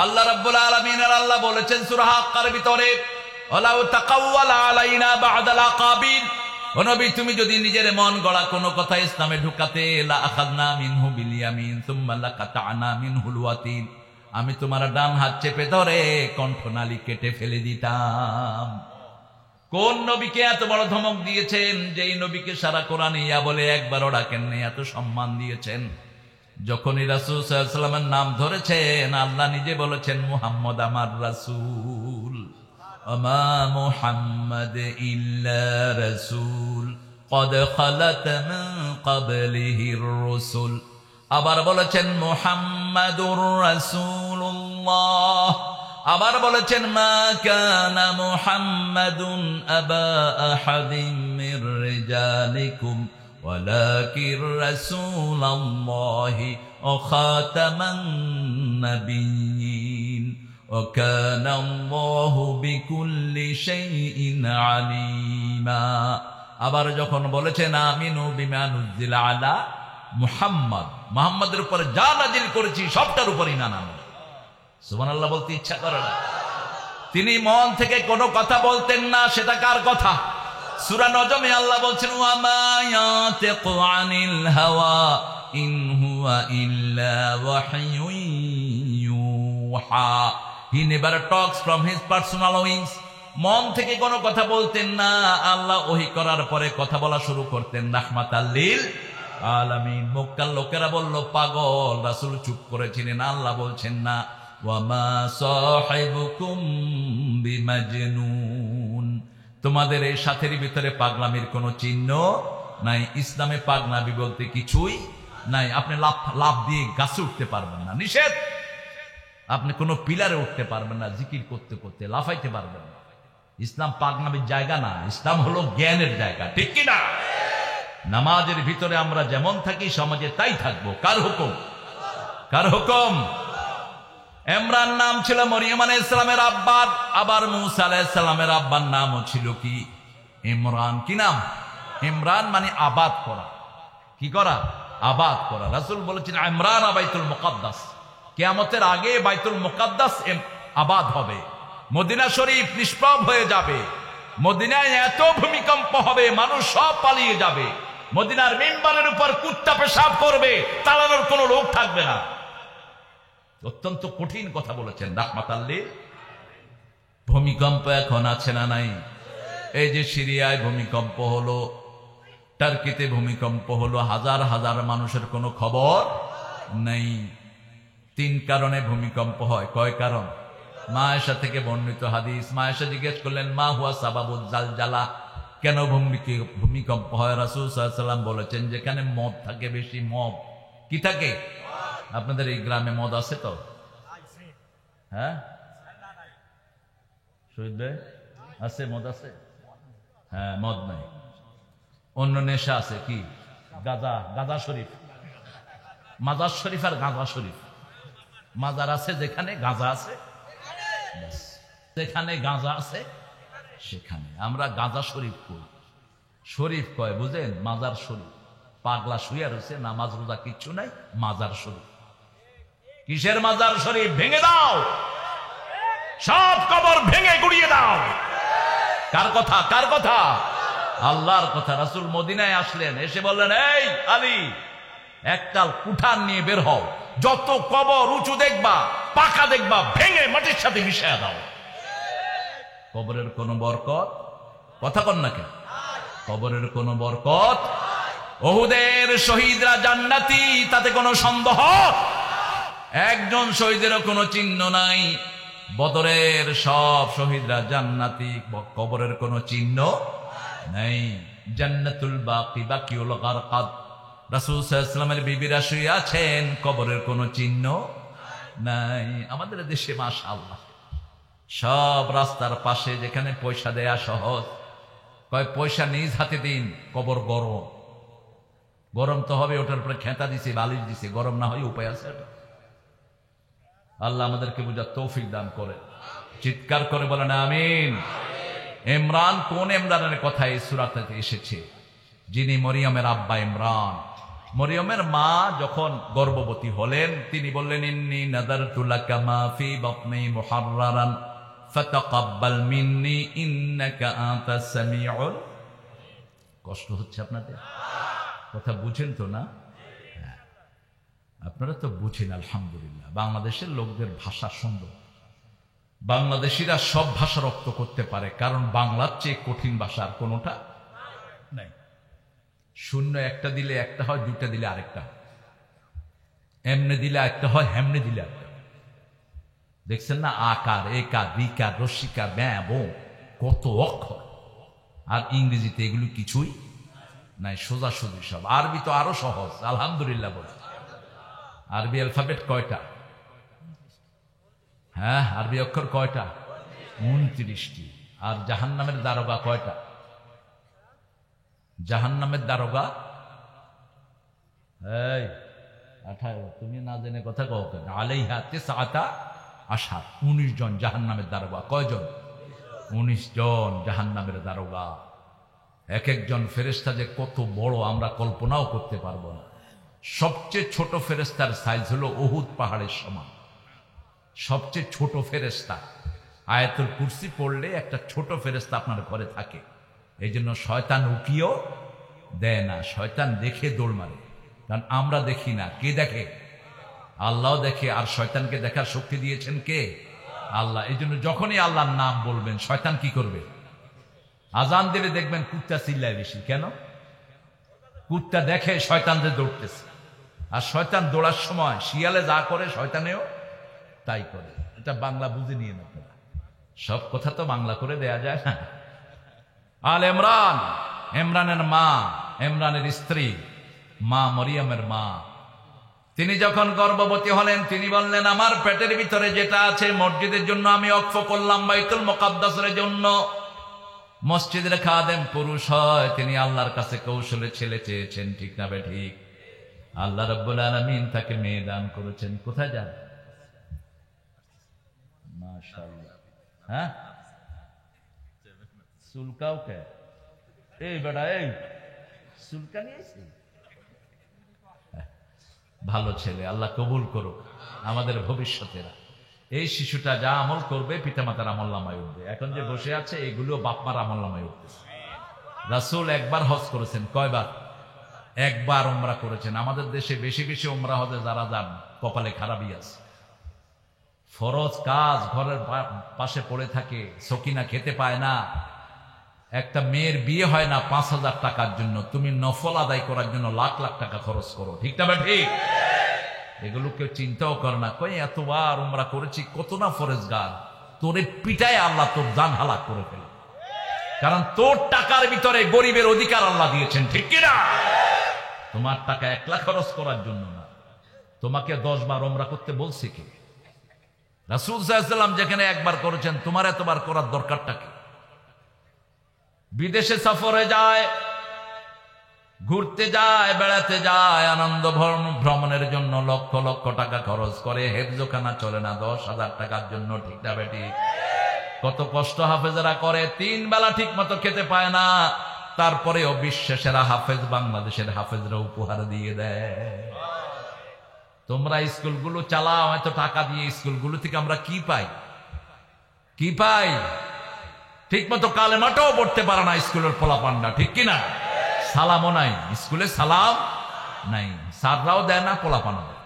আল্লাহ রাব্বুল আলামিন আর আল্লাহ বলেছেন সূরা হাক্কার ভিতরে, ওয়ালাউ তাকাওয়ালা আলাইনা বা'দাল আকাবির, ও নবী তুমি যদি নিজের মন গড়া কোনো কথা ইসলামে ঢুকাতে, লা আখাযনা মিনহু বিল ইয়ামিন সুম্মা লাকাতা'না মিনহুল ওয়াতিন, আমি তোমার ডান হাত চেপে ধরে কণ্ঠনালী কেটে ফেলে দিতাম। কোন নবীকে এত বড় ধমক দিয়েছেন, যেই নবীকে সারা কোরআনে ইয়া বলে একবারও ডাকেননি, এত সম্মান দিয়েছেন। যখনই রাসূল সাল্লাল্লাহু আলাইহি ওয়াসাল্লামের নাম ধরেছেন, আল্লাহ নিজে বলেছেন মুহাম্মদ আমার রাসূল, ওমা মুহাম্মদ ইল্লা রাসূল ক্বাদ খালাত মিন ক্বাবলিহির রাসূল। আবার বলেছেন মুহাম্মাদুর রাসূলুল্লাহ, আবার বলেছেন মা কানা মুহাম্মাদুন আবা আহাদিম মির রিজালিকুম ওয়ালাকির রাসূলুল্লাহি ওয়া খাতামান নাবিয়্যিন ওয়া কানা আল্লাহু বিকুল্লি শাইইন আলিমা। আবার যখন বলেছেন আমিনু বিমা নুজিলা আলা মুহাম্মদ, মুহাম্মাদের উপরে যা নাজিল করেছি সবটার উপর ঈমান আনো। সুবহানাল্লাহ বলতে ইচ্ছা করে না। তিনি মন থেকে কোনো কথা বলতেন না, সেটা কার কথা? সূরা নজমে আল্লাহ বলছেন ওয়া মা ইয়াতিকু আনিল হাওয়া ইন হুয়া ইল্লা ওয়াহয়ুন ইউহা। He never talks from his personal whims. মন থেকে কোনো কথা বলতেন না, আল্লাহ ওহী করার পরে কথা বলা শুরু করতেন রাহমাতাল লিল আলামিন। মক্কার লোকেরা বলল পাগল, রাসূল চুপ করেছিলেন। আল্লাহ বলছেন না, ওয়া মা সাহিবুকুম বিমাজনুন, তোমাদের এই সাথের ভিতরে পাগলামির কোনো চিহ্ন নাই। ইসলামে পাগলামি বলতে কিছুই নাই। আপনি লাফ দিয়ে গাছে উঠতে পারবেন না, নিষেধ। আপনি কোনো পিলারে উঠতে পারবেন না, জিকির করতে করতে লাফাইতে পারবেন না। ইসলাম পাগলামির জায়গা না, ইসলাম হলো জ্ঞানের জায়গা, ঠিক কি না? নামাজের ভিতরে আমরা যেমন থাকি সমাজে তাই থাকবো। কার হুকুম? কার হুকুম? ইমরান নাম ছিল মরিয়ম আলাইহিস সালামের আব্বার, আবার মূসা আলাইহিস সালামের আব্বার নামও ছিল কি? ইমরান। কি নাম? ইমরান মানে আবাদ করা। কি করা? আবাদ করা। রাসূল বলেছেন ইমরান বাইতুল মুকাদ্দাস, কিয়ামতের আগে বাইতুল মুকাদ্দাস আবাদ হবে। মদিনা শরীফ নিষ্প্রভ হয়ে যাবে। মদিনায় এত ভূমিকম্প হবে, মানুষ সব পালিয়ে যাবে। মদিনার মিম্বরের উপর কুত্তা পেশাব করবে, তাড়ানোর কোনো লোক থাকবে না। অত্যন্ত কঠিন কথা বলেছেন রাহমাতাল লিল। ভূমিকম্প এখন আছে না নাই? এই যে সিরিয়ায় ভূমিকম্প হলো, টার্কিতে ভূমিকম্প হলো, হাজার হাজার মানুষের কোনো খবর নেই। 3 কারণে ভূমিকম্প হয়। কয় কারণ? মা আয়েশা থেকে বর্ণিত হাদিস। মা আয়েশা জিজ্ঞেস করলেন মা হুয়া সাবাবুল জালজালা, কেন ভূমিকম্প হয়? রাসূল সাল্লাল্লাহু আলাইহি ওয়াসাল্লাম বলেছেন যেখানে মদ থাকে বেশি। মদ কি থাকে? আপনাদের এই গ্রামে মদ আছে তো? হ্যাঁ, শহীদ ভাই আছে? মদ আছে? হ্যাঁ, মদ নাই। অন্য নেশা আছে। কি? গাঁজা। গাঁজা শরীফ, মাজার শরীফ আর গাঁজা শরীফ। মাজার আছে যেখানে গাঁজা আছে, যেখানে গাঁজা আছে সেখানে আমরা গাঁজা শরীফ করি। শরীফ কয় বুঝেন? মাজার শরীফ। পাগলা শুয়ে রয়েছে, নামাজ রোজা কিচ্ছু নাই, মাজার শরীফ। কিসের মাজার শরীফ? ভেঙে দাও, সব কবর ভেঙে গুড়িয়ে দাও। কার কথা? কার কথা? আল্লাহর কথা। রাসূল মদিনায় আসলেন, এসে বললেন এই আলী, একটাল কুঠার নিয়ে বের হও, যত কবর উঁচু দেখবা, পাকা দেখবা, ভেঙে মাটির সাথে মিশিয়ে দাও। কবরের কোন বরকত? কথা কন না কেন? কবরের কোন বরকত? উহুদের শহীদরা জান্নাতি, তাতে কোনো সন্দেহ? একজন শহীদেরও কোনো চিহ্ন নাই। বদরের সব শহীদরা জান্নাতি, কবরের কোনো চিহ্ন নাই। জান্নাতুল বাকি, বাকিউল গারকাদ। রাসূল সাল্লাল্লাহু আলাইহি ওয়াসাল্লামের বিবিরা শুয়ে আছেন, কবরের কোনো চিহ্ন নাই। আমাদের দেশে মাশাআল্লাহ সব রাস্তার পাশে যেখানে পয়সা দেয়া সহজ, কয় পয়সা নিজ হাতে দিন, কবর গরম। গরম তো হবে, ওটার উপরে খেতা দিছে, বালিশ দিছে, গরম না হয় উপায় আছে? আল্লাহ আমাদেরকে বুঝার তৌফিক দান করে। চিৎকার করে বলেন আমিন। ইমরান কোন ইমরানের কথা এই সূরাতে এসেছে? যিনি মরিয়মের আব্বা ইমরান। মরিয়মের মা যখন গর্ভবতী হলেন তিনি বললেন, ইন্নী নাযারতু লাকা মা ফি বাতনি মুহাররারান ফাতাকাব্বাল মিন্নী ইন্নাকা আনতাস সামিউল। কষ্ট হচ্ছে আপনাদের? কথা বুঝেন তো না? হ্যাঁ, আপনারা তো বুঝেন আলহামদুলিল্লাহ। বাংলাদেশের লোকদের ভাষা সুন্দর, বাংলাদেশিরা সব ভাষা রপ্ত করতে পারে, কারণ বাংলার চেয়ে কঠিন ভাষা আর কোনোটা নাই। শূন্য একটা দিলে একটা হয়, দুইটা দিলে আরেকটা হয়, এমনে দিলে একটা হয়, হেমনে দিলে একটা। দেখছেন না, আকার, একার, রিকার, রস্যিকার, ব্যাঁ বো, কত অক্ষর। আর ইংরেজিতে এগুলো কিছুই নাই, সোজাসুজি সব। আরবি তো আরো সহজ, আলহামদুলিল্লাহ বলে। আরবি অ্যালফাবেট কয়টা? হ্যাঁ, আরবি অক্ষর কয়টা? 29টি। আর জাহান্নামের দারোগা কয়টা? জাহান্নামের দারোগা এই 18। তুমি না জেনে কথা কও কেন? আলাইহা তিসআতা আশার, 19 জন জাহান্নামের দারোগা। কয়জন? 19 জন জাহান্নামের দারোগা। এক একজন ফেরেশতা যে কত বড় আমরা কল্পনাও করতে পারবো না। সবচেয়ে ছোট ফেরেশতার সাইজ হলো উহুদ পাহাড়ের সমান। সবচেয়ে ছোট ফেরেশতা। আয়াতুল কুরসি পড়লে একটা ছোট ফেরেশতা আপনার ঘরে থাকে। এই জন্য শয়তান উকিও দেয় না, শয়তান দেখে দৌড় মারে। কারণ আমরা দেখি না, কে দেখে? আল্লাহ দেখে। আর শয়তানকে দেখার শক্তি দিয়েছেন কে? আল্লাহ। এই জন্য যখনই আল্লাহর নাম বলবেন শয়তান কি করবে? আজান দিলে দেখবেন কুত্তা চিল্লায় বেশি। কেন? কুত্তা দেখে শয়তানদের দৌড়তেছে। আর শয়তান দৌড়ার সময় শিয়ালে যা করে শয়তানেও তাই করে। এটা বাংলা বুঝে নিয়ে না, সব কথা তো বাংলা করে দেয়া যায় না। আল ইমরান, ইমরানের মা, ইমরানের স্ত্রী, মা মরিয়মের মা, তিনি যখন গর্ভবতী হলেন তিনি বললেন, আমার পেটের ভিতরে যেটা আছে মসজিদের জন্য আমি ওয়াকফ করলাম, বাইতুল মুকাদ্দাসের জন্য। মসজিদের খাদেম পুরুষ হয়, তিনি আল্লাহর কাছে কৌশলে ছেলে চেয়েছেন, ঠিক না বে ঠিক? আল্লাহ রাব্বুল আলামিন তাকে মেয়ে দান করেছেন। কোথায় যান? মাশাআল্লাহ। হ্যাঁ, চুলকাও কে? এই বেটা, এই চুলকা নিয়েছি। ভালো ছেলে, আল্লাহ কবুল করুক আমাদের ভবিষ্যতেরা। এই শিশুটা যা আমল করবে পিতামাতার আমল নামায় উঠবে। এখন যে বসে আছে এগুলো বাপমার আমল নামায় উঠতেছে। রাসূল একবার হজ করেছেন। কয়বার? একবার উমরা করেছেন। আমাদের দেশে বেশি বেশি উমরা হজে যারা যান কপালে খারাপই আছে। ফরজ কাজ ঘরের পাশে পড়ে থাকে, সকিনা খেতে পায় না। একটা মেয়ের বিয়ে হয় না 5,000 টাকার জন্য, তুমি নফল আদায় করার জন্য লাখ লাখ টাকা খরচ করো, ঠিক না ঠিক? এগুলো কেউ চিন্তাও করে না। কই এতবার উমরা করেছি, কত না ফরজগার, তোরে পিটায় আল্লাহ তোর জান হালাক করে ফেলে। কারণ তোর টাকার ভিতরে গরিবের অধিকার আল্লাহ দিয়েছেন, ঠিক কিনা? তোমার টাকা একলা খরচ করার জন্য না। তোমাকে 10 বার উমরা করতে বলছে কে? রাসূল সাল্লাল্লাহু আলাইহি ওয়াসাল্লাম যেখানে একবার করেছেন, তোমার এতবার করার দরকারটা কি? বিদেশে সফরে যায়, ঘুরতে যায়, বেড়াতে যায়, আনন্দ ভ্রমণের জন্য লক্ষ লক্ষ টাকা খরচ করে, হেফজোখানা চলে না 10,000 টাকার জন্য, ঠিক না বেটি? কত কষ্ট হাফেজরা করে, 3 বেলা ঠিক মতো খেতে পায় না, তারপরেও বিশ্বের সেরা হাফেজ বাংলাদেশের হাফেজরা উপহার দিয়ে দেয়। তোমরা স্কুলগুলো চালাও, হয়তো টাকা দিয়ে স্কুলগুলো থেকে আমরা কি পাই? কি পাই? ঠিক মতো কালেমাটাও পড়তে পারে না স্কুলের পোলাপান্ডা, ঠিক কিনা? সালামও নাই স্কুলে, সালাম নাই, স্যাররাও দেয় না, পোলাপান্ডা দেয়।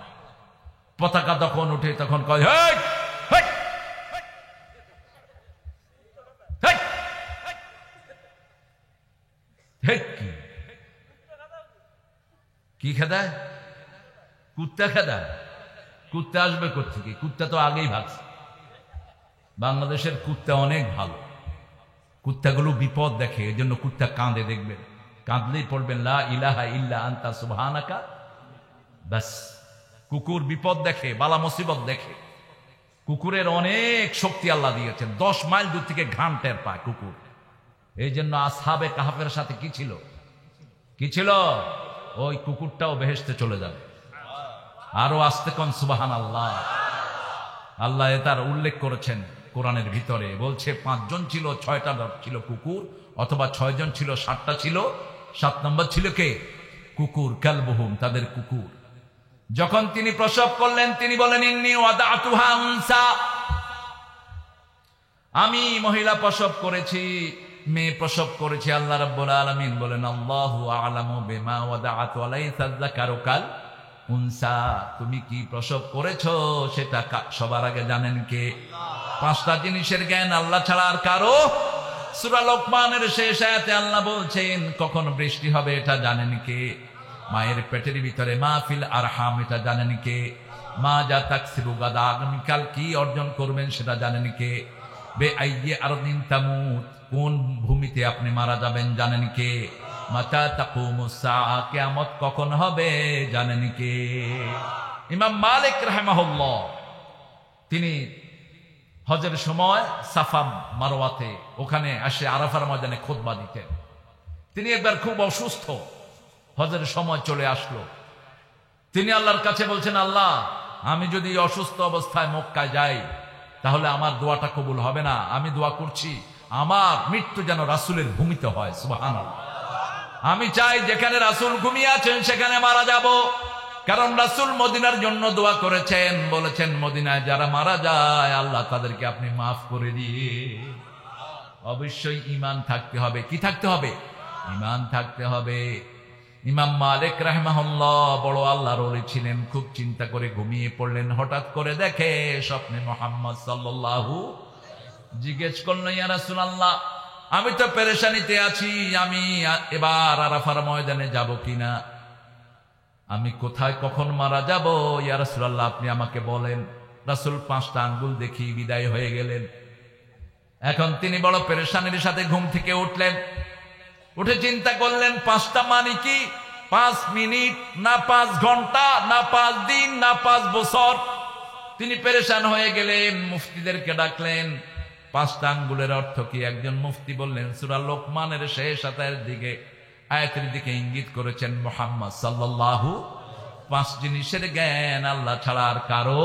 পতাকা তখন উঠে তখন কয়, হেই হেই হেই হেই, কি খেদায়? কুত্তা খেদায়। কুত্তা আসবে কোত্থেকে? কুত্তা তো আগেই ভাগছে। বাংলাদেশের কুত্তা অনেক ভালো। কুত্তাগুলো বিপদ দেখে, এই জন্য কুত্তা কাঁদে, দেখবেন কাঁদলেই পড়বেন লা ইলাহা ইল্লা আনতা সুবহানাকা। বাস, কুকুর বিপদ দেখে, বালা মুসিবত দেখে। কুকুরের অনেক শক্তি আল্লাহ দিয়েছেন, 10 মাইল দূর থেকে ঘ্রাণ টের পায় কুকুর। এই জন্য আসহাবে কাহাফের সাথে কি ছিল? কি ছিল? ওই কুকুরটাও বেহেশতে চলে যাবে। আরো আস্তে কোন সুবহানাল্লাহ। আল্লাহ তার উল্লেখ করেছেন কোরআনের ভিতরে, বলছে 5 জন ছিল, 6টা ছিল কুকুর, অথবা 6 জন ছিল, 7টা ছিল, 7 নম্বর ছিল কে? কুকুর, কালবুহুম, তাদের কুকুর। যখন তিনি প্রসব করলেন তিনি বলেন ইন্নী ওয়াদাতুহা উনসা, আমি মহিলা প্রসব করেছি, মেয়ে প্রসব করেছি। আল্লাহ রাব্বুল আলামিন বলেন আল্লাহু আ'লামু বিমা ওয়াদাআতু আলাইসা যাকারু কাল উনসা, তুমি কি প্রসব করেছো সেটা সবার আগে জানেন কে? পাঁচটা জিনিসের জ্ঞান আল্লাহ ছাড়া আর কারো। সূরা লোকমানের শেষ আয়াতে আল্লাহ বলছেন কখন বৃষ্টি হবে এটা জানেন কে? মায়ের পেটের ভিতরে মাহফিল আরহাম, এটা জানেন কে? মা যা তাকসিবু গাদা, আগামীকাল কি অর্জন করবেন সেটা জানেন কে? বে আইয়ে আরদিন তামুত, কোন ভূমিতে আপনি মারা যাবেন জানেন কে? মাতা তাকুমুস সাআ, কিয়ামত কখন হবে জানেন কে? ইমাম মালিক রাহিমাহুল্লাহ তিনি হজের সময় সাফা মারওয়াতে ওখানে আসে আরাফার ময়দানে খুতবা দিতেন। তিনি একবার খুব অসুস্থ, হজের সময় চলে আসলো। তিনি আল্লাহর কাছে বলছেন, আল্লাহ আমি যদি অসুস্থ অবস্থায় মক্কায় যাই তাহলে আমার দোয়াটা কবুল হবে না। আমি দোয়া করছি আমার মৃত্যু যেন রাসূলের ভূমিতে হয়। সুবহানাল্লাহ। আমি চাই যেখানে রাসূল ঘুমিয়ে আছেন সেখানে মারা যাব, কারণ রাসূল মদিনার জন্য দোয়া করেছেন, বলেছেন মদিনায় যারা মারা যায় আল্লাহ তাদেরকে আপনি মাফ করে দিয়ে। অবশ্যই ঈমান থাকতে হবে। কি থাকতে হবে? ঈমান থাকতে হবে। ইমাম মালিক রাহিমাহুল্লাহ বড় আল্লাহর ওলি ছিলেন, খুব চিন্তা করে ঘুমিয়ে পড়লেন। হঠাৎ করে দেখে স্বপ্নে মুহাম্মদ সাল্লাল্লাহু, জিজ্ঞেস করল ইয়া রাসূলুল্লাহ আমি তো পেরেশানিতে আছি, আমি এবার আরাফার ময়দানে যাব কিনা, আমি কোথায় কখন মারা যাব ইয়া রাসূলুল্লাহ আপনি আমাকে বলেন। রাসূল 5টা আঙ্গুল দেখি বিদায় হয়ে গেলেন। এখন তিনি বড় পেরেশানির সাথে ঘুম থেকে উঠলেন। উঠে চিন্তা করলেন 5টা মানে কি? 5 মিনিট না 5 ঘন্টা না 5 দিন না 5 বছর। তিনি পেরেশান হয়ে গেলেন, মুফতিদেরকে ডাকলেন। 5টা আঙ্গুলের অর্থ কি? একজন মুফতি বললেন সূরা লোকমানের শেষ আয়াতের দিকে ইঙ্গিত করেছেন মুহাম্মদ সাল্লাল্লাহু। 5 জিনিসের জ্ঞান আল্লাহ ছাড়া আর কারো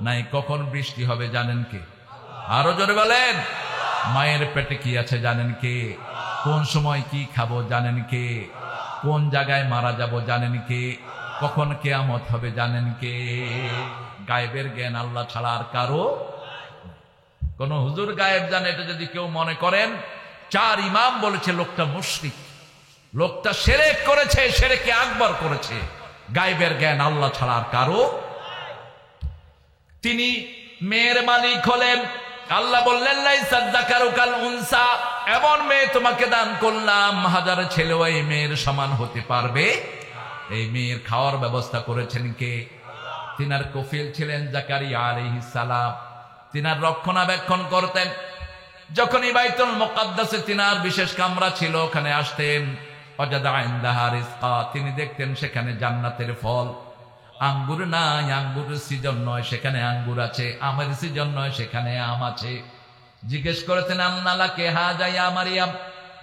নাই। কখন বৃষ্টি হবে জানেন কে? আরো জোরে বলেন। মায়ের পেটে কি আছে জানেন কে? কোন সময় কি খাবো জানেন কে? কোন জায়গায় মারা যাব জানেন কে? কখন কিয়ামত হবে জানেন কে? গায়েবের জ্ঞান আল্লাহ ছাড়া আর কারো। কোন হুজুর গায়েব জানে এটা যদি কেউ মনে করেন, 4 ইমাম বলেছে লোকটা মুশরিক, লোকটা শিরক করেছে, শিরকে আকবার করেছে। গায়েবের জ্ঞান আল্লাহ ছাড়া আর কারো। তিনি মেয়ের মালিক হলেন। আল্লাহ বললেন লাইসা যাকারু কাল উনসা, এমন মেয়ে তোমাকে দান করলাম 1000 ছেলেও এই মেয়ের সমান হতে পারবে। এই মেয়ের খাওয়ার ব্যবস্থা করেছেন কে? তিনার কফিল ছিলেন জাকারিয়া আলাইহিস সালাম। তিনার রক্ষণাবেক্ষণ করতেন। যখনই বাইতুল মুকাদ্দাসে তিনার বিশেষ কামরা ছিল, ওখানে আসতেন। ওয়াজাদা ইনদাহা রিজকা, তিনি দেখতেন সেখানে জান্নাতের ফল। আঙ্গুর নাই, আঙ্গুরের সিজন নয় সেখানে আঙ্গুর আছে, আমের সিজন নয় সেখানে আম আছে। জিজ্ঞেস করেছেন আন্নালাকে হাজা ইয়া মারিয়াম,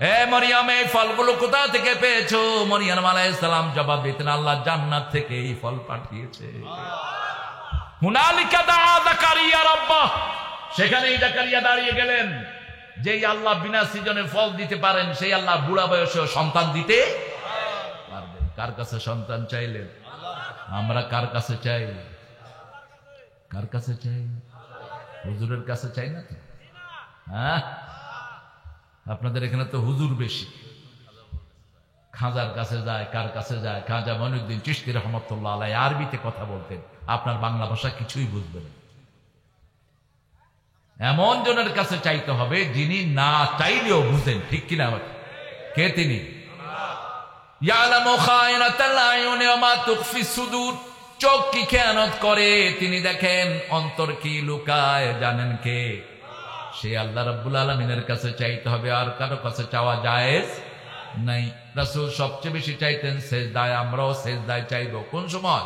হে মরিয়ম এই ফলগুলো কোথা থেকে পেয়েছো? মরিয়ম আলাইহিস সালাম জবাব দিতেন আল্লাহ জান্নাত থেকে এই ফল পাঠিয়েছে। হুনালিকা দা যাকারিয়া রাব্বাহ, সেখানেই জাকারিয়া দাঁড়িয়ে গেলেন। যেই আল্লাহ বিনা সিজনে ফল দিতে পারেন সেই আল্লাহ বুড়া বয়সে সন্তান দিতে পারবেন। কার কাছে সন্তান চাইলেন? আমরা কার কাছে চাই? কার কাছে চাই? হুজুরের কাছে চাই না তো? হ্যাঁ, আপনাদের এখানে তো হুজুর বেশি। খাজার কাছে যায়। কার কাছে যায়? খাজা মঈনুদ্দিন চিশতি রহমাতুল্লাহ আলাইহি আরবিতে কথা বলতেন, আপনার বাংলা ভাষা কিছুই বুঝবেন না। এমন জনের কাছে চাইতে হবে যিনি না চাইলেও বুঝেন, ঠিক কিনা? কে তিনি? ইয়ালামু খায়িনাতাল আয়ুনি ওয়া মা তুখফি সুদূর, চোখ কি খেয়ানত করে তিনি দেখেন, অন্তর কি লুকায় জানেন কে? সে আল্লাহ রাব্বুল আলামিনের কাছে চাইতে হবে, আর কারো কাছে চাওয়া জায়েজ নাই। রাসূল সবচেয়ে বেশি চাইতেন সেজদায়। আমরাও সেজদায় চাইবো। কোন সময়?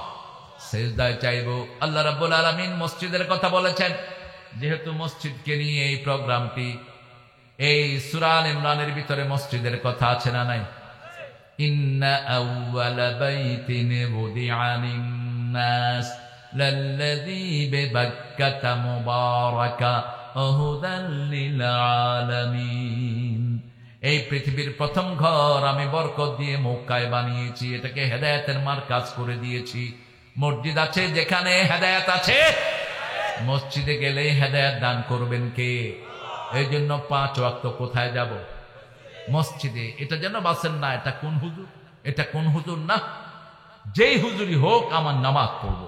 সেজদায় চাইবো। আল্লাহ রাব্বুল আলামিন মসজিদের কথা বলেছেন, যেহেতু মসজিদকে নিয়ে এই প্রোগ্রামটি, এই সূরা আল ইমরানের ভিতরে মসজিদের কথা আছে না নাই? ইন্না আউওয়ালা বাইতিন বুদিআ লিন-নাস লাল্লাযী বিবাক্কাতা মুবারাকা ওয়া হুদাল লিল আলামিন। এই পৃথিবীর প্রথম ঘর আমি বরকত দিয়ে মক্কায় বানিয়েছি, এটাকে হেদায়েতের মারকাজ করে দিয়েছি। মসজিদ আছে যেখানে হেদায়েত আছে, মসজিদে গেলেই হেদায়েত দান করবেন কে? এই জন্য 5 ওয়াক্ত কোথায় যাব? মসজিদে। এটা যেন বাসেন না এটা কোন হুজুর, এটা কোন হুজুর না, যেই হুজুরই হোক আমার নামাজ পড়বো।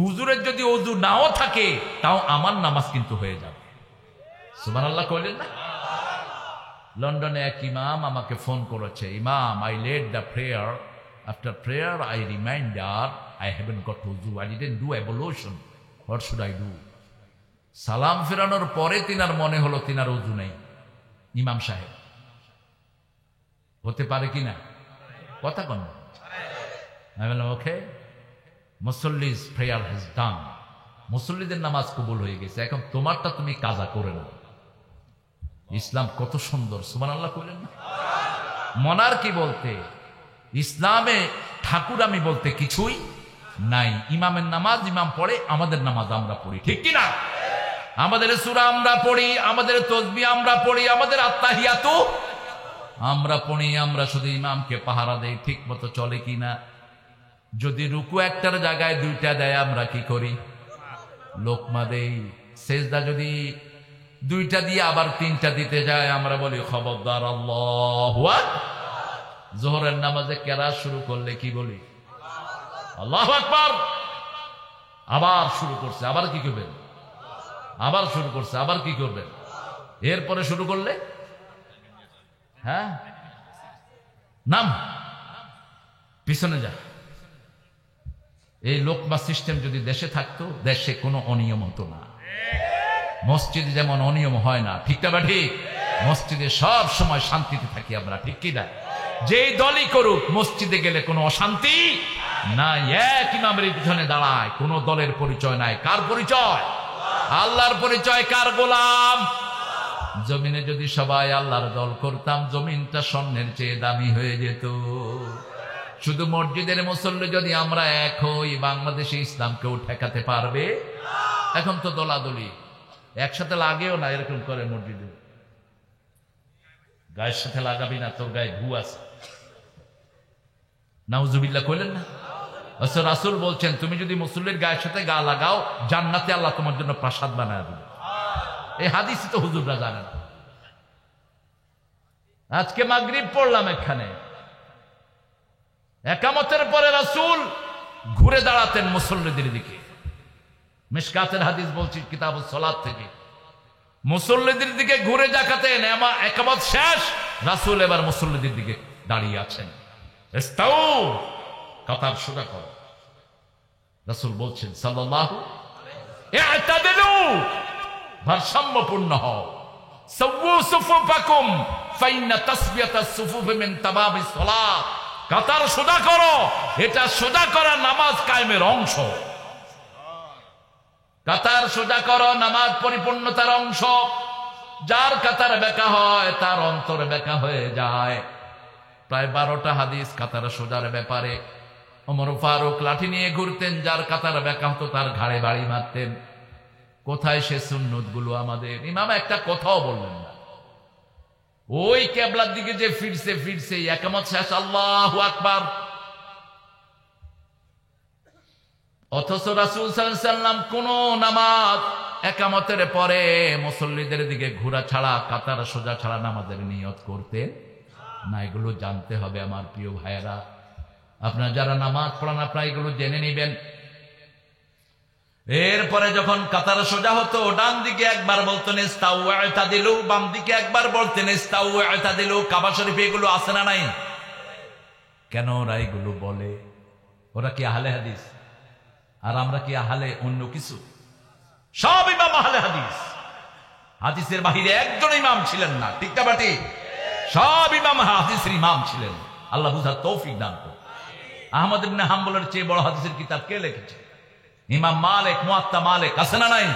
হুজুরের যদি ওযু নাও থাকে তাও আমার নামাজ কিন্তু হয়ে যাবে। সুবহানাল্লাহ কইলেন না? লন্ডনে এক ইমাম আমাকে ফোন করেছে, ইমাম I led the prayer, after prayer I reminder I haven't got ওযু, I didn't do ablution, what should I do? সালাম ফেরানোর পরে তিনার মনে হলো তিনার ওযু নেই। ইমাম সাহেব হতে পারে কিনা কথা কোন? আমি বললাম ওকে, মুসল্লিজ প্রেয়ার হ্যাজ ডান, মুসল্লিদের নামাজ কবুল হয়ে গেছে, এখন তোমারটা তুমি কাজা করে নাও। ইসলাম কত সুন্দর, সুবহানাল্লাহ কইলেন না? মনার্কি বলতে, ইসলামে ঠাকুর আমি বলতে কিছুই নাই। ইমামের নামাজ ইমাম পড়ে, আমাদের নামাজ আমরা পড়ি, ঠিক কিনা? আমাদের সূরা আমরা পড়ি, আমাদের তাসবিহ আমরা পড়ি, আমাদের আত্তাহিয়াতু আমরা পড়ি। আমরা শুধু ইমামকে পাহারা দেই ঠিক মতো চলে কিনা। যদি রুকু একটার জায়গায় 2টা দেয় আমরা কি করি? লোকমা দেই। সেজদা যদি 2টা দিয়ে আবার 3টা দিতে যায় আমরা বলি খবরদার, আল্লাহু আকবার। যোহরের নামাজে কেরাত শুরু করলে কি বলি? আল্লাহু আকবার। আবার শুরু করছে, আবার কি করবেন? আবার শুরু করছে, আবার কি করবেন? এরপরে শুরু করলে হ্যাঁ নাম পিছনে যা। এই লোকমা সিস্টেম যদি দেশে থাকতো, দেশে কোনো অনিয়ম হতো না। মসজিদে যেমন অনিয়ম হয় না, ঠিক না ঠিক? মসজিদে সব সময় শান্তিতে থাকি আমরা, ঠিক কি না? যেই দলই করুক মসজিদে গেলে কোনো অশান্তি নাই। এক ইমামের পিছনে দাঁড়ায়, কোনো দলের পরিচয় নাই। কার পরিচয়? আল্লাহর পরিচয়। কার গোলাম? জমিনে যদি সবাই আল্লাহর দল করতাম, জমিনটা স্বর্ণের চেয়ে দামি হয়ে যেত। শুধু মসজিদের মুসল্লি যদি আমরা এক হই, বাংলাদেশে ইসলামকেও ঠেকাতে পারবে? এখন তো দলাদলি, একসাথে লাগেও না, এরকম করে মসজিদে। গায়ের সাথে লাগাবি না, তোর গায়ে ঘু আছে। নাউজুবিল্লাহ কইলেন না? আচ্ছা, রাসূল বলছেন তুমি যদি মুসল্লির গায়ের সাথে গা লাগাও, জান্নাতে আল্লাহ তোমার জন্য প্রাসাদ বানায় দেবে। এই হাদিসই তো হুজুররা জানে না। আজকে মাগরিব পড়লাম এখানে, একামতের পরে রাসূল ঘুরে দাঁড়াতেন মুসল্লিদের দিকে। মিশকাতের হাদিস বলছি, কিতাবুস সালাত থেকে। মুসল্লিদের দিকে ঘুরে তাকাতেন, একামত শেষ, রাসূল এবার মুসল্লিদের দিকে দাঁড়িয়ে আছেন। ইস্তাউ, কাতার সোজা করো। রাসূল বলছেন সাল্লাল্লাহু ইআতাদিলু, ভারসাম্যপূর্ণ হও। সাওয়ু সুফুফাকুম ফাইন্না তাসবিয়াতাস সুফুফ মিন তামামিস সালাত। কাতার সোজা করো, এটা সোজা করা নামাজ কায়েমের অংশ। কাতার সোজা করো, নামাজ পরিপূর্ণতার অংশ। যার কাতার বেঁকা হয় তার অন্তরে বেঁকা হয়ে যায়। প্রায় 12টা হাদিস কাতার সোজার ব্যাপারে। ওমর ফারুক লাঠি নিয়ে ঘুরতেন, যার কাতার বেঁকা হতো তার ঘাড়ে বাড়ি মারতেন। কোথায় সে সুন্নত গুলো আমাদের? ইমাম একটা কথাও বললেন না। ওই কেবলার দিকে যে ফিরছে একামত শেষ, আল্লাহু আকবার। অথচ রাসূল সাল্লাল্লাহু আলাইহি ওয়াসাল্লাম কোন নামাজ একামতের পরে মুসল্লিদের দিকে ঘোরা ছাড়া, কাতার সোজা ছাড়া নামাজের নিয়ত করতেন না। এগুলো জানতে হবে আমার প্রিয় ভাইয়েরা। আপনারা যারা নামাজ পড়ান আপনারা এগুলো জেনে নেবেন। এরপরে যখন কাতার সোজা হতো, ডান দিকে একবার বলতেন ইস্তাউ ইআতাদিলু, বাম দিকে একবার বলতেন ইস্তাউ ইআতাদিলু। কাবা শরীফে এগুলো আছে না নাই? কেন ওরা এগুলো বলে? ওরা কি আহলে হাদিস? আর আমরা কি আহলে অন্য কিছু? সব ইমাম আহলে হাদিস। হাদিসের বাহিরে একজন ইমাম ছিলেন না, ঠিক না বাটি? সব ইমাম হাদিসের ইমাম ছিলেন। আল্লাহ বুঝার তৌফিক দান করুন। আহমদ ইবনে হাম্বলের চেয়ে বড় হাদিসের কিতাব কে লিখেছে? ইমাম মালিক, মুয়াত্তা মালিক আছে না নাই?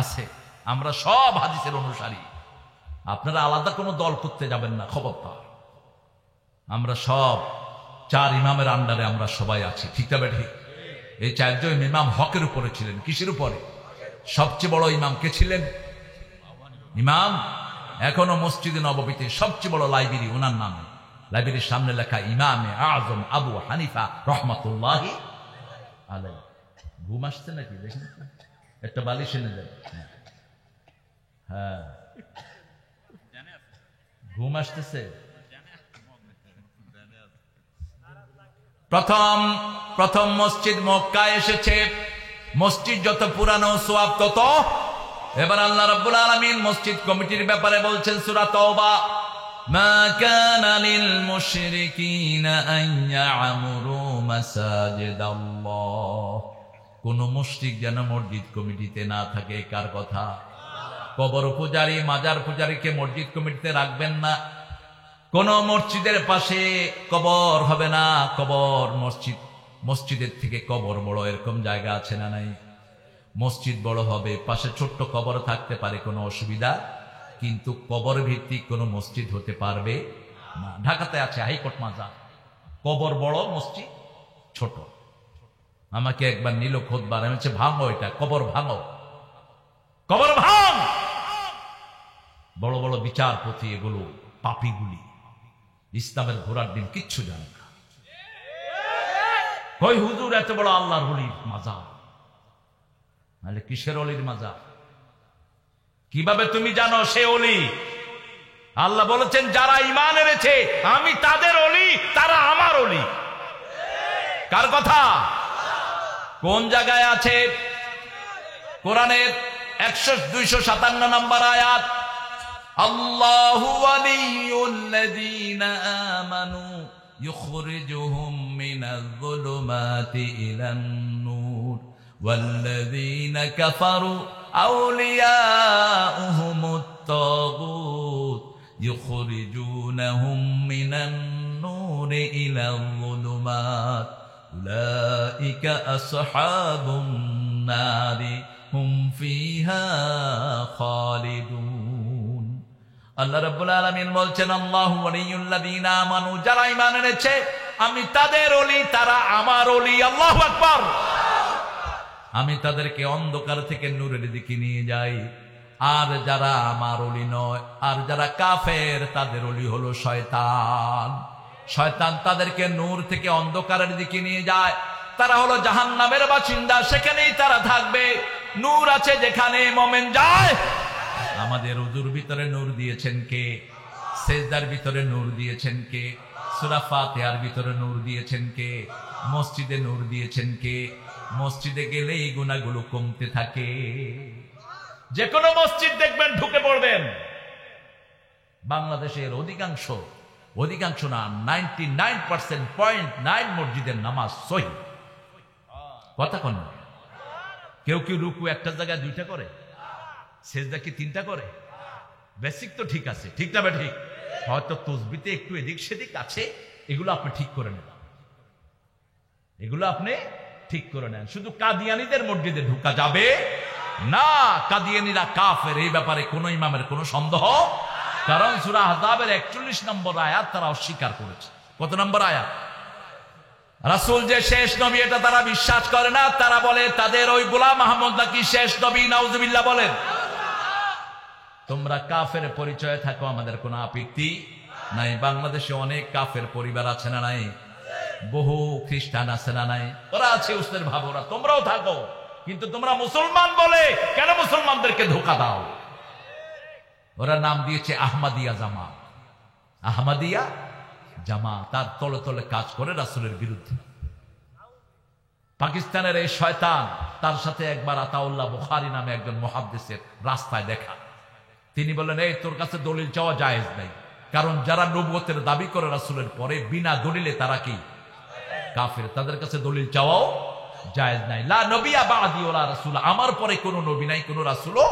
আছে। আমরা সব হাদিসের অনুসারী। আপনারা আলাদা কোনো দল করতে যাবেন না, খবরদার। আমরা সব 4 ইমামের আন্ডারে আমরা সবাই আছি, ঠিক না বেঠিক? এই 4 জন ইমাম হকের উপরে ছিলেন। কিসের উপরে? সবচেয়ে বড় ইমাম কে ছিলেন? ইমাম এখনো মসজিদে নববীতে সবচেয়ে বড় লাইব্রেরি ওনার নামে। লাইব্রেরির সামনে লেখা ইমামে আজম আবু হানিফা রহমাতুল্লাহি আলাইহি। ঘুম আসছে নাকি দেখেন, একটা বালিশ এনে দেন। হ্যাঁ, ঘুম আসতেছে। প্রথম মসজিদ মক্কায় এসেছে। মসজিদ যত পুরানো সওয়াব তত। এবার আল্লাহ রাব্বুল আলামিন মসজিদ কমিটির ব্যাপারে বলছেন সূরা তাওবা, মা কানা লিল মুশরিকিনা আন ইয়ামুরু মাসাজিদাল্লাহ। কোন মুশরিক যেন মসজিদ কমিটিতে না থাকে। কার কথা? কবর পূজারী, মাজার পূজারীকে মসজিদ কমিটিতে রাখবেন না। কোন মসজিদের পাশে কবর হবে না। কবর মসজিদের থেকে কবর বড়, এরকম জায়গা আছে না নাই? মসজিদ বড় হবে, পাশে ছোট্ট কবর থাকতে পারে, কোনো অসুবিধা, কিন্তু কবর ভিত্তিক কোনো মসজিদ হতে পারবে না। ঢাকাতে আছে হাইকোর্ট মাজার, কবর বড়, মসজিদ ছোট। আমাকে একবার নিল খোদবার, আমি বলছি ভাঙো এটা, কবর ভাঙো, কবর ভাঙ। বড় বড় বিচারপতি এগুলো পাপীগুলি, ইসলামের ঘোড়ার ডিম কিচ্ছু জানে না। কই হুজুর এত বড় আল্লাহর ওলির মাজার, নাহলে কিসের ওলির মাজার? কিভাবে তুমি জানো সে ওলি? আল্লাহ বলেছেন যারা ঈমান এনেছে আমি তাদের ওলি, তারা আমার ওলি। কার কথা? কোন জায়গায় আছে? কোরআনের 257 নম্বর আয়াত, আল্লাহু ওয়ালিয়ুল্লাযীনা আমানু ইখরিজুহুম মিনাজ-যুলুমাতি ইলান-নূর ওয়াল্লাযীনা কাফারু আউলিয়াউহুমুত-তাগুত ইখরিজুনাহুম মিনান-নূরি ইলাল-যুলুমাত উলাইকা আসহাবুন-নারি হুম ফিহা খালিদুন। আল্লাহ রাব্বুল আলামিন বলছেন আল্লাহু ওয়ালিয়ুল্লাযীনা আমানু, যারা ঈমান এনেছে আমি তাদের ওলি, তারা আমার ওলি। আল্লাহু আকবার। আমি তাদেরকে অন্ধকার থেকে নূরের দিকে নিয়ে যাই। আর যারা আমার ওলি নয়, আর যারা কাফের, তাদের ওলি হলো শয়তান। শয়তান তাদেরকে নূর থেকে অন্ধকারের দিকে নিয়ে যায়। তারা হলো জাহান্নামের বাসিন্দা, সেখানেই তারা থাকবে। নূর আছে যেখানে মুমিন যায়। আমাদের ওযুর ভিতরে নূর দিয়েছেন কে? সেজদার ভিতরে নূর দিয়েছেন কে? সূরা ফাতিহার ভিতরে নূর দিয়েছেন কে? মসজিদে নূর দিয়েছেন কে? মসজিদে গেলে এই গুনাহগুলো কমতে থাকে। যে কোনো মসজিদ দেখবেন ঢুকে পড়বেন, বাংলাদেশের অধিকাংশ না 99.9 মসজিদের নামাজ সহিহ। কথা কোন? কেউ রুকু একটা জায়গায় 2টা করে, সেজদা কি 3টা করে? বেসিক তো ঠিক আছে, ঠিক না? ঠিক। হয়তো তাসবিতে একটু এদিক সেদিক আছে, এগুলো আপনি ঠিক করে নেন, এগুলো আপনি ঠিক করে নেন। শুধু কাদিয়ানীদের মসজিদে ঢোকা যাবে না। কাদিয়ানীরা কাফের, এই ব্যাপারে কোন ইমামের কোন সন্দেহ, কারণ সূরা আহজাবের 41 নম্বর আয়াত তারা অস্বীকার করেছে। কত নম্বর আয়াত? রাসূল যে শেষ নবী এটা তারা বিশ্বাস করে না। তারা বলে তাদের ওই গোলাম মুহাম্মদ নাকি শেষ নবী। নাউজুবিল্লাহ বলেন। তোমরা কাফের পরিচয়ে থাকো, আমাদের কোনো আপত্তি নাই। বাংলাদেশে অনেক কাফের পরিবার আছে না নাই? বহু খ্রিস্টান আছে না নাই? ওরা আছে, উসদের ভাব, ওরা তোমরাও থাকো, কিন্তু তোমরা মুসলমান বলে কেন মুসলমানদেরকে ধোঁকা দাও? ওরা নাম দিয়েছে আহমদিয়া জামাত। আহমদিয়া জামাত তার তলে তলে কাজ করে রাসূলের বিরুদ্ধে। পাকিস্তানের এই শয়তান, তার সাথে একবার আতাউল্লাহ বুখারী নামে একজন মুহাদ্দিসের রাস্তায় দেখা। তিনি বললেন, এই তোর কাছে দলিল চাওয়া জায়েজ নাই, কারণ যারা নবুয়তের দাবি করে রাসূলের পরে বিনা দলিলে তারা কি কাফের, তাদের কাছে দলিল চাওয়াও জায়েজ নাই। লা নবিয়া বাদি ওয়ালা রাসূল, আমার পরে কোনো নবী নাই, কোনো রাসূলও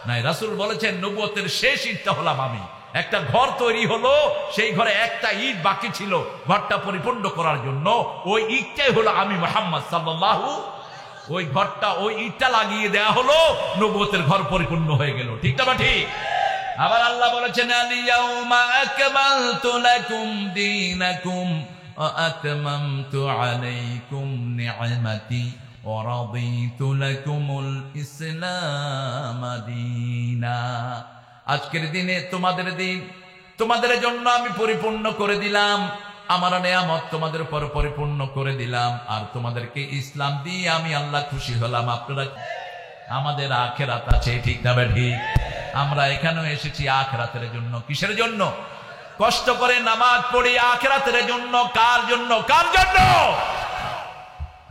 নাই। রাসূল বলেছেন নবুয়তের শেষ ইটটা হলাম আমি। একটা ঘর তৈরি হলো, সেই ঘরে একটা ইট বাকি ছিল ঘরটা পরিপূর্ণ করার জন্য, ওই ইটটাই হলো আমি মুহাম্মদ সাল্লাল্লাহু। ওই ঘরটা, ওই ইটটা লাগিয়ে দেয়া হলো, নবুয়তের ঘর পরিপূর্ণ হয়ে গেল। ঠিক না? ঠিক। আবার আল্লাহ বলেছেন আল-ইয়াউমা আকমালতু লাকুম দীনাকুম ওয়া আতমামতু আলাইকুম নি'মাতি ওয়া রাদিতু লাকুমুল ইসলাম দীনা। আজকের দিনে তোমাদের দিন, তোমাদের জন্য আমি পরিপূর্ণ করে দিলাম, আমার নেয়ামত তোমাদের উপর পরিপূর্ণ করে দিলাম, আর তোমাদেরকে ইসলাম দিয়ে আমি আল্লাহ খুশি হলাম। আপনারা, আমাদের আখিরাত আছে, ঠিক না ঠিক? আমরা এখানেও এসেছি আখিরাতের জন্য। কিসের জন্য? কষ্ট করে নামাজ পড়ি আখিরাতের জন্য। কার জন্য? কার জন্য?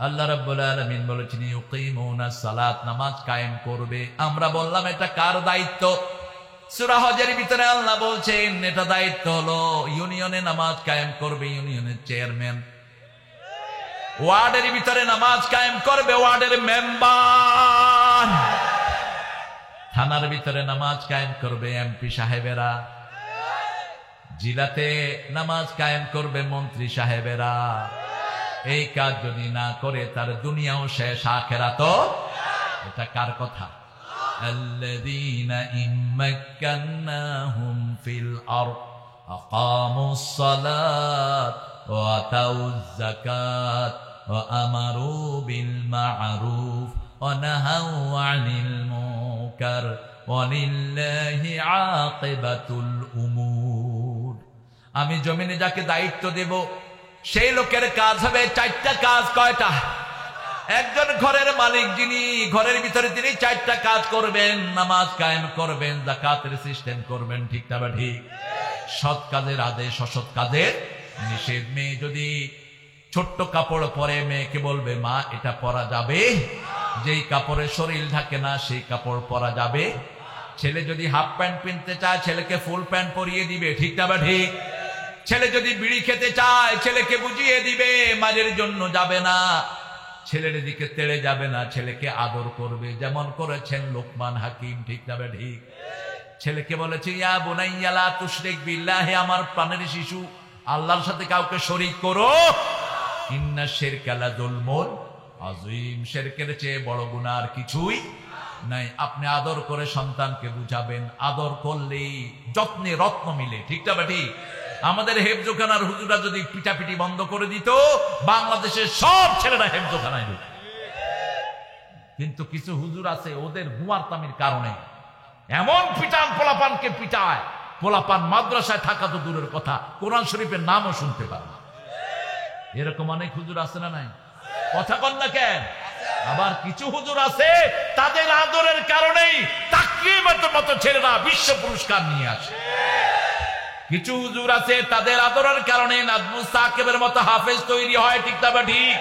আল্লাহ রাব্বুল আলামিন বলেছেন ইউকিমুনাস সালাত, নামাজ কায়েম করবে। আমরা বললাম এটা কার দায়িত্ব? সূরা হজের ভিতরে আল্লাহ বলছেন এটা দায়িত্ব হলো ইউনিয়নে নামাজ কায়েম করবে ইউনিয়নের চেয়ারম্যান, ওয়ার্ডের ভিতরে নামাজ কায়েম করবে ওয়ার্ডের মেম্বার, থানার ভিতরে নামাজ কায়েম করবে এমপি সাহেবেরা, জেলাতে নামাজ কায়েম করবে মন্ত্রী সাহেবেরা। এই কাজ যদি না করে তার দুনিয়াও শেষ, আখিরাতও। এটা কার কথা? আল্লাযীনা ইম্মাক্কান্নাহুম ফিল আরদ আকামুস সালাত ওয়া আতাউয যাকাত ওয়া আমারু বিল মা'রুফ ওয়া নাহাউ আনিল মুনকার ওয়া লিল্লাহি আকিবাতুল উমুর। আমি জমিনে যাকে দায়িত্ব দেব সেই লোকের কাজ হবে চারটা কাজ। কয়টা? একজন ঘরের মালিক যিনি, ঘরের ভিতরে তিনি চারটা কাজ করবেন। নামাজ কায়েম করবেন, যাকাতের সিস্টেম করবেন, ঠিক না ঠিক? সৎ কাজের আদেশ, অসৎ কাজের নিষেধ। মেয়ে যদি ছোট্ট কাপড় পরে মেয়েকে বলবে মা এটা পরা যাবে, যেই কাপড়ে শরীর ঢাকে না সেই কাপড় পরা যাবে। ছেলে যদি হাফ প্যান্ট কিনতে চায় ছেলেকে ফুল প্যান্ট পরিয়ে দিবে, ঠিক না ঠিক? ছেলে যদি বিড়ি খেতে চায় ছেলেকে বুঝিয়ে দিবে, মাঝের জন্য যাবে না, ছেলের দিকে তেড়ে যাবে না, ছেলেকে আদর করবে যেমন করেছেন লোকমান হাকিম, ঠিক না ঠিক? ছেলেকে বলেছে ইয়া বুনাইয়া লা তুশরিক বিল্লাহি, আমার প্রাণের শিশু আল্লাহর সাথে কাউকে শরীক করো, ইন্না শিরকা লা যুলমুন আযীম, শিরকের চেয়ে বড় গুনাহ আর কিছুই নাই। আপনি আদর করে সন্তানকে বুঝাবেন, আদর করলেই যত্নে রত্ন মিলে, ঠিক না ঠিক? আমাদের হেফজোখানার হুজুরা যদি পিটাপিটি বন্ধ করে দিত বাংলাদেশের সব ছেলেরা হেফজোখানায় ঢুকত। কিন্তু কিছু হুজুর আছে ওদের গুয়ারতামির কারণে এমন পিটান, পোলাপানকে পিটায়, পোলাপান মাদ্রাসায় থাকা তো দূরের কথা কোরআন শরীফের নামও শুনতে পারে না। এরকম অনেক হুজুর আছে না নাই? কথা কন না কেন? আবার কিছু হুজুর আছে তাদের আদরের কারণেই তাকরিমের মতো ছেলেরা বিশ্ব পুরস্কার নিয়ে আসে। কিছু হুজুর আছে তাদের আদরের কারণে নাজমুস সাকিবের মতো হাফেজ তৈরি হয়, ঠিক না ঠিক?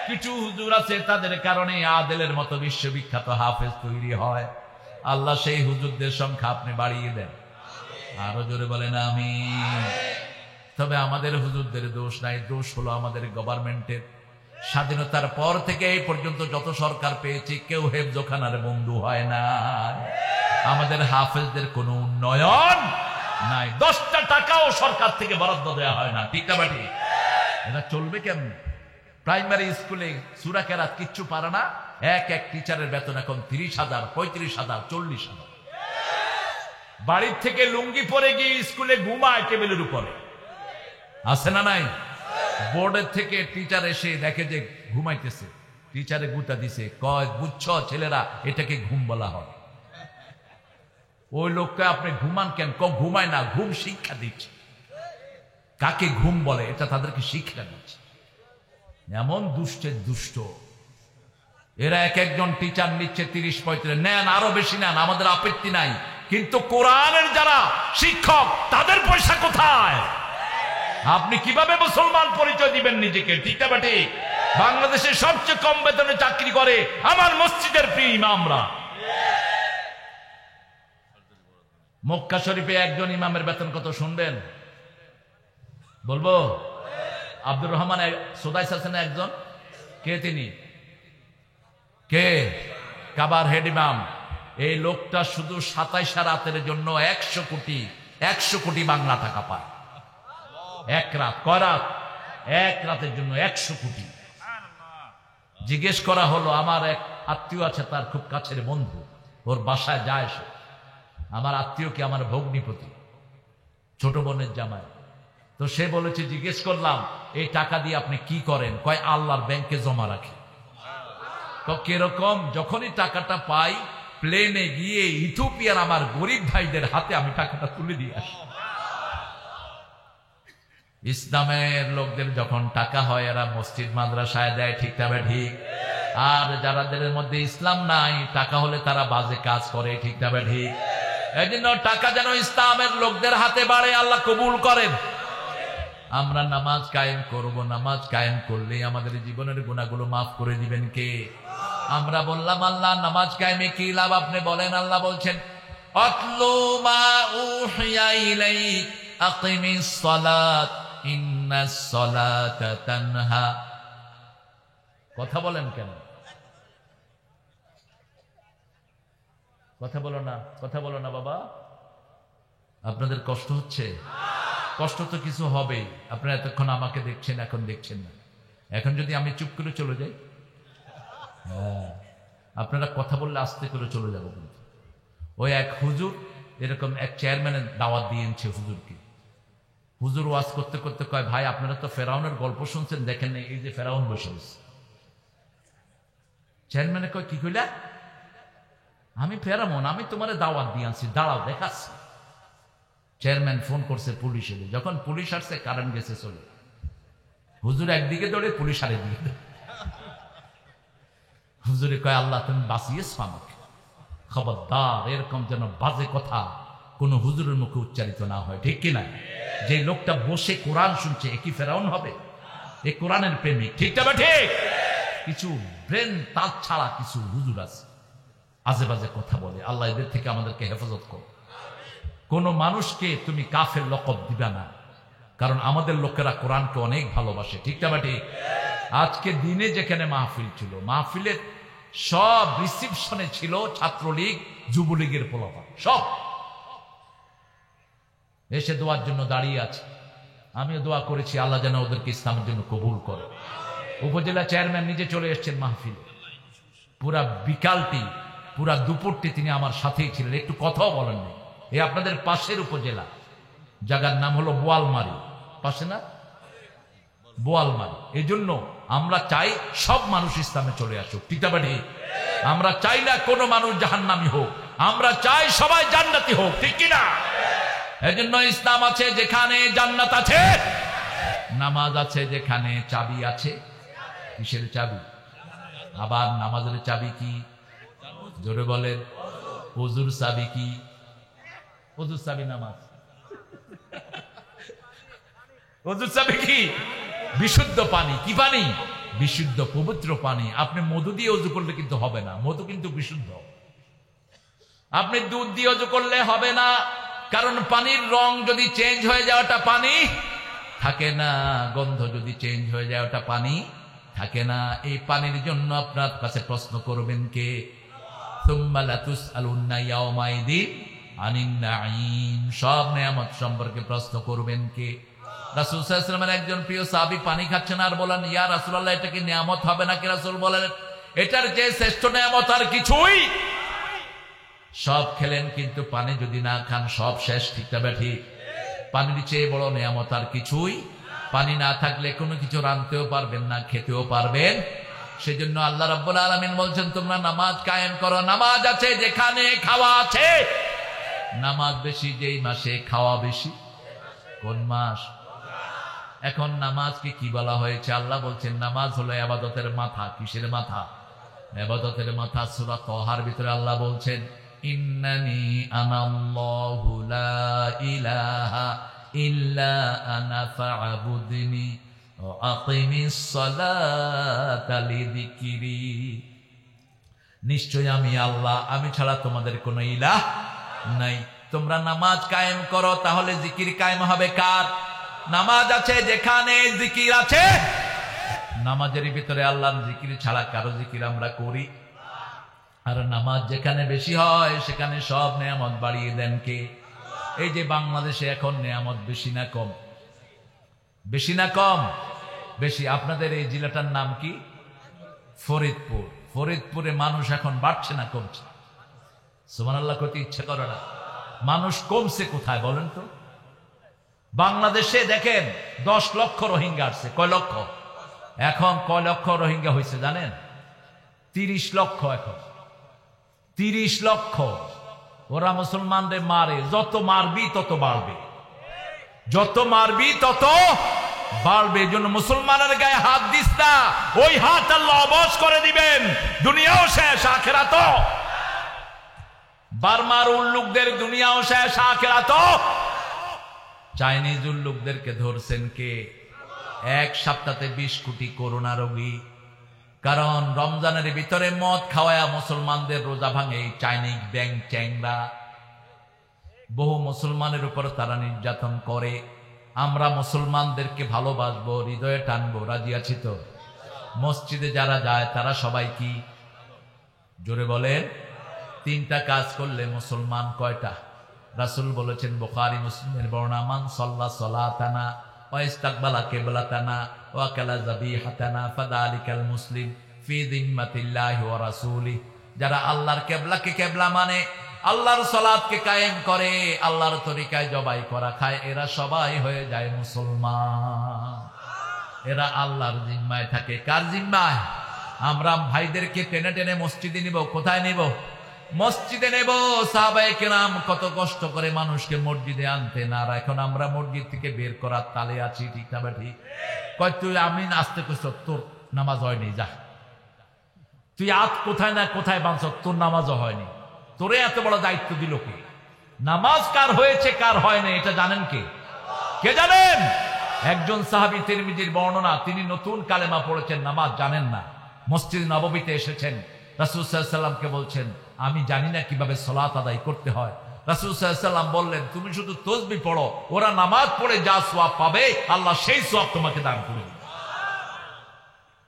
কিছু হুজুর আছে তাদের কারণে আদেলের মতো বিশ্ববিখ্যাত হাফেজ তৈরি হয়। আল্লাহ সেই হুজুরদের সংখ্যা আপনি বাড়িয়ে দেন, আরো জোরে বলেন আমিন। তবে আমাদের হুজুরদের দোষ নাই, দোষ হলো আমাদের গভর্নমেন্টের। স্বাধীনতার পর থেকে এই পর্যন্ত যত সরকার পেয়েছি কেউ হেফজোখানার বন্ধু হয় না। আমাদের হাফেজদের কোনো উন্নয়ন নাই, 10টা টাকাও সরকার থেকে বরাদ্দ দেওয়া হয় না, ঠিক না ঠিক? এটা চলবে কেমন? প্রাইমারি স্কুলে সূরা কেরাত কিচ্ছু পারে না, এক এক টিচারের বেতন এখন 30,000, 35,000, 40,000। বাড়ির থেকে লুঙ্গি পরে গিয়ে স্কুলে ঘুমায় টেবিলের উপরে, আছে না নাই? বোর্ডের থেকে টিচার এসে দেখে যে ঘুমাইতেছে, টিচারে গুতা দিছে, কয় বুঝছ ছেলেরা এটাকে ঘুম বলা হয়। ওই লোককে আপনি ঘুমান কেন? ঘুমায় না, ঘুম শিক্ষা দিচ্ছে। কাকে ঘুম বলে এটা তাদেরকে শিক্ষা দিচ্ছে। এমন দুষ্টের দুষ্ট এরা, এক একজন টিচার নিচ্ছে 30-35, নেন আরো বেশি নেন, আমাদের আপত্তি নাই, কিন্তু কোরআনের যারা শিক্ষক তাদের পয়সা কোথায়? আপনি কিভাবে মুসলমান পরিচয় দিবেন নিজেকে, ঠিক না ঠিক? বাংলাদেশের সবচেয়ে কম বেতনে চাকরি করে আমার মসজিদের প্রিয় ইমামরা। মক্কা শরীফে একজন ইমামের বেতন কত শুনবেন? বলবো? আব্দুর রহমান সোদাইস আছেন একজন, কে তিনি? কে? কাবার হেড ইমাম। এই লোকটা শুধু 27 রাতের জন্য 100 কোটি বাংলা টাকা পায়। এক রাত, কয় রাত? এক রাতের জন্য 100 কোটি। জিজ্ঞেস করা হলো, আমার এক আত্মীয় আছে, তার খুব কাছের বন্ধু, ওর বাসায় যায় সে। আমার আত্মীয় কি? আমার ভগ্নিপতি, ছোট বোনের জামাই। তো সে বলেছে, জিজ্ঞেস করলাম এই টাকা দিয়ে আপনি কি করেন? কয় আল্লাহর ব্যাংকে জমা রাখি। কিরকম? যখনই টাকাটা পাই প্লেনে গিয়ে ইথিওপিয়ার আমার গরিব ভাইদের হাতে আমি টাকাটা তুলে দিয়ে আসি। ইসলামের লোকদের যখন টাকা হয় এরা মসজিদ মাদ্রাসায় দেয়, ঠিক না ঠিক? আর যারাদের মধ্যে ইসলাম নাই, টাকা হলে তারা বাজে কাজ করে, ঠিক না ঠিক? এই জন্য টাকা যেন ইসলামের লোকদের হাতে বাড়ে, আল্লাহ কবুল করেন। আমরা নামাজ কায়েম করব, নামাজ কায়েম করলে আমাদের জীবনের গুনাহগুলো মাফ করে দিবেন কে? আমরা বললাম আল্লাহ নামাজ কায়েমে কি লাভ আপনি বলেন। আল্লাহ বলছেন আতলু মা উহিয়া ইলাইক আকিমিস সালাত ইন্নাস সালাতা তানহা। কথা বলেন কেন? কথা বলো না বাবা, আপনাদের কষ্ট হচ্ছে? কষ্ট তো কিছু হবে। আপনারা এতক্ষণ আমাকে দেখছেন, এখন দেখছেন না। এখন যদি আমি চুপ করে চলে যাই, আপনারা কথা বললে আস্তে করে চলে যাবো। কিন্তু ওই এক হুজুর এরকম এক চেয়ারম্যানের দাওয়াত দিয়েছে হুজুরকে। হুজুর ওয়াজ করতে করতে কয়, ভাই আপনারা তো ফেরাউনের গল্প শুনছেন, দেখেন না এই যে ফেরাউন বসে আছে। চেয়ারম্যানে কয়, কি কইলা? আমি ফেরাউন, আমি তোমার দাওয়াত দিয়ে আনছি, দাঁড়াও দেখাচ্ছি। চেয়ারম্যান ফোন করছে পুলিশে, যখন পুলিশ আসছে কারেন্ট গেছে চলে। হুজুর একদিকে দৌড়ে, পুলিশ আরেকদিকে দৌড়ে। হুজুরে কয়, আল্লাহ তুমি বাঁচিয়েছ আমাকে, খবরদার এরকম যেন বাজে কথা কোন হুজুরের মুখে উচ্চারিত না হয়, ঠিক কিনা? যে লোকটা বসে কোরআন শুনছে এ কি ফেরাউন হবে? এ কোরআনের প্রেমিক, ঠিক না ঠিক? কিছু ব্রেন তার ছাড়া কিছু হুজুর আছে আজে বাজে কথা বলে। আল্লাহ এদের থেকে আমাদেরকে হেফাজত করো। কোন মানুষকে তুমি কাফের লকব দিবা না, কারণ আমাদের লোকেরা কোরআনকে অনেক ভালোবাসে, ঠিক না ঠিক? আজকে দিনে যেখানে মাহফিল ছিল, মাহফিলের সব রিসিপশনে ছিল ছাত্রলীগ যুবলীগের পোলাপান, সব এসে দোয়ার জন্য দাঁড়িয়ে আছে। আমিও দোয়া করেছি আল্লাহ যেন ওদেরকে ইসলামের জন্য কবুল করে। উপজেলা চেয়ারম্যান নিজে চলে এসেছেন মাহফিলে, পুরা বিকালটি পুরা দুপুরটি তিনি আমার সাথেই ছিলেন, একটু কথাও বলেননি। এই আপনাদের পাশের উপজেলা, জায়গার নাম হলো বোয়ালমারি, পাশে না? বোয়ালমারি। এই জন্য আমরা চাই সব মানুষ ইসলামে চলে আসুক, ঠিক না ঠিক? আমরা চাই না কোনো মানুষ জাহান্নামী হোক, আমরা চাই সবাই জান্নাতি হোক, ঠিক কিনা? এই জন্য ইসলাম আছে যেখানে জান্নাত আছে, নামাজ আছে যেখানে চাবি আছে। কিসের চাবি? আবার নামাজের চাবি কি? জোরে বলেন। ওযুর চাবি কি? ওযুর চাবি নামাজ। ওযুর চাবি কি? বিশুদ্ধ পানি। কি পানি? বিশুদ্ধ পবিত্র পানি। আপনি মধু দিয়ে ওযু করলে কিন্তু হবে না, মধু কিন্তু বিশুদ্ধ। আপনি দুধ দিয়ে ওযু করলে হবে না, কারণ পানির রং যদি চেঞ্জ হয়ে যায় ওটা পানি থাকে না, গন্ধ যদি চেঞ্জ হয়ে যায় ওটা পানি থাকে না। এই পানির জন্য আপনার কাছে প্রশ্ন করবেন কে? সুম্মা লাতুসআলুন্না ইয়াওমাইদিন আনিন নাঈম। সব নিয়ামত সম্পর্কে প্রশ্ন করবেন কে? রাসূল সাল্লাল্লাহু আলাইহি ওয়াসাল্লামের একজন প্রিয় সাহাবী পানি খাচ্ছেন আর বলেন, ইয়া রাসূলুল্লাহ এটা কি নিয়ামত হবে নাকি? রাসূল বলেন, এটার যে শ্রেষ্ঠ নিয়ামত আর কিছুই। সব খেলেন কিন্তু পানি যদি না খান সব শেষ, ঠিক না ঠিক? পানির চেয়ে বড় নিয়ামত আর কিছুই। পানি না থাকলে কোনো কিছু রাঁধতেও পারবেন না, খেতেও পারবেন। সেজন্য আল্লাহ রাব্বুল আলামিন বলছেন, তোমরা নামাজ কায়েম করো। নামাজ আছে যেখানে খাওয়া আছে। নামাজ বেশি যেই মাসে, খাওয়া বেশি। কোন মাস? এখন নামাজকে কি বলা হয়েছে? আল্লাহ বলছেন নামাজ হলো ইবাদতের মাথা। কিসের মাথা? ইবাদতের মাথা। সূরা তাহার ভিতরে আল্লাহ বলছেন, ইন্নানি আনাল্লাহু লা ইলাহা ইল্লা আনা ফা'বুদনি ওয়া আকিমিস সালাতা লিযিকরি। নিশ্চয় আমি আল্লাহ, আমি ছাড়া তোমাদের কোনো ইলাহ নাই। তোমরা নামাজ কায়েম করো, তাহলে জিকির কায়েম হবে কার? নামাজ আছে যেখানে জিকির আছে। নামাজের ভিতরে আল্লাহর জিকির ছাড়া কারো জিকির আমরা করি? আর নামাজ যেখানে বেশি হয় সেখানে সব নিয়ামত বাড়িয়ে দেন কে? এই যে বাংলাদেশে এখন নিয়ামত বেশি না কম? বেশি না কম? বেশি। আপনাদের এই জেলাটার নাম কি? ফরিদপুর। ফরিদপুরে মানুষ এখন বাড়ছে না কমছে? সুবহানাল্লাহ করতে ইচ্ছা করে না। মানুষ কমছে কোথায় বলেন তো? বাংলাদেশে দেখেন 10 লক্ষ রোহিঙ্গা আসছে। কয় লক্ষ? এখন কয় লক্ষ রোহিঙ্গা হয়েছে জানেন? 30 লক্ষ। এখন 30 লক্ষ। ওরা মুসলমানদের মারে, যত মারবি তত বাড়বে, যত মারবি তত বাড়বে। এই জন্য মুসলমানের গায়ে হাত দিস না, ওই হাত আল্লাহ অবশ করে দিবেন, দুনিয়াও শেষ আখিরাতও। বার্মার উল্লুকদের দুনিয়াও শেষ আখিরাতও। চাইনিজ উল্লুকদেরকে ধরছেন কে? এক সপ্তাহে 20 কোটি করোনা রোগী। কারণ রমজানের ভিতরে মদ খাওয়ায়া মুসলমানদের রোজা ভাঙে এই চাইনিজ ব্যাং চ্যাংরা। বহু মুসলমানের উপর তারা নির্যাতন করে। আমরা মুসলমানদেরকে ভালোবাসবো, হৃদয়ে টানবো, রাজি আছি তো? মসজিদে যারা যায় তারা সবাই কি? জোরে বলেন। 3টা কাজ করলে মুসলমান। কয়টা? রাসূল বলেছেন, বুখারী মুসলিমের বর্ণনা, মান সাল্লা সালাতানা ওয়া ইস্তাকবালা কিবলাতানা ওয়া কালা যাবিহাতানা ফাযালিকাল মুসলিম ফি যিম্মাতিল্লাহি ওয়া রাসূলি। যারা আল্লাহর কিবলাকে কিবলা মানে, আল্লাহর সালাতকে কায়েম করে, আল্লাহর তরিকায় জবাই করা খায়, এরা সবাই হয়ে যায় মুসলমান। এরা আল্লাহর জিম্মায় থাকে। কার জিম্মায়? আমরা ভাইদেরকে টেনে টেনে মসজিদে নিব। কোথায় নিব? মসজিদে নেব। সাহাবায়ে কেরাম কত কষ্ট করে মানুষকে মসজিদে আনতেন, আর এখন আমরা মসজিদ থেকে বের করার তালে আছি। ঠিক না ঠিক? কয় তুই আমি আসতে কইছ, তোর নামাজ হয়নি, যা। তুই আত কোথায় না কোথায় বাঁধছ, তোর নামাজও হয়নি। তোরে এত বড় দায়িত্ব দিল কে? নামাজ কার হয়েছে কার হয় না এটা জানেন কে? কে জানেন? একজন সাহাবী, তিরমিজির বর্ণনা, তিনি নতুন কালেমা পড়েছেন, নামাজ জানেন না। মসজিদ নববীতে এসেছেন, রাসূল সাল্লাল্লাহু আলাইহি ওয়াসাল্লামকে বলছেন, আমি জানি না কিভাবে সালাত আদায় করতে হয়। রাসূল সাল্লাল্লাহু আলাইহি ওয়াসাল্লাম বললেন, তুমি শুধু তাসবিহ পড়ো, ওরা নামাজ পড়ে যা সওয়াব পাবে আল্লাহ সেই সওয়াব তোমাকে দান করবে।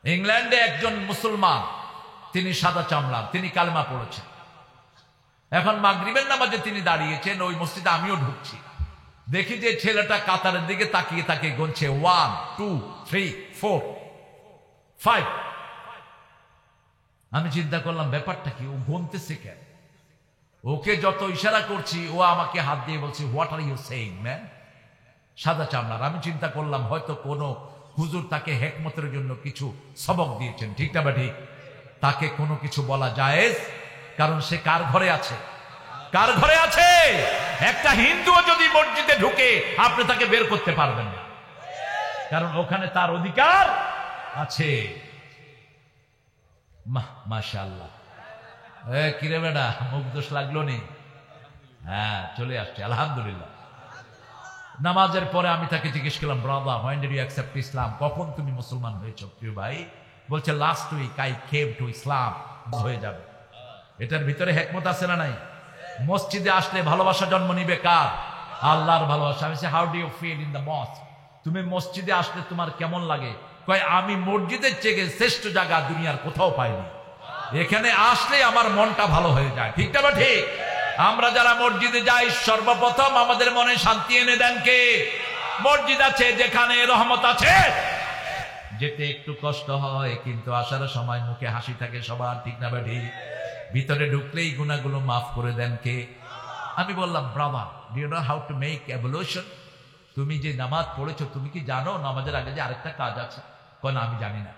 ইংল্যান্ডে একজন মুসলমান, তিনি সাদা চামড়ার, তিনি কালেমা পড়েছেন। এখন মাগরিবের নামাজে তিনি দাঁড়িয়েছেন, ওই মসজিদে আমিও ঢুকছি। দেখি যে ছেলেটা কাতারের দিকে তাকিয়ে তাকিয়ে গুনছে 1 2 3 4 5। আমি চিন্তা করলাম ব্যাপারটা কি, ও গুনতেছে কেন? ওকে যত ইশারা করছি ও আমাকে হাত দিয়ে বলছে, what are you saying man? সাদা চামড়ার। আমি চিন্তা করলাম হয়তো কোনো হুজুর তাকে হিকমতের জন্য কিছু সবক দিয়েছেন। ঠিক না ঠিক? তাকে কোনো কিছু বলা জায়েজ, কারণ সে কার ঘরে আছে? কার ঘরে আছে? একটা হিন্দুও যদি মসজিদে ঢুকে আপনি তাকে বের করতে পারবেন না, কারণ ওখানে তার অধিকার আছে। মাশাআল্লাহ। কিরে বেটা, মুখ দোষ লাগলো নি? হ্যাঁ, চলে আসছে আলহামদুলিল্লাহ। নামাজের পরে আমি তাকে জিজ্ঞেস করলাম, brother, when did you accept Islam? কখন তুমি মুসলমান হয়েছো প্রিয় ভাই? বলছে, last week I came to Islam. হয়ে যাবে। এটার ভিতরে হিকমত আছে না নাই? মসজিদে আসলে ভালোবাসা জন্ম নিবে কার? আল্লাহর ভালোবাসা। আমি বলছি, how do you feel in the mosque? তুমি মসজিদে আসলে তোমার কেমন লাগে? কয়, আমি মসজিদের চেয়ে শ্রেষ্ঠ জায়গা দুনিয়ার কোথাও পাইনি, এখানে আসলে আমার মনটা ভালো হয়ে যায়। ঠিক না ঠিক? আমরা যারা মসজিদে যাই, সর্বপ্রথম আমাদের মনে শান্তি এনে দেন কে? মসজিদ আছে যেখানে রহমত আছে। যেতে একটু কষ্ট হয়, কিন্তু আসার সময় মুখে হাসি থাকে সবার। ঠিক না ঠিক? ভিতরে ঢুকলেই গুনাহগুলো মাফ করে দেন কে? আমি বললাম, brother, do you know how to make ablution? তুমি যে নামাজ পড়েছো, তুমি কি জানো নামাজের আগে যে আরেকটা কাজ আছে? কয়, না আমি জানি না।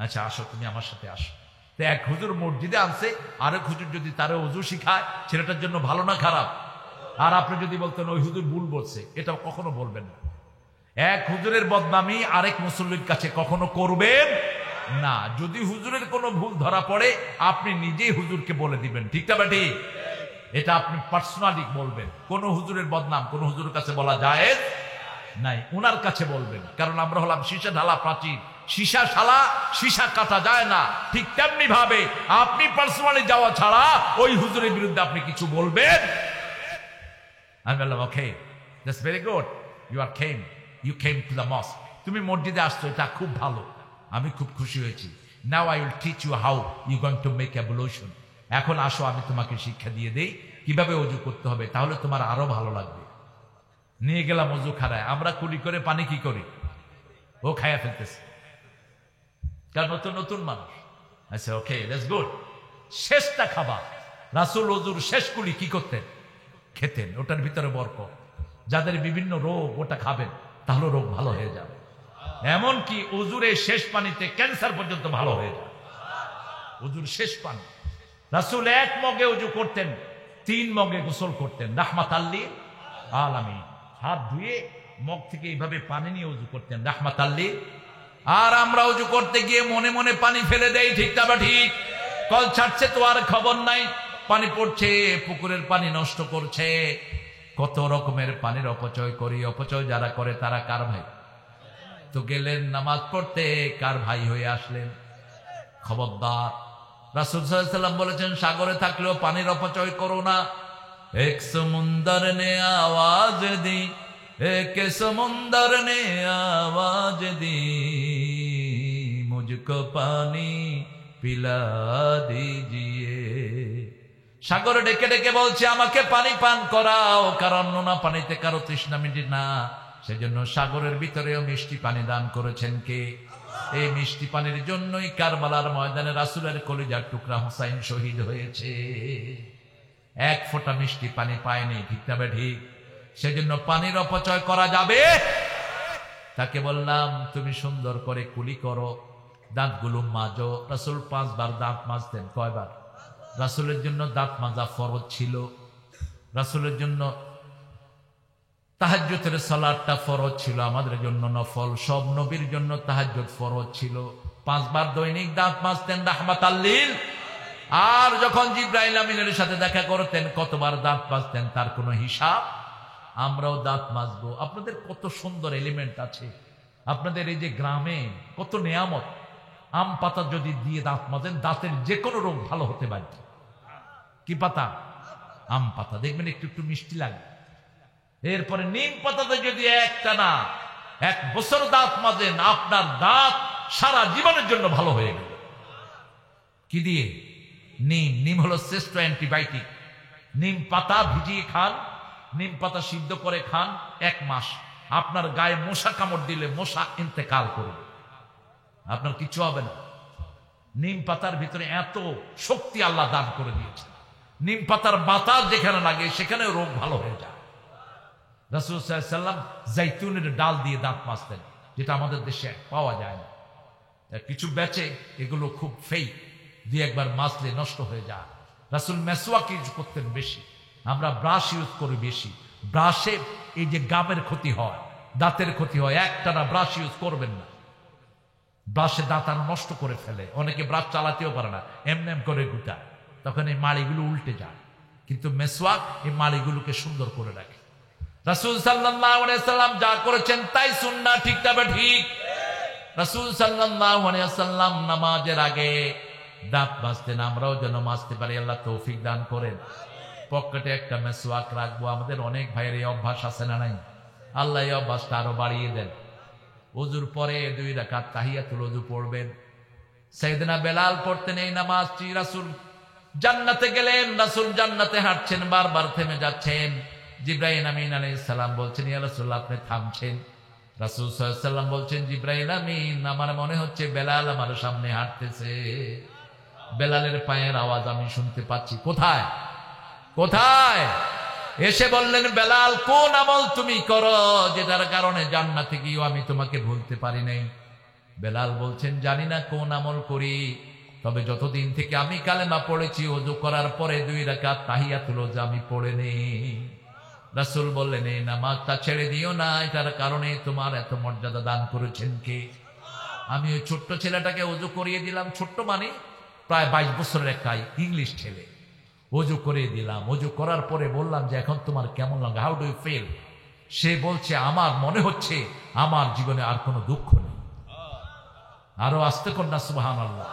আচ্ছা আসো, তুমি আমার সাথে আসো। তো এক হুজুর মসজিদে আনছে, আরেক হুজুর যদি তারে ওযু শিখায়, ছেলেটার জন্য ভালো না খারাপ? আর আপনি যদি বলতেন ওই হুজুর ভুল বলছে, এটা কখনো বলবেন না। এক হুজুরের বদনামি আরেক মুসল্লির কাছে কখনো করবেন না। যদি হুজুরের কোনো ভুল ধরা পড়ে, আপনি নিজেই হুজুরকে বলে দিবেন। ঠিক না ঠিক? এটা আপনি পার্সোনালি বলবেন। কোন হুজুরের বদনাম কোন হুজুরের কাছে বলা জায়েজ নাই, উনার কাছে বলবেন। কারণ আমরা হলাম সীসা ঢালা প্রাচীর, সীসা শালা, সীসা কাটা যায় না। ঠিক তেমনি ভাবে আপনি পার্সোনালি যাওয়া ছাড়া ওই হুজুরের বিরুদ্ধে আপনি কিছু বলবেন। আমি বললাম, okay, that's very good, you came to the mosque. তুমি মসজিদে আসছো, এটা খুব ভালো, আমি খুব খুশি হয়েছি। Now I will teach you how you going to make ablution. এখন আসো, আমি তোমাকে শিক্ষা দিয়ে দেই কিভাবে ওযু করতে হবে, তাহলে তোমার আরো ভালো লাগবে। নিয়ে গেলাম ওযু খানায়। আমরা কুলি করে পানি কি করি, ও খায়া ফেলতেছে, কারণ নতুন নতুন মানুষ। আচ্ছা, ওকে, দ্যাটস গুড। শেষটা খাবার। রাসূল ওযুর শেষ কুলি কি করতেন? খেতেন। ওটার ভিতরে বরকত। যাদের বিভিন্ন রোগ, ওটা খাবেন, তাহলে রোগ ভালো হয়ে যাবে। এমনকি ওযুর শেষ পানিতে ক্যান্সার পর্যন্ত ভালো হয়ে যায়। ওযুর শেষ পানি। রাসূল এক মগে ওযু করতেন, 3 মগে গোসল করতেন রাহমাতাল লিল আলামিন। হাত ধুয়ে মগ থেকে এইভাবে পানি নিয়ে ওযু করতেন রাহমাতাল লিল। আর আমরা ওযু করতে গিয়ে মনে মনে পানি ফেলে দেই, ঠিক না ঠিক? কল ছাড়ছে তো আর খবর নাই, পানি পড়ছে, পুকুরের পানি নষ্ট করছে, কত রকমের পানির অপচয় করি। অপচয় যারা করে তারা কার ভাই? তো গেলেন নামাজ পড়তে, কার ভাই হয়ে আসলেন? খবরদার। রাসূল সাল্লাল্লাহু আলাইহি ওয়াসাল্লাম বলেছেন, সাগরে থাকলেও পানির অপচয় করো না। এক সমুন্দর নে আওয়াজ দি, এক সমুন্দর নে আওয়াজ দি, মুঝকো পানি পিলা দিজিয়ে। সাগরে ডেকে ডেকে বলছে, আমাকে পানি পান করাও, কারণ নোনা পানিতে কারো তৃষ্ণা মিটে না। সেজন্য সাগরের ভিতরেও মিষ্টি পানি দান করেছেন কে? এই মিষ্টি পানির জন্যই কারবালার ময়দানে রাসূলের কলিজার টুকরা হুসাইন শহীদ হয়েছে। এক ফোঁটা মিষ্টি পানি পায়নি, ঠিক না ঠিক? সেজন্য পানির অপচয় করা যাবে? তাকে বললাম, তুমি সুন্দর করে কুলি করো, দাঁতগুলো মাজো। রাসূল 5 বার দাঁত মাজতেন। কয়বার? রাসূলের জন্য দাঁত মাজা ফরজ ছিল। রাসূলের জন্য তাহাজ্জুদের সালাতটা ফরজ ছিল, আমাদের জন্য নফল। সব নবীর জন্য তাহাজ্জুদ ফরজ ছিল। 5 বার দৈনিক দাঁত মাজতেন রাহমাতাল লিল। আর যখন জিবরাইল আমিনের সাথে দেখা করতেন, কতবার দাঁত মাজতেন তার কোনো হিসাব। আমরাও দাঁত মাজবো। আপনাদের কত সুন্দর এলিমেন্ট আছে, আপনাদের এই যে গ্রামে কত নেয়ামত। আম পাতা যদি দিয়ে দাঁত মাজেন, দাঁতের যে কোনো রোগ ভালো হতে বাধ্য। কি পাতা? আম পাতা। দেখবেন একটু একটু মিষ্টি লাগে। এরপরে নিম পাতাতে যদি একটানা 1 বছর দাঁত মাজেন, আপনার দাঁত সারা জীবনের জন্য ভালো হয়ে গেল। কি দিয়ে? নিম। নিম হলো শ্রেষ্ঠ অ্যান্টিবায়োটিক। নিম পাতা ভিজিয়ে খান, নিম পাতা সিদ্ধ করে খান 1 মাস। আপনার গায়ে মশা কামড় দিলে মশা ইন্তেকাল করবে, আপনার কিছু হবে না। নিম পাতার ভিতরে এত শক্তি আল্লাহ দান করে দিয়েছে। নিম পাতার বাতাস যেখানে লাগে সেখানে রোগ ভালো হয়ে যায়। রাসূল সাল্লাল্লাহু আলাইহি ওয়াসাল্লাম জাইতুনের ডাল দিয়ে দাঁত মাজতেন, যেটা আমাদের দেশে পাওয়া যায় না। কিছু বেচে, এগুলো খুব ফেক, দিয়ে একবার মাজলে নষ্ট হয়ে যায়। রাসূল মেসওয়াক ইউজ করতেন বেশি, আমরা ব্রাশ ইউজ করি বেশি। ব্রাশে এই যে গামের ক্ষতি হয়, দাঁতের ক্ষতি হয়, একটানা ব্রাশ ইউজ করবেন না। ব্রাশে দাঁত আরো নষ্ট করে ফেলে। অনেকে ব্রাশ চালাতেও পারে না, এমনি করে গুটায়, তখন এই মাড়িগুলো উল্টে যায়। কিন্তু মেসওয়াক এই মাড়িগুলোকে সুন্দর করে রাখে। রাসূল সাল্লাল্লাহু আলাইহি ওয়াসাল্লাম যা করেছেন তাই সুন্নাহ, ঠিক না ঠিক? রাসূল সাল্লাল্লাহু আলাইহি ওয়াসাল্লাম নামাজের আগে দাঁত মাজতেন, আমরাও যেন মাজতে পারি, আল্লাহ তৌফিক দান করেন। পকেটে একটা মেসওয়াক রাখবো। আমাদের অনেক ভাইয়ের এই অভ্যাস আছে না নাই? আল্লাহ এই অভ্যাসটা আরো বাড়িয়ে দেন। ওযুর পরে 2 রাকাত তাহিয়াতুল ওযু পড়বেন। সাইয়েদনা বেলাল পড়তেন এই নামাজটি। রাসূল জান্নাতে গেলেন, রাসূল জান্নাতে হাঁটছেন, বারবার থেমে যাচ্ছেন। জিবরাইল আমিন আলাইহিস সালাম বলছেন, ইয়া রাসূলুল্লাহ আপনি থামছেন। রাসূল সাল্লাল্লাহু আলাইহি ওয়াসাল্লাম বলছেন, জিবরাইল আমিন, আমার মনে হচ্ছে বেলাল আমার সামনে হাঁটতেছে। বেলালের পায়ের আওয়াজ আমি শুনতে পাচ্ছি। কোথায়? কোথায়? এসে বললেন, বেলাল কোন আমল তুমি করো যেটার কারণে জান্নাতে গিয়েও আমি তোমাকে ভুলতে পারি নাই? বেলাল বলছেন, জানি না কোন আমল করি, তবে যতদিন থেকে আমি কালেমা পড়েছি, ওযু করার পরে 2 রাকাত তাহিয়াতুল ওযু আমি পড়ে নেই। রাসূল বললেন, এই নামাজটা ছেড়ে দিও না, এটার কারণে তোমার এত মর্যাদা দান করেছেন কে? আমি ওই ছোট্ট ছেলেটাকে ওযু করিয়ে দিলাম। ছোট্ট মানে প্রায় 22 বছরের একটা ইংলিশ ছেলে। ওযু করে দিলাম। ওযু করার পরে বললাম যে, এখন তোমার কেমন লাগে? How do you feel? সে বলছে, আমার মনে হচ্ছে আমার জীবনে আর কোনো দুঃখ নেই। আরো আস্তে কন্যা সুবহানাল্লাহ।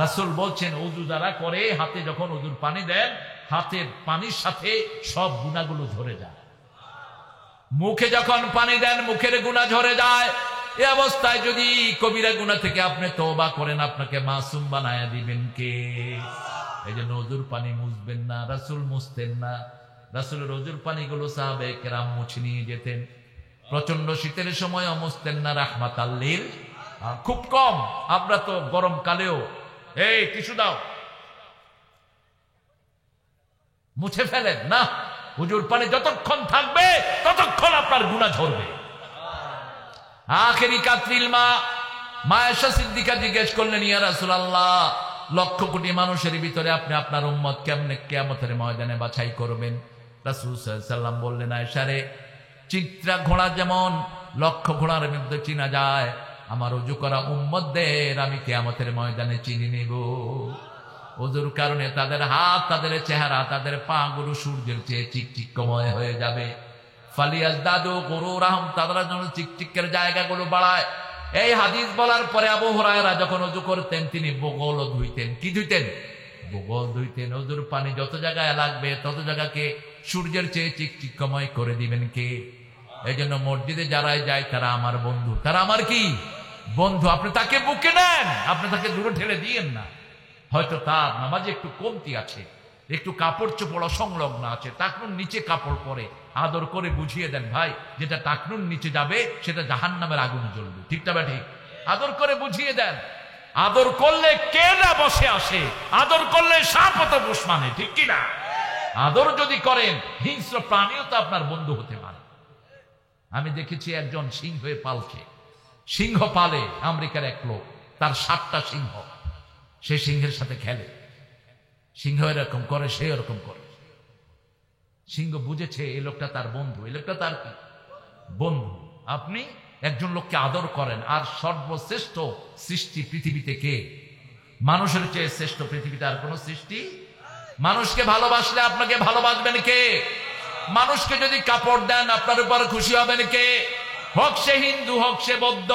রাসূল বলছেন, ওযু যারা করে, হাতে যখন ওযুর পানি দেন, হাতের পানির সাথে সব গুনাহগুলো ঝরে যায়। মুখে যখন পানি দেন, মুখের গুনাহ ঝরে যায়। এই অবস্থায় যদি কবিরা গুনাহ থেকে আপনি তওবা করেন, আপনাকে মাসুম বানায়া দিবেন কে? এই জন্য ওযুর পানি মুছবেন না। রাসূল মুছতেন না। রাসূলের ওযুর পানিগুলো সাহাবায়ে কেরাম মুছে নিয়ে যেতেন। প্রচন্ড শীতের সময় মুছতেন না রাহমাতাল লিল। খুব কম। আমরা তো গরমকালেও এই টিস্যু দাও, মুছে ফেলেন না। ওযুর পানি যতক্ষণ থাকবে ততক্ষণ আপনার গুনাহ ঝরবে। আখেরি কাত্রিল মা আয়েশা সিদ্দিকা জিজ্ঞেস করলেন, ইয়া রাসূলুল্লাহ, লক্ষ কোটি মানুষের ভিতরে আপনি আপনার উম্মত কেমনে কিয়ামতের ময়দানে বাছাই করবেন? রাসূল সাল্লাল্লাহু আলাইহি ওয়াসাল্লাম বললেন, আয়েশা রে, চিত্রা ঘোড়া যেমন লক্ষ ঘোড়ার মধ্যে চিনা যায়, আমার ওযু করা উম্মতদের আমি কিয়ামতের ময়দানে চিনি নেব। ওযুর কারণে তাদের হাত, তাদের চেহারা, তাদের পা গুলো সূর্যের চেয়ে চিকচিকময় হয়ে যাবে। ফালিয়াজদাদু গুরুরাহুম, তারা যেন চিকচিকের জায়গাগুলো বাড়ায়। এই হাদিস বলার পরে আবু হুরায়রা যখন ওযু করতেন তিনি বগল ধুইতেন। কি ধুইতেন? বগল ধুইতেন। ওযুর পানি যত জায়গায় লাগবে তত জায়গাকে সূর্যের চেয়ে চিকচিকময় করে দিবেন কে? এই জন্য মসজিদে যারাই যায় তারা আমার বন্ধু, তারা আমার কি বন্ধু। আপনি তাকে বুকে নেন, আপনি তাকে দূরে ঠেলে দিয়েন না। হয়তো তার নামাজে একটু কমতি আছে, একটু কাপড় চোপড় অসংলগ্ন আছে, টাকনুর নিচে কাপড় পরে আদর করে বুঝিয়ে দেন, ভাই যেটা টাকনুর নিচে যাবে সেটা জাহান্নামের আগুনে জ্বলবে। ঠিকটা বা ঠিক? আদর করে বুঝিয়ে দেন। আদর করলে কে না বসে আসে, আদর করলে সাপ তো বস মানে, ঠিক কিনা? আদর যদি করেন হিংস্র প্রাণীও তো আপনার বন্ধু হতে পারে। আমি দেখেছি একজন সিংহে পালছে, সিংহ পালে আমেরিকার এক লোক, তার 7টা সিংহ। সে সিংহের সাথে খেলে, সিংহ এরকম করে, সে এরকম করে। সিংহ বুঝেছে এই লোকটা তার বন্ধু, এই লোকটা তার কি বন্ধু। আপনি একজন লোককে আদর করেন, আর সর্বশ্রেষ্ঠ সৃষ্টি পৃথিবীতে কে? মানুষের চেয়ে শ্রেষ্ঠ পৃথিবীতে আর কোন সৃষ্টি? মানুষকে ভালোবাসলে আপনাকে ভালোবাসবেন কে? মানুষকে যদি কাপড় দেন আপনার উপর খুশি হবেন কে? হোক সে হিন্দু, হোক সে বৌদ্ধ।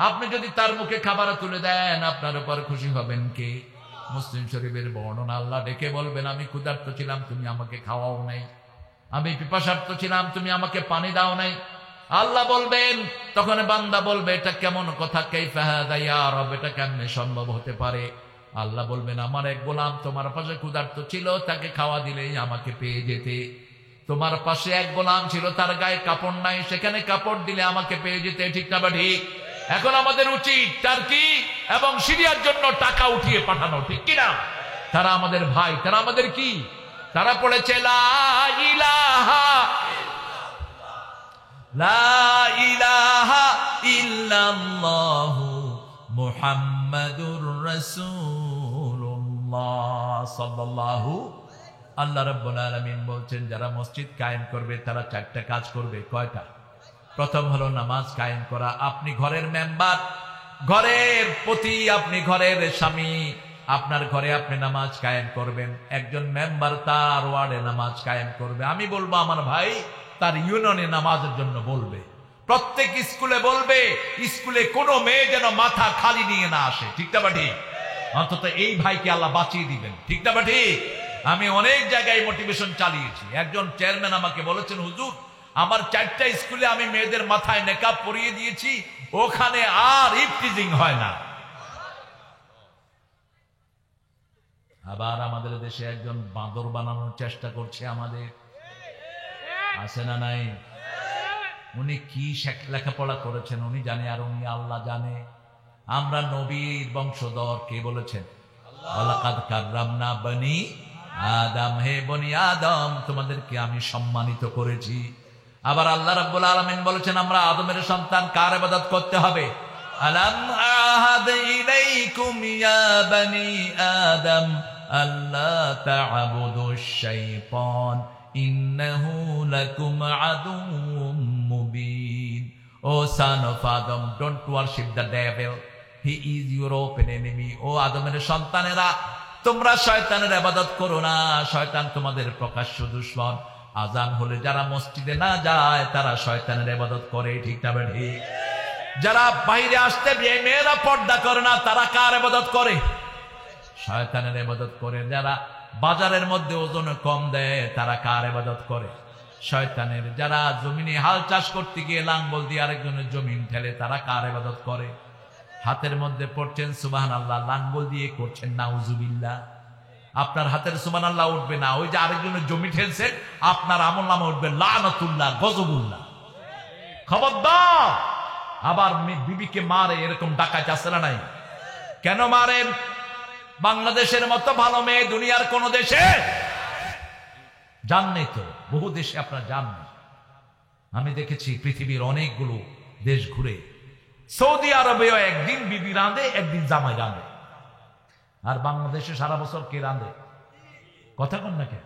আপনি যদি তার মুখে খাবার তুলে দেন আপনার উপর খুশি হবেন কে? মুসলিম শরীফের বর্ণনা, আল্লাহ ডেকে বলবেন, আমি ক্ষুধার্ত ছিলাম তুমি আমাকে খাওয়াও নাই, আমি পিপাসার্ত ছিলাম তুমি আমাকে পানি দাও নাই। আল্লাহ বলবেন, তখন বান্দা বলবে, এটা কেমন কথা, কাইফা হাযা ইয়া রব, এটা কেমনে সম্ভব হতে পারে? আল্লাহ বলবেন, আমার এক গোলাম তোমার পাশে ক্ষুধার্ত ছিল, তাকে খাওয়া দিলেই আমাকে পেয়ে যেতে। তোমার পাশে এক গোলাম ছিল, তার গায়ে কাপড় নাই, সেখানে কাপড় দিলে আমাকে পেয়ে যেতে। ঠিক না বা ঠিক? এখন আমাদের উচিত টার্কি এবং সিরিয়ার জন্য টাকা উঠিয়ে পাঠানো, ঠিক কিনা? তারা আমাদের ভাই, তারা আমাদের কি? তারা পড়েছে লা ইলাহা ইল্লাল্লাহু মুহাম্মাদুর রাসূলুল্লাহ সাল্লাল্লাহু। আল্লাহ রাব্বুল আলামিন বলছেন, যারা মসজিদ কায়েম করবে তারা 4টা কাজ করবে। কয়টা? প্রথম হলো নামাজ কায়েম করা। আপনি ঘরের মেম্বার, ঘরের প্রতি, আপনি ঘরের স্বামী, আপনার ঘরে আপনি নামাজ কায়েম করবেন। একজন মেম্বার তার ওয়ার্ডে নামাজ কায়েম করবে। আমি বলবো আমার ভাই তার ইউনিয়নে নামাজের জন্য বলবে। প্রত্যেক স্কুলে বলবে, স্কুলে কোনো মেয়ে যেন মাথা খালি নিয়ে না আসে। ঠিক না বা ঠিক? অন্তত এই ভাইকে আল্লাহ বাঁচিয়ে দিবেন। ঠিক না বা ঠিক? আমি অনেক জায়গায় মোটিভেশন চালিয়েছি। একজন চেয়ারম্যান আমাকে বলেছেন, হুজুর আমার 4টা স্কুলে আমি মেয়েদের মাথায় নেকাব পরিয়ে দিয়েছি, ওখানে আর ইফটিজিং হয় না। আবার আমাদের দেশে একজন বাঁদর বানানোর চেষ্টা করছে আমাদের, আছে না নাই? উনি কি লেখাপড়া করেছেন উনি জানে, আর উনি আল্লাহ জানে। আমরা নবীর বংশধর, কে বলেছেন? ওয়ালাকাদ কাররামনা বনি আদম, হে বনি আদম তোমাদেরকে আমি সম্মানিত করেছি। আবার আল্লাহ রাব্বুল আলামিন বলেছেন, আমরা আদমের সন্তান, কার ইবাদত করতে হবে? আলাম আহাদ ইলাইকুম ইয়া বনি আদম আল্লা তা'বুদুশ শাইতান ইন্নাহু লাকুম আদুউম মুবিন। ও son of Adam, don't worship the devil, he is your open enemy. ও আদমের সন্তানেরা, তোমরা শয়তানের ইবাদত করো না, শয়তান তোমাদের প্রকাশ্য দুশমন। আজান হলে যারা মসজিদে না যায় তারা শয়তানের ইবাদত করে। ঠিক না ঠিক? যারা বাইরে আসতে মেয়েরা পর্দা করে না, তারা কার ইবাদত করে? শয়তানের ইবাদত করে। যারা বাজারের মধ্যে ওজন কম দেয় তারা কার ইবাদত করে? শয়তানের। যারা জমিনে হাল চাষ করতে গিয়ে লাঙ্গল দিয়ে আরেকজনের জমিন ঠেলে তারা কার ইবাদত করে? হাতের মধ্যে পড়ছেন সুবহানাল্লাহ, লাঙ্গল দিয়ে করছেন নাউজুবিল্লাহ। আপনার হাতের সুবহানাল্লাহ উঠবে না, ওই যে আরেকজনের জমি ঠেলছেন আপনার আমলনামা উঠবে লানাতুল্লাহ, গজবুল্লাহ। খবরদার! আবার বিবিকে মারে, এরকম ডাকাত আছে না নাই? কেন মারেন? বাংলাদেশের মতো ভালো মেয়ে দুনিয়ার কোন দেশে জাননি তো, বহু দেশে আপনার জাননি। আমি দেখেছি পৃথিবীর অনেকগুলো দেশ ঘুরে, সৌদি আরবেও একদিন বিবি রাঁধে, একদিন জামাই রাঁধে। আর বাংলাদেশে সারা বছর কে রাঁধে? কথা কন না কেন?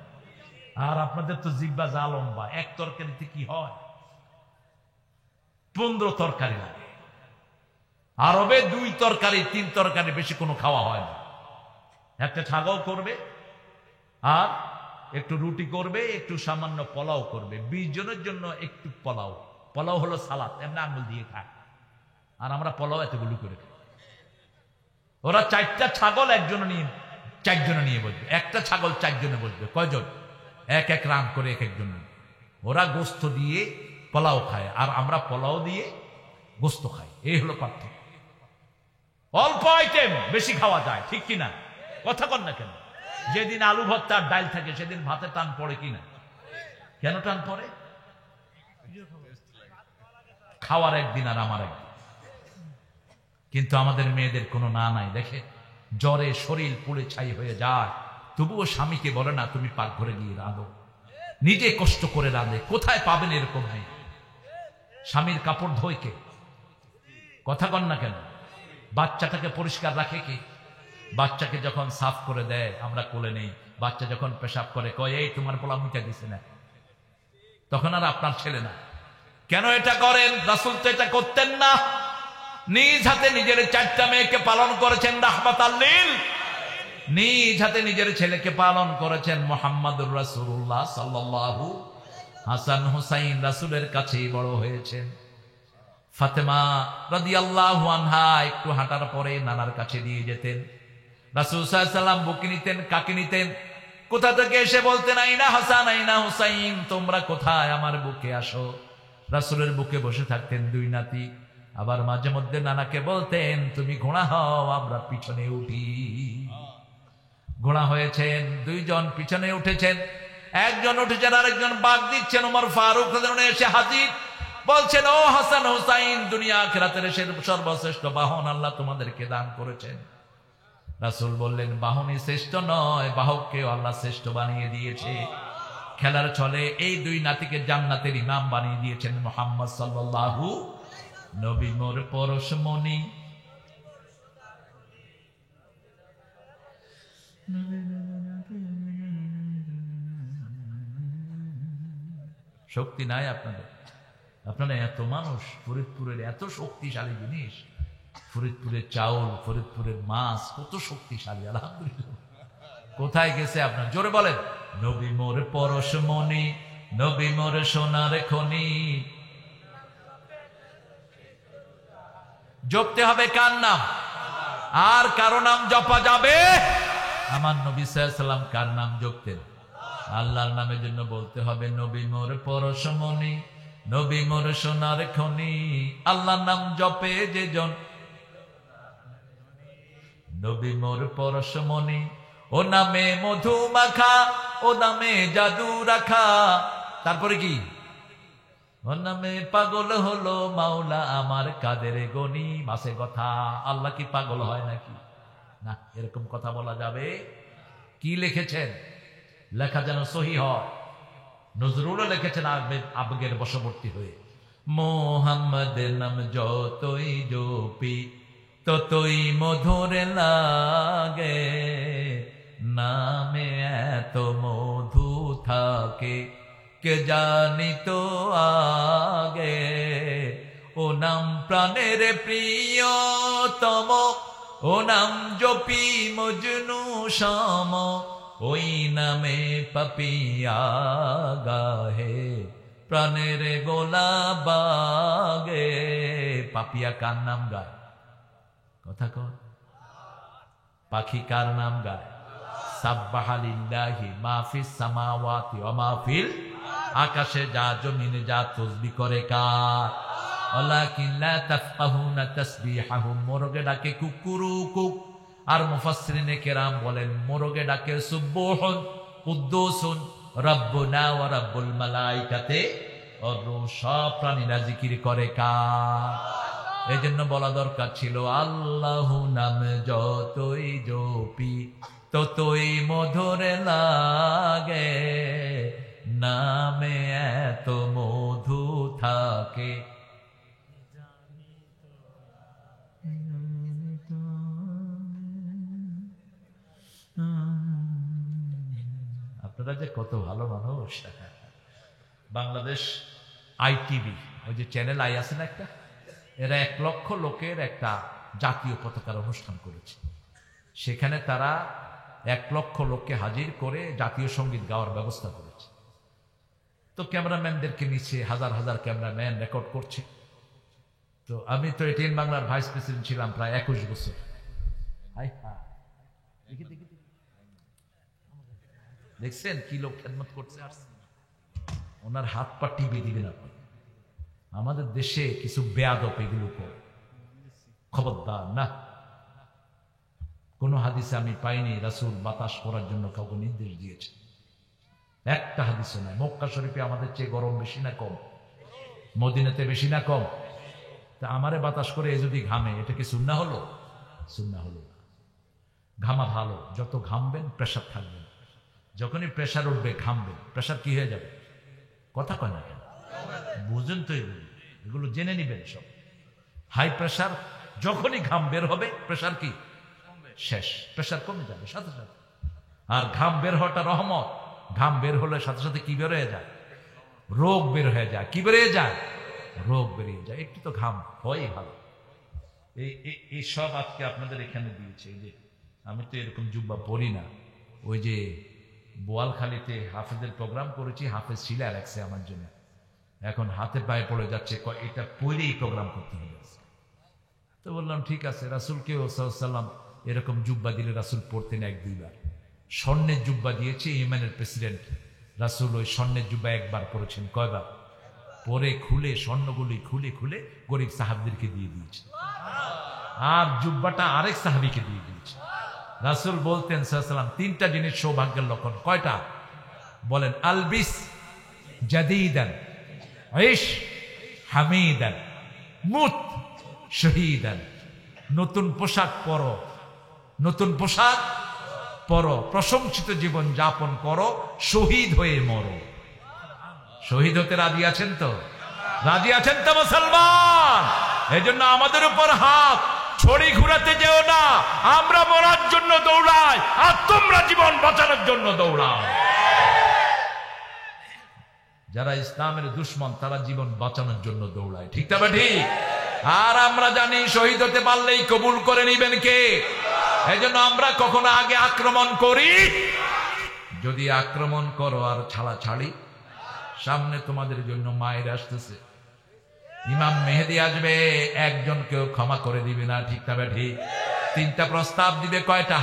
আর আপনাদের তো জিব্বা যা লম্বা, এক তরকারিতে কি হয় 15 তরকারি লাগে। আরবে 2 তরকারি 3 তরকারি বেশি কোনো খাওয়া হয় না। একটা ছাগল করবে আর একটু রুটি করবে, একটু সামান্য পোলাও করবে। 20 জনের জন্য একটু পোলাও। পোলাও হলো সালাদ, এমনি আঙুল দিয়ে খায়। আর আমরা পোলাও এতগুলো করে খাই। ওরা 4টা ছাগল 4 জনে নিয়ে বসবে। একটা ছাগল 4 জনে বসবে। কয়জন? এক এক রান করে এক একজন। ওরা গোস্ত দিয়ে পোলাও খায় আর আমরা পোলাও দিয়ে গোস্ত খাই। এই হলো পার্থক্য। অল্প আইটেম বেশি খাওয়া যায়, ঠিক কিনা? কথা কন না কেন? যেদিন আলু ভর্তা আর ডাল থাকে সেদিন ভাতে টান পড়ে কিনা? কেন টান পড়ে? খাওয়ার একদিন আর আমার একদিন। কিন্তু আমাদের মেয়েদের কোনো না নাই। দেখে জ্বরে শরীর পুড়ে ছাই হয়ে যায়, তবুও স্বামীকে বলে না তুমি পাকঘরে গিয়ে রাঁধো। নিজে কষ্ট করে রাঁধে। কোথায় পাবেন এরকম মেয়ে? স্বামীর কাপড় ধোয় কে? কথা কন না কেন? বাচ্চাটাকে পরিষ্কার রাখে কে? বাচ্চাকে যখন সাফ করে দেয় আমরা কোলে নেই। বাচ্চা যখন পেশাব করে কয় এই তোমার পোলা মুখে দিছে না, তখন আর আপনার ছেলে না। কেন এটা করেন? রাসূল তো এটা করতেন না। নিজ হাতে নিজের 4টা মেয়েকে পালন করেছেন রাহমাতাল লিল। নিজ হাতে নিজের ছেলেকে পালন করেছেন মুহাম্মাদুর রাসূলুল্লাহ সাল্লাল্লাহু। হাসান হুসাইন রাসূলের কাছেই বড় হয়েছেন। ফাতেমা রাদিয়াল্লাহু আনহা একটু হাঁটার পরে নানার কাছে দিয়ে যেতেন। রাসূল সাল্লাল্লাহু আলাইহি ওয়াসাল্লাম বুকে নিতেন, কাকে নিতেন? কোথা থেকে এসে বলতেন আইনা হাসান আইনা হুসাইন, তোমরা কোথায়? আমার বুকে আসো। রাসূলের বুকে বসে থাকতেন 2 নাতি। আবার মাঝে মধ্যে নানাকে বলতেন তুমি ঘোড়া হও, আমরা পিছনে উঠি। ঘোড়া হয়েছেন, 2 জন পিছনে উঠেছেন। একজন উঠেছেন, আরেকজন বাগ দিচ্ছেন। ওমর ফারুক রাদিয়াল্লাহু এসে হাজির, বলছেন ও হাসান হুসাইন, দুনিয়া আখিরাতের সর্বশ্রেষ্ঠ বাহন আল্লাহ তোমাদেরকে দান করেছেন। রাসূল বললেন বাহনই শ্রেষ্ঠ নয়, বাহককেও আল্লাহ শ্রেষ্ঠ বানিয়ে দিয়েছে। খেলার ছলে এই 2 নাতিকে জান্নাতের ইমাম বানিয়ে দিয়েছেন মুহাম্মদ সাল্লাল্লাহু। নবী মোর পরশমণি, শক্তি নাই আপনাদের? আপনারা এত মানুষ, ফরিদপুরের এত শক্তিশালী জিনিস, ফরিদপুরের চাউল, ফরিদপুরের মাছ কত শক্তিশালী। আলহামদুলিল্লাহ। কোথায় গেছে আপনার? জোরে বলেন। নবী মোর পরশমণি, নবী মোর সোনার খনি। জপতে হবে কার নাম? আর কারো নাম জপা যাবে? আমার নবী সাল্লাল্লাহু আলাইহি ওয়াসাল্লাম কার নাম জপতেন? আল্লাহর নামের জন্য বলতে হবে নবী মোর পরশমণি, নবী মোর সোনার খনি। আল্লাহর নাম জপে যে জন, নবী মোর পরশমণি। ও নামে মধু মাখা, ও নামে জাদু রাখা। তারপরে কি? ও নামে পাগল হলো মাওলা আমার কাদের গনি। মাসে কথা। আল্লাহ কি পাগল হয় নাকি? না, এরকম কথা বলা যাবে? কি লিখেছেন? লেখা যেন সহি হয়। নজরুলও লিখেছেন আবেগের বশবর্তী হয়ে, মোহাম্মদ নাম যতই জপি ততই মধুর লাগে, নামে এত মধু থাকে কে জানি তো আগে। ও নাম প্রাণের প্রিয়তম, ও নাম জপি মজনু সম, ওই নামে পাপিয়া গাহে প্রাণের গোলা বাগে। পাপিয়া কার নাম গায়? কথা কর। পাখি কার নাম গায়? সাব্বাহা লিল্লাহি মা ফিস সামাওয়াতি ওয়া মা ফিল, আকাশে যা জমিনে যা তাসবিহ করে কার? ওয়ালাকিন লা তাফকাহুনা তাসবিহাহুম। মোরগে ডাকে কুকুরুকুক। আর মুফাসসিরিনে কেরাম বলেন মোরগে ডাকে সুবহুন কুদ্দুসুন রাব্বুনা ওয়া রাব্বুল মালাইকাতে ওয়ার রূহ। সব প্রাণীরা জিকির করে কার? এই জন্য বলা দরকার ছিল আল্লাহু নাম যতই জপি ততই মধুর লাগে, নামে এত মধু থাকে। ওরা যে কত ভালো মানুষ। বাংলাদেশ ITV, ওই যে চ্যানেল আই আছে না একটা, এরা 1 লক্ষ লোকের একটা জাতীয় পতাকার অনুষ্ঠান করেছে। সেখানে তারা 1 লক্ষ লোককে হাজির করে জাতীয় সঙ্গীত গাওয়ার ব্যবস্থা করেছে। তো ক্যামেরাম্যানদেরকে নিচে হাজার হাজার ক্যামেরাম্যান রেকর্ড করছে। তো আমি তো এটিএন বাংলার ভাইস প্রেসিডেন্ট ছিলাম প্রায় 21 বছর। দেখছেন কি লোক খেদমত করছে, ওনার হাত পা টিপে দিবেন আপনি। আমাদের দেশে কিছু বেয়াদব এগুলো করে, খবরদার না। কোন হাদিসে আমি পাইনি রাসূল বাতাস করার জন্য কাউকে নির্দেশ দিয়েছে, একটা হাদিসে নাই। মক্কা শরীফে আমাদের চেয়ে গরম বেশি না কম? মদিনাতে বেশি না কম? তা আমারে বাতাস করে এ যদি ঘামে, এটা কি সুন্নাহ হলো? সুন্নাহ হলো না। ঘামা ভালো, যত ঘামবেন প্রেশার থাকবে। যখনই প্রেশার উঠবে ঘামবেন, প্রেশার কি হয়ে যাবে? কথা কয় না কেন? বুঝেন তো এগুলো জেনে নিবেন সব। হাই প্রেশার যখনই ঘাম বের হবে, প্রেশার কি শেষ, প্রেশার কমে যাবে সাথে সাথে। আর ঘাম বের হওয়াটা রহমত। ঘাম বের হলে সাথে সাথে কি বের হয়ে যায়? রোগ বের হয়ে যায়। কি বেরিয়ে যায়? রোগ বেরিয়ে যায়। একটু তো ঘাম হয় ভালো। এই সব আজকে আপনাদের এখানে দিয়েছে। এই যে আমি তো এরকম জুব্বা পরি না। ওই যে বোয়ালখালীতে হাফেজের প্রোগ্রাম করেছি, হাফেজ শিলা রাখছে আমার জন্য। এখন হাতে পায়ে পড়ে যাচ্ছে, এটা পরেই প্রোগ্রাম করতে হবে। তো বললাম ঠিক আছে। রাসূলকেও সাল্লাল্লাহু এরকম জুব্বা দিলে রাসূল পড়তেন 1-2 বার। স্বর্ণের জুব্বা দিয়েছে ইয়েমেনের প্রেসিডেন্ট, রাসূল ওই স্বর্ণের জুব্বা 1 বার পড়েছেন। কয়বার? পরে খুলে স্বর্ণগুলি খুলে খুলে গরিব সাহাবদেরকে দিয়ে দিয়েছে, আর জুব্বাটা আরেক সাহাবীকে দিয়ে দিয়েছে। রাসূল বলতেন সাল্লাল্লাহু আলাইহি ওয়াসাল্লাম 3টা জিনিস সৌভাগ্যের লক্ষণ। কয়টা বলেন? আলবিস জাদীদান, ঈশ হামিদান, মুত শহীদান। নতুন পোশাক পরো, নতুন পোশাক পরো, প্রশংসিত জীবন যাপন করো, শহীদ হয়ে মরো। শহীদ হতে রাজি আছেন তো? রাজি আছেন তো মুসলমান? এজন্য আমাদের উপর হাত ছড়ি ঘুরাতে যেও না। আমরা মরার জন্য দৌড়াই, আর তোমরা জীবন বাঁচানোর জন্য দৌড়াও। যারা ইসলামের দুশ্মন তারা জীবন বাঁচানোর জন্য দৌড়ায়, ঠিক না ঠিক? আর আমরা জানি শহীদ হতে পারলেই কবুল করে নিবেন কে? এজন্য আমরা কখনো আগে আক্রমণ করি। যদি আক্রমণ করো আর ছাড়াছাড়ি, সামনে তোমাদের জন্য মায়ের আসতেছে, ইমাম মেহেদী আসবে, একজনকেও ক্ষমা করে দিবে না, ঠিক না ঠিক? 3টা প্রস্তাব দিবে। কয়টা?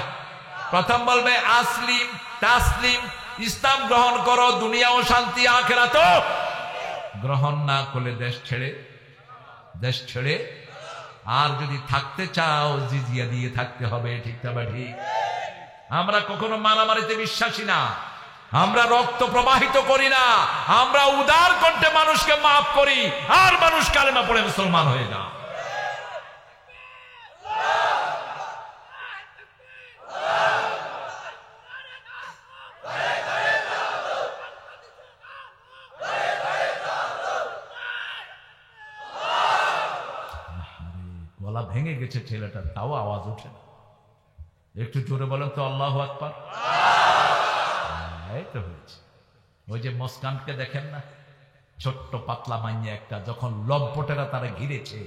প্রথম বলবে আসলিম তাসলিম, ইসলাম গ্রহণ করো, দুনিয়া ও শান্তি, আখিরাতও। গ্রহণ না করলে দেশ ছেড়ে, আর যদি থাকতে চাও জিজিয়া দিয়ে থাকতে হবে, ঠিক না ঠিক? আমরা কখনো মারামারিতে বিশ্বাসী না, আমরা রক্ত প্রবাহিত করি না, আমরা উদার কণ্ঠে মানুষকে মাফ করি, আর মানুষ কালেমা পড়ে মুসলমান হয়ে না। গলা ভেঙে গেছে ছেলেটার, তাও আওয়াজ ওঠে না। একটু জোরে বলেন তো আল্লাহু আকবার। এই তো হয়েছে। ওই যে মুস্কানকে দেখেন না, ছোট্ট পাতলা মাইয়া একটা, যখন লম্পটেরা তারা ঘিরেছে,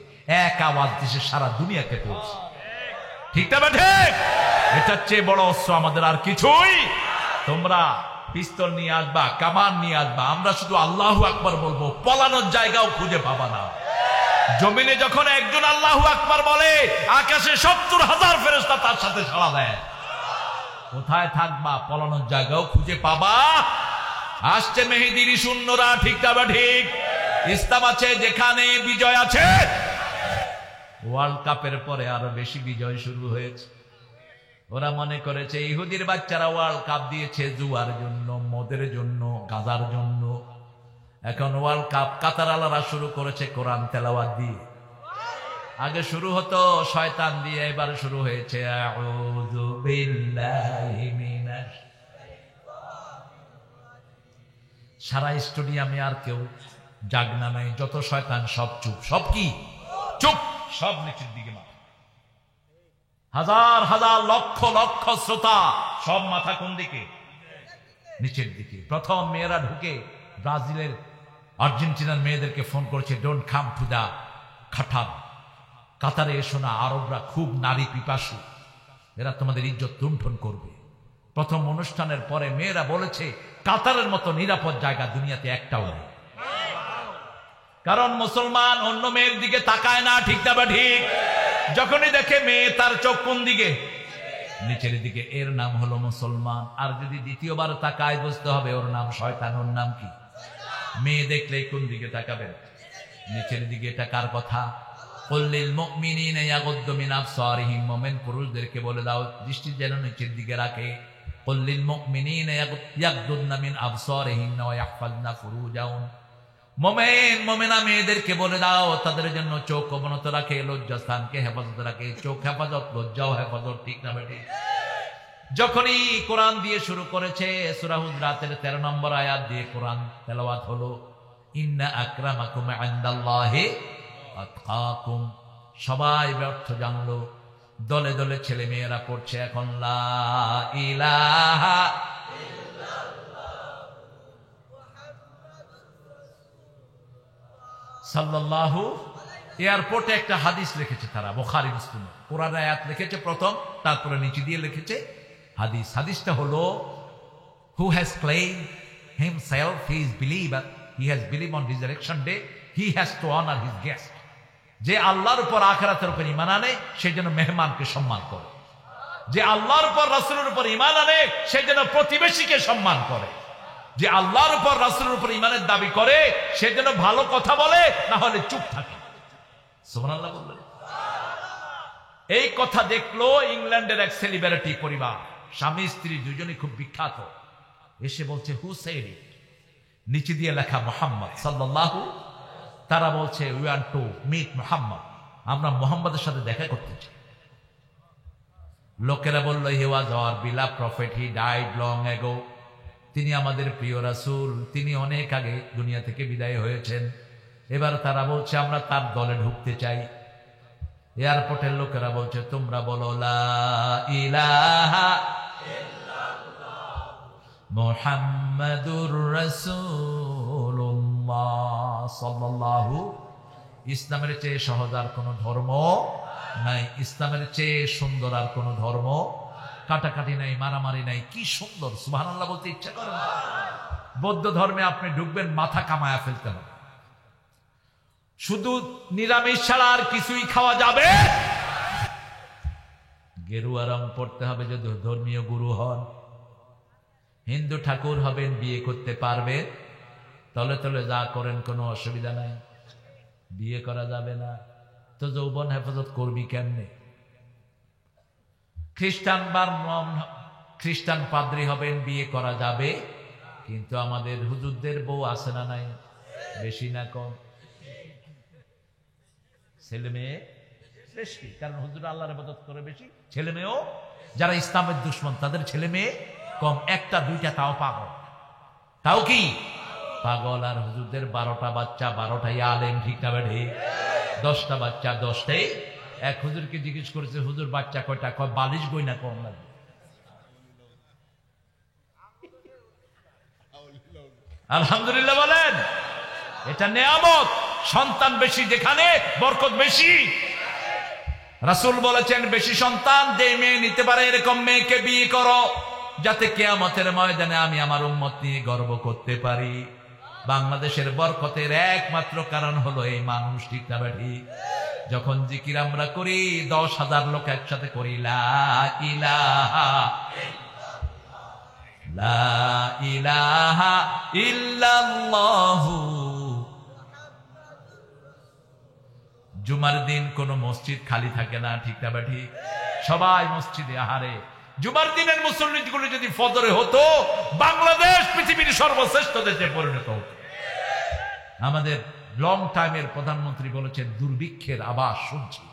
এক আওয়াজ দিছে, সারা দুনিয়াকে তুলছে, ঠিক না ঠিক? এটার চেয়ে বড় অস্ত্র আমাদের আর কিছুই। তোমরা পিস্তল নিয়ে আসবা, কামান নিয়ে আসবা, আমরা শুধু আল্লাহু আকবার বলবো, পলানোর জায়গাও খুঁজে পাবা না। জমিনে যখন একজন আল্লাহু আকবার বলে, আকাশে 70,000 ফেরেশতা তার সাথে সাড়া দেয়। কোথায় থাকবা? পলানোর জায়গাও খুঁজে পাবা। আসছে মেহেদীর শূন্যরা, ঠিক না ঠিক? ইসলাম আছে যেখানে বিজয় আছে। ওয়ার্ল্ড কাপের পরে আরো বেশি বিজয় শুরু হয়েছে। ওরা মনে করেছে ইহুদির বাচ্চারা ওয়ার্ল্ড কাপ দিয়েছে জুয়ার জন্য, মদের জন্য, গাঁজার জন্য। এখন ওয়ার্ল্ড কাপ কাতারালারা শুরু করেছে কোরআন তেলাওয়াত দিয়ে। আগে শুরু হতো শয়তান দিয়ে, এবার শুরু হয়েছে আউযু বিল্লাহি মিনাশ। সারা স্টেডিয়ামে আর কেউ জাগনা নাই, যত শয়তান সব চুপ। সব কি চুপ? সব নিচের দিকে মাথা। হাজার হাজার লক্ষ লক্ষ শ্রোতা, সব মাথা কোন দিকে? নিচের দিকে। প্রথম মেয়েরা ঢুকে ব্রাজিলের আর্জেন্টিনার মেয়েদেরকে ফোন করেছে, ডোন্ট কাম টু দা কাতার, কাতারে এসো না, আরবরা খুব নারী পিপাসু, এরা তোমাদের ইজ্জত লুণ্ঠন করবে। প্রথম অনুষ্ঠানের পরে মেয়েরা বলেছে কাতারের মতো নিরাপদ জায়গা দুনিয়াতে একটাও নেই। কারণ মুসলমান অন্য মেয়ের দিকে তাকায় না, ঠিক না বা ঠিক? যখনই দেখে মেয়ে তার চোখ কোন দিকে? নিচের দিকে। এর নাম হলো মুসলমান। আর যদি দ্বিতীয়বার তাকায় বুঝতে হবে ওর নাম শয়তান। ওর নাম কি? মেয়ে দেখলে কোন দিকে তাকাবেন? নিচের দিকে। এটা কার কথা? কুল্লিল মুমিনিনা ইয়াগুদ্দু মিন আবসারিহিম, মুমিন পুরুষদেরকে বলে দাও দৃষ্টি যেন নিচের দিকে রাখে। কুল্লিল মুমিনিনা ইয়াগুদ্দুনা মিন আবসারিহিম ওয়া ইয়াহফাযনা ফুরুজাহুম, মুমিন মুমিনা মেয়েদেরকে বলে দাও তাদের জন্য চোখ অবনত রাখে, লজ্জাস্থানকে হেফাজত রাখে। চোখ হেফাজত, লজ্জাও হেফাজত, ঠিক না বেটি? যখনই কোরআন দিয়ে শুরু করেছে, সূরা হুজরাতের 13 নম্বর আয়াত দিয়ে কোরআন তেলাওয়াত হলো, ইন্না আকরামাকুম ইনদাল্লাহি আতকাকুম। সবাই ব্যর্থ জানলো, দলে দলে ছেলে মেয়েরা পড়ছে এখন লা ইলাহা সাল্লাল্লাহু। এয়ারপোর্টে একটা হাদিস লিখেছে তারা, বুখারী মুসলিমে। কোরআন আয়াত লিখেছে প্রথম, তারপরে নিচে দিয়ে লিখেছে হাদিস। হাদিসটা হলো, who has claimed himself he is believer, he has believed on resurrection day, he has to honor his guest. যে আল্লাহর উপর আখিরাতের উপর ঈমান আনে সে যেন মেহমানকে সম্মান করে। যে আল্লাহর উপর রাসূলের উপর ঈমান আনে সে যেন প্রতিবেশীকে সম্মান করে। যে আল্লাহর উপর রাসূলের উপর ঈমানের দাবি করে সে যেন ভালো কথা বলে, না হলে চুপ থাকে। সুবহানাল্লাহ বললেন। এই কথা দেখলো ইংল্যান্ডের এক সেলিব্রিটি পরিবার, স্বামী স্ত্রী দুজনেই খুব বিখ্যাত। এসে বলছে হু সেড ইট? নিচে দিয়ে লেখা মুহাম্মদ সাল্লাল্লাহু। তারা বলছে we want to meet Muhammad, আমরা মুহাম্মদের সাথে দেখা করতে চাই। লোকেরা বলল he was our beloved prophet, he died long ago. তিনি আমাদের প্রিয় রাসূল, তিনি অনেক আগে দুনিয়া থেকে বিদায় হয়েছেন। এবার তারা বলছে আমরা তার দলে ঢুকতে চাই। এয়ারপোর্টের লোকেরা বলছে তোমরা বলো লা ইলাহা ইল্লাল্লাহ মুহাম্মাদুর রাসূলুল্লাহ সাল্লাল্লাহু। ইসলামের চেয়ে সহজ আর কোন ধর্ম নাই, ইসলামের চেয়ে সুন্দর আর কোন ধর্ম। কাটাকাটি নাই, মারামারি নাই, কি সুন্দর। সুবহানাল্লাহ বলতে ইচ্ছা করে না? বৌদ্ধ ধর্মে আপনি ঢুকবেন মাথা কামায়া ফেলতে হবে, শুধু নিরামিষ ছাড়া আর কিছুই খাওয়া যাবে। গেরুয়া রং পড়তে হবে যদি ধর্মীয় গুরু হন। হিন্দু ঠাকুর হবেন, বিয়ে করতে পারবে, তলে তলে যা করেন কোনো অসুবিধা নাই, বিয়ে করা যাবে না তো যৌবন হেফাজত করবি কেমনে? খ্রিস্টান পাদ্রী হবেন, বিয়ে করা যাবে, কিন্তু আমাদের হুজুরদের বউ আছে না নাই? বেশি না কম? ছেলে মেয়ে বেশি, কারণ হুজুর আল্লাহর ইবাদত করে বেশি, ছেলে মেয়েও যারা ইসলামের দুশমন তাদের ছেলে মেয়ে কম। একটা দুইটা তাও পাগল, তাও কি পাগল। আর হুজুরদের 12টা বাচ্চা 12টাই আলেম, ঠিক না বেঠি? 10টা বাচ্চা 10টাই। এক হুজুরকে জিজ্ঞেস করেছে হুজুর বাচ্চা কয়টা? কয় বালিশ গয়না কম লাগে। আলহামদুলিল্লাহ বলেন, এটা নেয়ামত। সন্তান বেশি যেখানে বরকত বেশি। রাসূল বলেছেন বেশি সন্তান যে মেয়ে নিতে পারে এরকম মেয়েকে বিয়ে করো, যাতে কিয়ামতের ময়দানে আমি আমার উম্মত নিয়ে গর্ব করতে পারি। বাংলাদেশের বরকতের একমাত্র কারণ হলো এই মানুষ, ঠিক না বেঠি? যখন জিকির আমরা করি 10,000 লোক একসাথে করি লা ইলাহা লা ইলাহা ইল্লাল্লাহু। জুমার দিন কোন মসজিদ খালি থাকে না, ঠিক না বেঠি? সবাই মসজিদে আহারে। জুমার দিনের মুসল্লিগুলো যদি ফজরে হতো, বাংলাদেশ পৃথিবীর সর্বশ্রেষ্ঠ দেশে পরিণত হতো। আমাদের লং টাইমের প্রধানমন্ত্রী বলেছেন দুর্ভিক্ষের আওয়াজ শুনছি।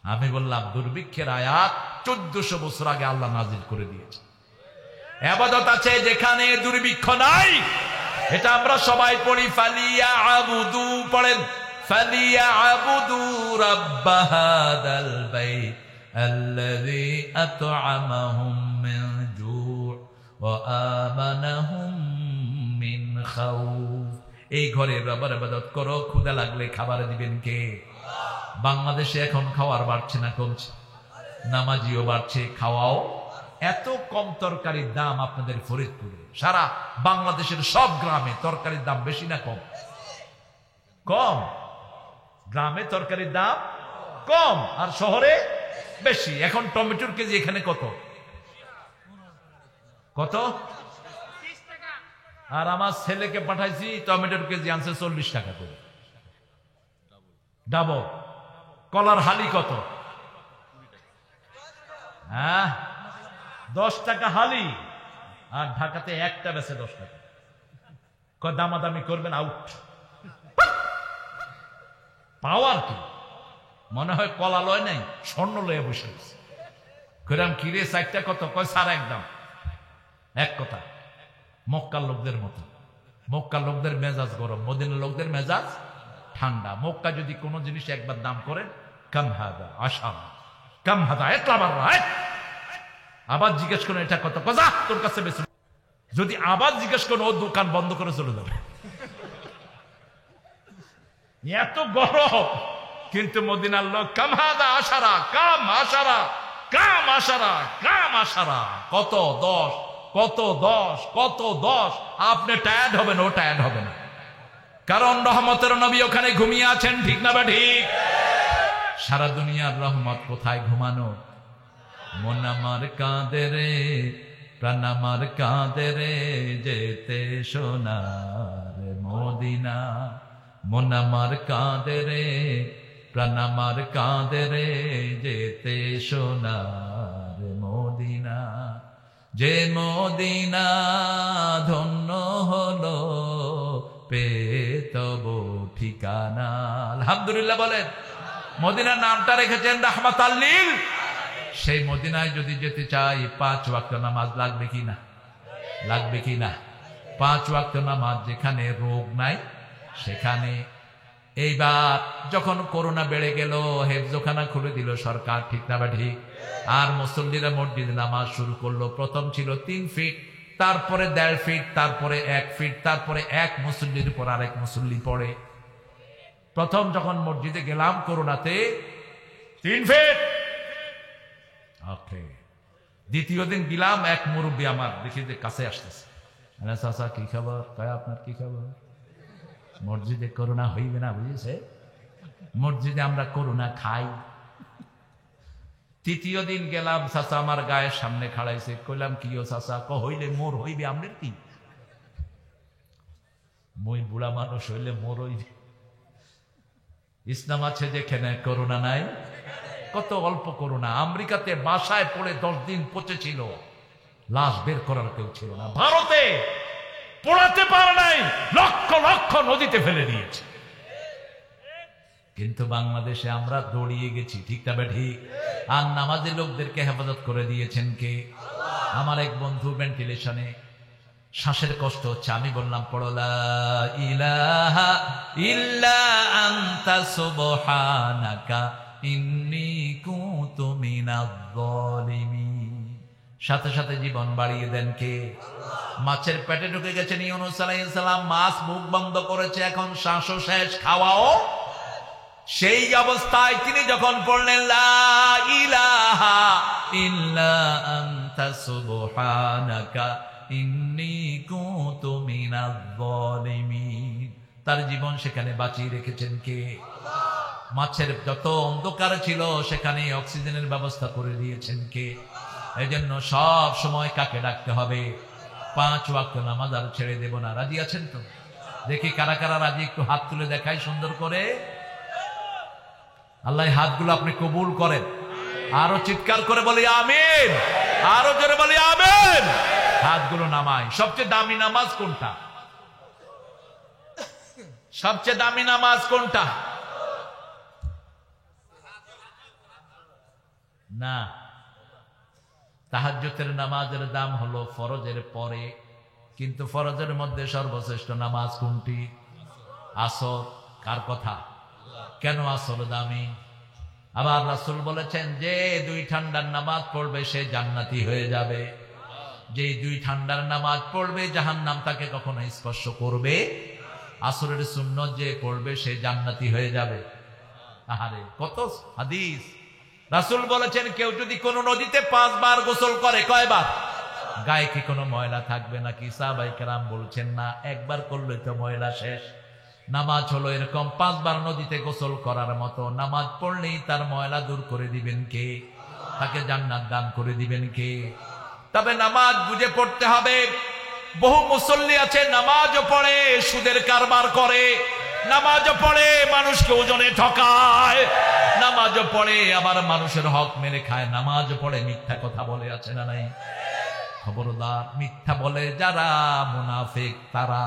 আমি বললাম দুর্ভিক্ষের আয়াত 1400 বছর আগে আল্লাহ নাজিল করে দিয়েছে। ইবাদত আছে যেখানে দুর্ভিক্ষ নাই, এটা আমরা সবাই পড়ি। ফালিয়া আবুদু, পড়েন ফালিয়া আবুদু রাব্ব হাদাল বাইত আল্লাযী আত'আমাহুম মিন জু' ওয়া আমানাহুম মিন খাউফ। এই ঘরে রবের ইবাদত করো, ক্ষুধা লাগলে খাবার দিবেন কে? বাংলাদেশে এখন খাওয়ার বাড়ছে না কমছে? নামাজিও বাড়ছে, খাওয়াও। এত কম তরকারির দাম আপনাদের ফরিদপুরে, সারা বাংলাদেশের সব গ্রামে তরকারির দাম বেশি না কম? কম। গ্রামে তরকারির দাম কম আর শহরে বেশি। এখন টমেটোর কেজি এখানে কত কত? আর আমার ছেলেকে পাঠাইছি, টমেটোর কেজি আনছে 40 টাকা করে, ডাবল। কলার হালি কত? হ্যাঁ, 10 টাকা হালি। আর ঢাকাতে একটা বেচে 10 টাকা। দামাদামি করবেন, আউট। পাওয়ার কি মনে হয় কলা লয় নাই, স্বর্ণ লয়ে বসে গেছে। কইরাম কিরে 4টা কত? কয় সারা একদম। এক কথা, মক্কার লোকদের মতো। মক্কার লোকদের মেজাজ গরম, মদিনার লোকদের মেজাজ ঠান্ডা। মক্কা যদি কোনো জিনিস একবার দাম করেন, কাম হাদা আশা, কাম হাদা একলাবার রায়। আবার জিজ্ঞেস করেন এটা কত? কজা তোর কাছে বেশি। যদি আবার জিজ্ঞেস করেন, ও দোকান বন্ধ করে চলে যাবে। এত গরম। কিন্তু মদিনার লোক কাম হাদা আশারা, কাম আশারা, কাম আশারা, কাম আশারা। কত? 10। কত? 10। কত? 10। আপনি টায়ার্ড হবেন, ও টায়ার্ড হবে না। কারণ রহমতের নবী ওখানে ঘুমিয়ে আছেন, ঠিক না বা ঠিক? সারা দুনিয়ার রহমত কোথায় ঘুমানো? মন আমার কাঁদে রে, প্রাণ আমার কাঁদে রে, যেতে সোনার মদিনা। মন আমার কাঁদে রে, প্রাণ আমার কাঁদে রে, যেতে সোনার মদিনা। যে মদিনা ধন্য হলো পেয়ে তব ঠিকানা। আলহামদুলিল্লাহ বলেন। মদিনার নামটা রেখেছেন রাহমাতাল লিল। সেই মদিনায় যদি যেতে চাই, 5 ওয়াক্ত নামাজ লাগবে কি না? লাগবে কি না? 5 ওয়াক্ত নামাজ যেখানে রোগ নাই সেখানে। এইবার যখন করোনা বেড়ে গেল, হেফজোখানা খুলে দিল সরকার, ঠিক না বা ঠিক? আর মুসল্লিরা মসজিদে নামাজ শুরু করলো। প্রথম ছিল 3 ফিট, তারপরে 1.5 ফিট, তারপরে 1 ফিট, তারপরে এক মুসল্লির উপর আরেক মুসল্লি পড়ে। প্রথম যখন মসজিদে গেলাম করোনাতে 3 ফিট। ওকে। দ্বিতীয় দিন গেলাম, এক মুরব্বী আমার দেখি যে কাছে আসতেছে। চাচা কি খবর? কয় আপনার কি খবর? মসজিদে করোনা হইবে না, বুঝেছে? মসজিদে আমরা করোনা খাই। তৃতীয় দিন গেলাম, চাচা আমার গায়ের সামনে খাড়াইছে। কইলাম কি ও চাচা? হইলে মোর হইবে, আমনের কি? মই বুড়া মানুষ, হইলে মোর হইবে। ইসলাম আছে যেখানে করোনা নাই। কত অল্প করোনা। আমেরিকাতে বাসায় পড়ে 10 দিন পচেছিল, লাশ বের করার কেউ ছিল না। ভারতে পোড়াতে পারে নাই, লক্ষ লক্ষ নদীতে ফেলে দিয়েছে। কিন্তু বাংলাদেশে আমরা দৌড়িয়ে গেছি, ঠিক না ঠিক? আর নামাজি লোকদেরকে হেফাজত করে দিয়েছেন কে? আমার এক বন্ধু ভেন্টিলেশনে, শ্বাসের কষ্ট হচ্ছে। আমি বললাম পড়ো লা ইলাহা ইল্লা আনতা সুবহানাকা ইন্নী কুনতু মিনাজ জালিমিন। সাথে সাথে জীবন বাড়িয়ে দেন কে? মাছের পেটে ঢুকে গেছেন ইউনূস আলাইহিস সালাম, মাছ মুখ বন্ধ করেছে, এখন শ্বাসও শেষ, খাওয়াও। সেই অবস্থায় তিনি যখন পড়লেন লা ইলাহা ইল্লা আনতা সুবহানাকা ইন্নী কুনতু মিনাজ জালিমিন, তার জীবন সেখানে বাঁচিয়ে রেখেছেন কে? মাছের যত অন্ধকার ছিল সেখানে অক্সিজেনের ব্যবস্থা করে দিয়েছেন কে? এজন্য সব সময় কাকে ডাকতে হবে? 5 ওয়াক্ত নামাজ আর ছেড়ে দেব না। রাজি আছেন তো? দেখি কারা কারা রাজি, একটু হাত তুলে দেখাই সুন্দর করে। আল্লাহ হাতগুলো আপনি কবুল করেন। আরো চিৎকার করে বলি আমিন, আরো জোরে বলি আমিন। হাতগুলো নামাই। সবচেয়ে দামি নামাজ কোনটা? সবচেয়ে দামি নামাজ কোনটা? না, তাহাজ্জুদের নামাজের দাম হলো ফরজের পরে, কিন্তু ফরজের মধ্যে সর্বশ্রেষ্ঠ নামাজ কোনটি? আসর। কার কথা? কেন আসর দামি? আবার রাসূল বলেছেন যে 2 ঠান্ডার নামাজ পড়বে সে জান্নাতি হয়ে যাবে। যে দুই ঠান্ডার নামাজ পড়বে জাহান্নাম তাকে কখনো স্পর্শ করবে। আসরের সুন্নত যে পড়বে সে জান্নাতি হয়ে যাবে। আহারে কত হাদিস। রাসূল বলেছেন কেউ যদি কোন নদীতে 5 বার গোসল করে, কয়বার? গায়ে কি কোনো ময়লা থাকবে নাকি? সাহাবায়ে কেরাম বলছেন না, একবার করলে তো ময়লা শেষ। নামাজ হলো এরকম 5 বার নদীতে গোসল করার মতো। নামাজ পড়লেই তার ময়লা দূর করে দিবেন কে? তাকে জান্নাত দান করে দিবেন কে? তবে নামাজ বুঝে পড়তে হবে। বহু মুসল্লি আছে নামাজও পড়ে সুদের কারবার করে, নামাজও পড়ে মানুষকে ওজনে ঠকায়, নামাজও পড়ে আবার মানুষের হক মেরে খায়, নামাজও পড়ে মিথ্যা কথা বলে, আছে না নাই? খবরদার, মিথ্যা বলে যারা মুনাফিক তারা।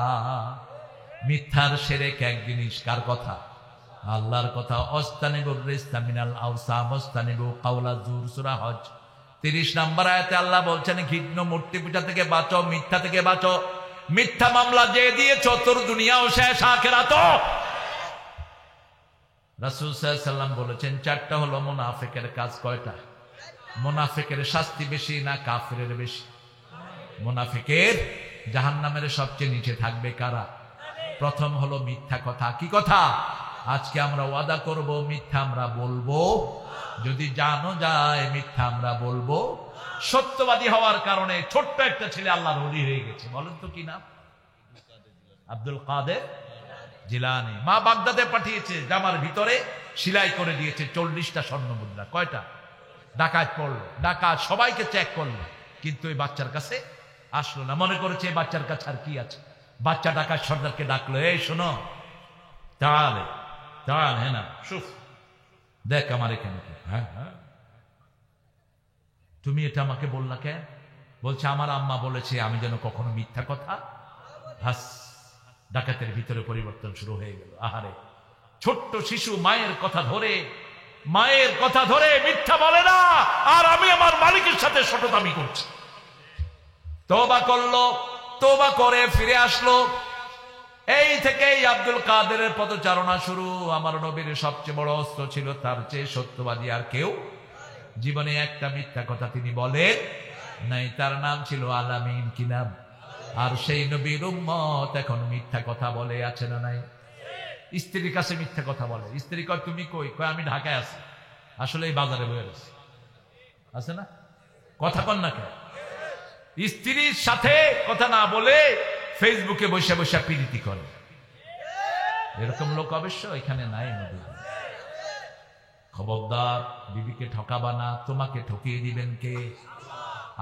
মিথ্যার শিরক এক জিনিস, কার কথা? আল্লাহর কথা। অস্তানিবুর রিজতা মিনাল আওসাম ওয়াস্তানিবু কাওলা জুর, সূরা হজ 30 নম্বর আয়াতে আল্লাহ বলছেন ঘৃণ্য মূর্তি পূজা থেকে বাঁচো, মিথ্যা থেকে বাঁচো। মিথ্যা মামলা যে দিয়েছ তোর দুনিয়াও শেষ, আখিরাতও। রাসূল সাল্লাল্লাহু আলাইহি ওয়াসাল্লাম বলেছেন 4টা হলো মুনাফিকের কাজ। কয়টা? মুনাফিকের শাস্তি বেশি না কাফিরের বেশি? মুনাফিকের জাহান্নামের সবচেয়ে নিচে থাকবে কারা? প্রথম হলো মিথ্যা কথা। কি কথা? আজকে আমরা ওয়াদা করব মিথ্যা আমরা বলবো, যদি জানো যায় মিথ্যা আমরা বলবো। সত্যবাদী হওয়ার কারণে ছোট্ট একটা ছেলে আল্লাহর ওলি হয়ে গেছে। বলেন তো কি নাম? আব্দুল কাদের জিলানী। মা বাগদাদে পাঠিয়েছে, জামার ভিতরে সেলাই করে দিয়েছে 40টা স্বর্ণ মুদ্রা। কয়টা? ডাকাত পড়লো, ডাকাত সবাইকে চেক করলো, কিন্তু ওই বাচ্চার কাছে আসলো না। মনে করেছে এই বাচ্চার কাছে আর কি আছে। বাচ্চা ডাকাত সর্দারকে ডাকলো, এই শোনো, তাহলে তাহলে হ্যাঁ না সুফ দেখ আমার এখানে। হ্যাঁ হ্যাঁ, তুমি এটা আমাকে বললা কেন? বলছে আমার আম্মা বলেছে আমি যেন কখনো মিথ্যা কথা। হাস, ডাকাতের ভিতরে পরিবর্তন শুরু হয়ে গেল। আহারে, ছোট্ট শিশু মায়ের কথা ধরে মিথ্যা বলে না, আর আমি আমার মালিকের সাথে শততামি করছি। তওবা করলো, তওবা করে ফিরে আসলো। এই থেকেই আব্দুল কাদেরের পদচারণা শুরু। আমার নবীর সবচেয়ে বড় অস্ত্র ছিল তার চেয়ে সত্যবাদী আর কেউ জীবনে একটা মিথ্যা কথা তিনি বলেন নাই। তার নাম ছিল আলামিন। কি নাম? আর সেই নবীর উম্মত এখন মিথ্যা কথা বলে, আছে না নাই? স্ত্রীর কাছে মিথ্যা কথা বলে। স্ত্রী কয় তুমি কই? কয় আমি ঢাকায় আছি। আসলে এই বাজারে বয়ে আছি, আছে না? কথা কন না কেন? স্ত্রীর সাথে কথা না বলে ফেসবুকে বসে বসে প্রীতি করে। এরকম লোক অবশ্য এখানে নাই। খবরদার, বিবিকে ঠকাবা না, তোমাকে ঠকিয়ে দিবেন কে?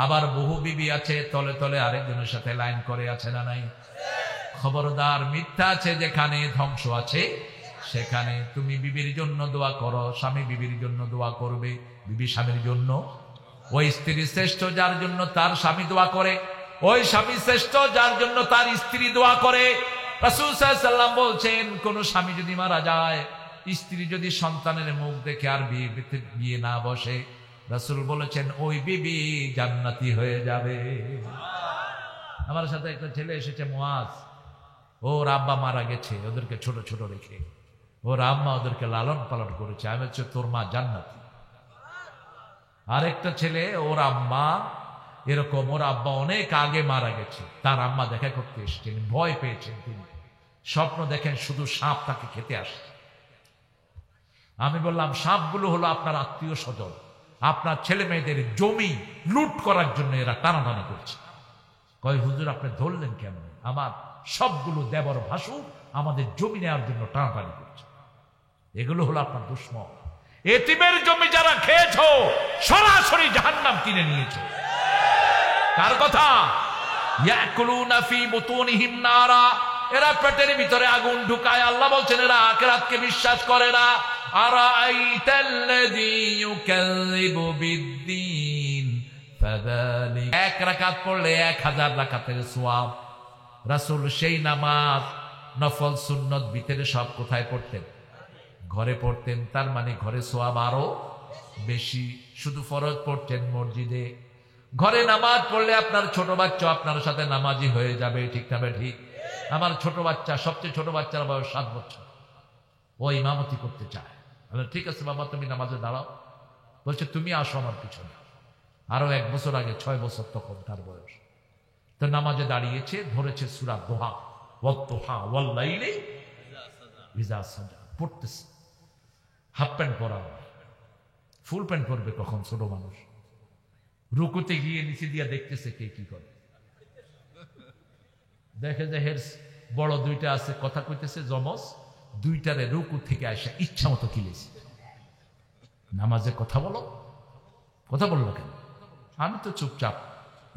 আবার বহু বিবি আছে তলে তলে আরেকজনের সাথে লাইন করে, আছে না নাই? খবরদার, মিথ্যা আছে যেখানে ধ্বংস আছে সেখানে। তুমি বিবির জন্য দোয়া করো, স্বামী বিবির জন্য দোয়া করবে, বিবি স্বামীর জন্য। ওই স্ত্রী শ্রেষ্ঠ যার জন্য তার স্বামী দোয়া করে, ওই স্বামী শ্রেষ্ঠ যার জন্য তার স্ত্রী দোয়া করে। রাসূল সাল্লাল্লাহু আলাইহি ওয়াসাল্লাম বলছেন কোন স্বামী যদি মারা যায়, স্ত্রী যদি সন্তানের মুখ দেখে আর বিয়ে না বসে, রাসূল বলেছেন ওই বিবি জান্নাতি হয়ে যাবে। আমার সাথে একটা ছেলে এসেছে, মুয়াজ। ওর আব্বা মারা গেছে, ওদেরকে ছোট ছোট রেখে ওর আম্মা ওদেরকে লালন পালন করেছে। আমি হচ্ছে তোর মা জান্নাতি। আরেকটা ছেলে, ওর আম্মা এরকম, ওর আব্বা অনেক আগে মারা গেছে, তার আম্মা দেখা করতে এসেছেন, ভয় পেয়েছেন তিনি, স্বপ্ন দেখেন শুধু সাপ তাকে খেতে আসছে। আমি বললাম সাপগুলো হলো আপনার আত্মীয় স্বজন, আপনার ছেলে মেয়েদের জমি লুট করার জন্য এরা টানাটানি করছে। কয় হুজুর আপনি ধরলেন কেমন? আমার সবগুলো দেবর ভাসু আমাদের জমি নেওয়ার জন্য টানাটানি করছে। এগুলো হলো আপনার দুশ্মন। এতিমের জমি যারা খেয়েছো সরাসরি জাহান্নাম কিনে নিয়েছো। কার কথা? ইয়াকুলুনা ফি বুতুনিহিম নারা, এরা পেটের ভিতরে আগুন ঢুকায়। আল্লাহ বলছেন এরা আখিরাতকে বিশ্বাস করে না। আরাআইতাল্লাযী ইউকাযযিবু বিদ্দীন ফাযালিক, এক রাকাত পড়লে 1000 রাকাতের সওয়াব। রাসূল সেই নামাজ নফল সুন্নত ভিতরে সব কোথায় পড়তেন? ঘরে পড়তেন। তার মানে ঘরে সওয়াব আরো বেশি। শুধু ফরজ পড়তেন মসজিদে। ঘরে নামাজ পড়লে আপনার ছোট বাচ্চা আপনার সাথে নামাজি হয়ে যাবে, ঠিক না ঠিক? আমার ছোট বাচ্চা, সবচেয়ে ছোট বাচ্চার বয়স 7 বছর, ও ইমামতি করতে চায়। ঠিক আছে বাবা তুমি নামাজে দাঁড়াও। বলছে তুমি আসো আমার পিছনে। আরো 1 বছর আগে 6 বছর তখন তার বয়স। তো নামাজে দাঁড়িয়েছে, ধরেছে সূরা দোহা, ওয়াদ-দুহা ওয়াল-লাইলি ইযা সাজা, পড়তেছে। হাফ প্যান্ট পরা, ফুল প্যান্ট পরবে কখন ছোট মানুষ। রুকুতে গিয়ে নিচে দিয়া দেখতেছে কে কি করে। দেখে যে হের বড় দুইটা আছে, কথা কইতেছে জমজ, দুইটারে রুকু থেকে আসা ইচ্ছা মতো কিলেছে। নামাজে কথা বলো, কথা বললো কেন? আমি তো চুপচাপ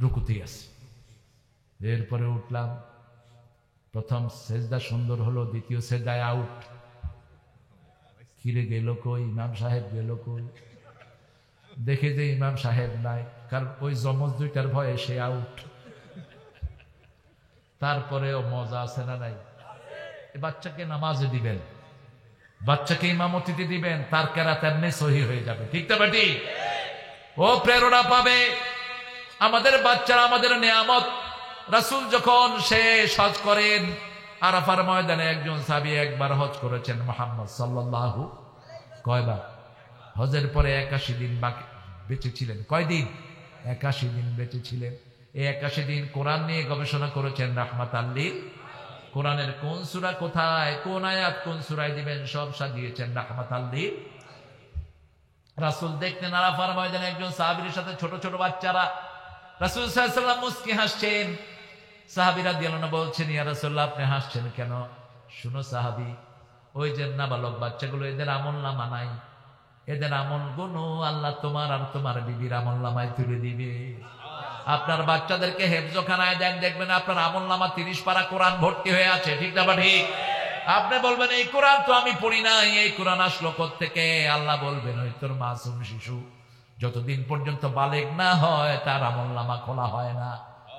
রুকুতেই আছি। এরপরে উঠলাম, প্রথম সেজদা সুন্দর হলো, দ্বিতীয় সেজদায় আউট। কিরে গেল কই, ইমাম সাহেব গেল কই? দেখে যে ইমাম সাহেব নাই, কারণ ওই জমজ দুইটার ভয়ে সে আউট। তারপরেও মজা আছে না নাই? বাচ্চাকে নামাজে দিবেন, বাচ্চাকে ইমামতিতে দিবেন, তার কেরাত এমনি সহি হয়ে যাবে। ঠিক তো বেটি? ও প্রেরণা পাবে। আমাদের বাচ্চারা আমাদের নিয়ামত। রাসূল যখন শেষ হজ করেন, আরাফার ময়দানে একজন সাহাবী একবার হজ করেছেন মুহাম্মদ সাল্লাল্লাহু, কয়বার? হজের পরে 81 দিন বাকি বেঁচে ছিলেন। কয়দিন? 81 দিন বেঁচে ছিলেন। এই 81 দিন কোরআন নিয়ে গবেষণা করেছেন রাহমাতাল লিল। কোরআনের কোন সূরা কোথায়, কোন আয়াত কোন সূরায় দিবেন, সব সাজিয়েছেন রাহমাতাল লিল। রাসূল দেখতেন আরাফার ময়দানে একজন সাহাবীর সাথে ছোট ছোট বাচ্চারা। রাসূল সাল্লাল্লাহু আলাইহি ওয়াসাল্লাম মুস্কি হাসছেন। সাহাবী রাদিয়াল্লাহু আনহু বলছেন, ইয়া রাসূলুল্লাহ, আপনি হাসছেন কেন? শুনো সাহাবী, ওই যে নাবালক বাচ্চাগুলো, এদের আমলনামা নাই, এদের আমলগুলো আল্লাহ তোমার আর তোমার বিবির আমলনামায় তুলে দিবে। আপনার বাচ্চাদেরকে হেফজখানায় দেন, দেখবেন আপনার আমলনামা 30 পারা কোরআন ভর্তি হয়ে আছে। ঠিক না বা ঠিক? আপনি বলবেন এই কোরআন তো আমি পড়ি নাই, এই কোরআন আসলো কোত্থেকে? আল্লাহ বলবেন ওই তোর মাসুম শিশু যতদিন পর্যন্ত বালেগ না হয় তার আমলনামা খোলা হয় না।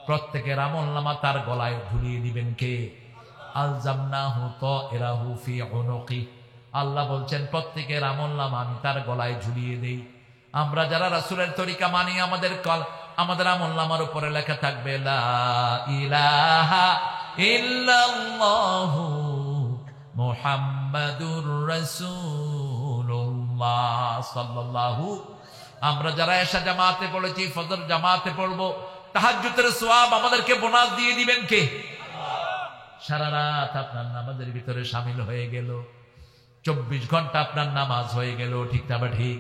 প্রত্যেকের আমলনামা তার গলায় ঝুলিয়ে দিবেন কে? আলজামনাহু তাইরাহু ফি উনুকি। আল্লাহ বলছেন প্রত্যেকের আমলনামা আমি তার গলায় ঝুলিয়ে দেই। আমরা যারা রাসূলের তরিকা মানি, আমাদের আমলনামার উপরে লেখা থাকবে লা ইলাহা ইল্লাল্লাহু মুহাম্মাদুর রাসূলুল্লাহ সাল্লাল্লাহু। আমরা যারা এশা জামাতে পড়েছি, ফজর জামাতে পড়বো, তাহাজ্জুদের সওয়াব আমাদেরকে বোনাস দিয়ে দিবেন কে? সারা রাত আপনার নামাজের ভিতরে শামিল হয়ে গেল, 24 ঘন্টা আপনার নামাজ হয়ে গেল। ঠিক না বা ঠিক?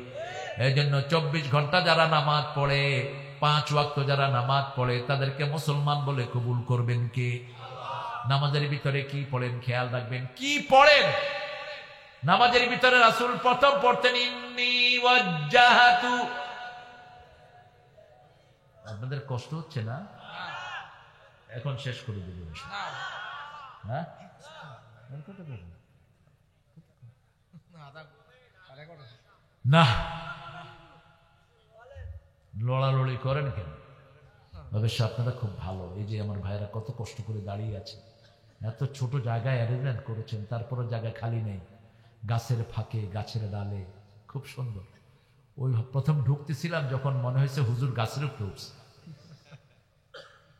এই জন্য 24 ঘন্টা যারা নামাজ পড়ে, 5 ওয়াক্ত যারা নামাজ পড়ে, তাদেরকে মুসলমান বলে কবুল করবেন কে? নামাজের ভিতরে কি পড়েন খেয়াল রাখবেন। কি পড়েন? নামাজের ভিতরে রাসূল প্রথম পড়তেন ইন্নী ওয়াজ্জাহাতু। আপনাদের কষ্ট হচ্ছে না? এখন শেষ করে দেব। হ্যাঁ, না লড়ালড়ি করেন কেন? অবশ্য আপনারা খুব ভালো। এই যে আমার ভাইরা কত কষ্ট করে দাঁড়িয়ে আছে, এত ছোট জায়গায় অ্যারেঞ্জমেন্ট করেছেন, তারপরে জায়গা খালি নেই। গাছের ফাঁকে, গাছের ডালে, খুব সুন্দর। ওই প্রথম ঢুকতেছিলাম যখন মনে হয়েছে হুজুর গাছের উপরে উঠছে।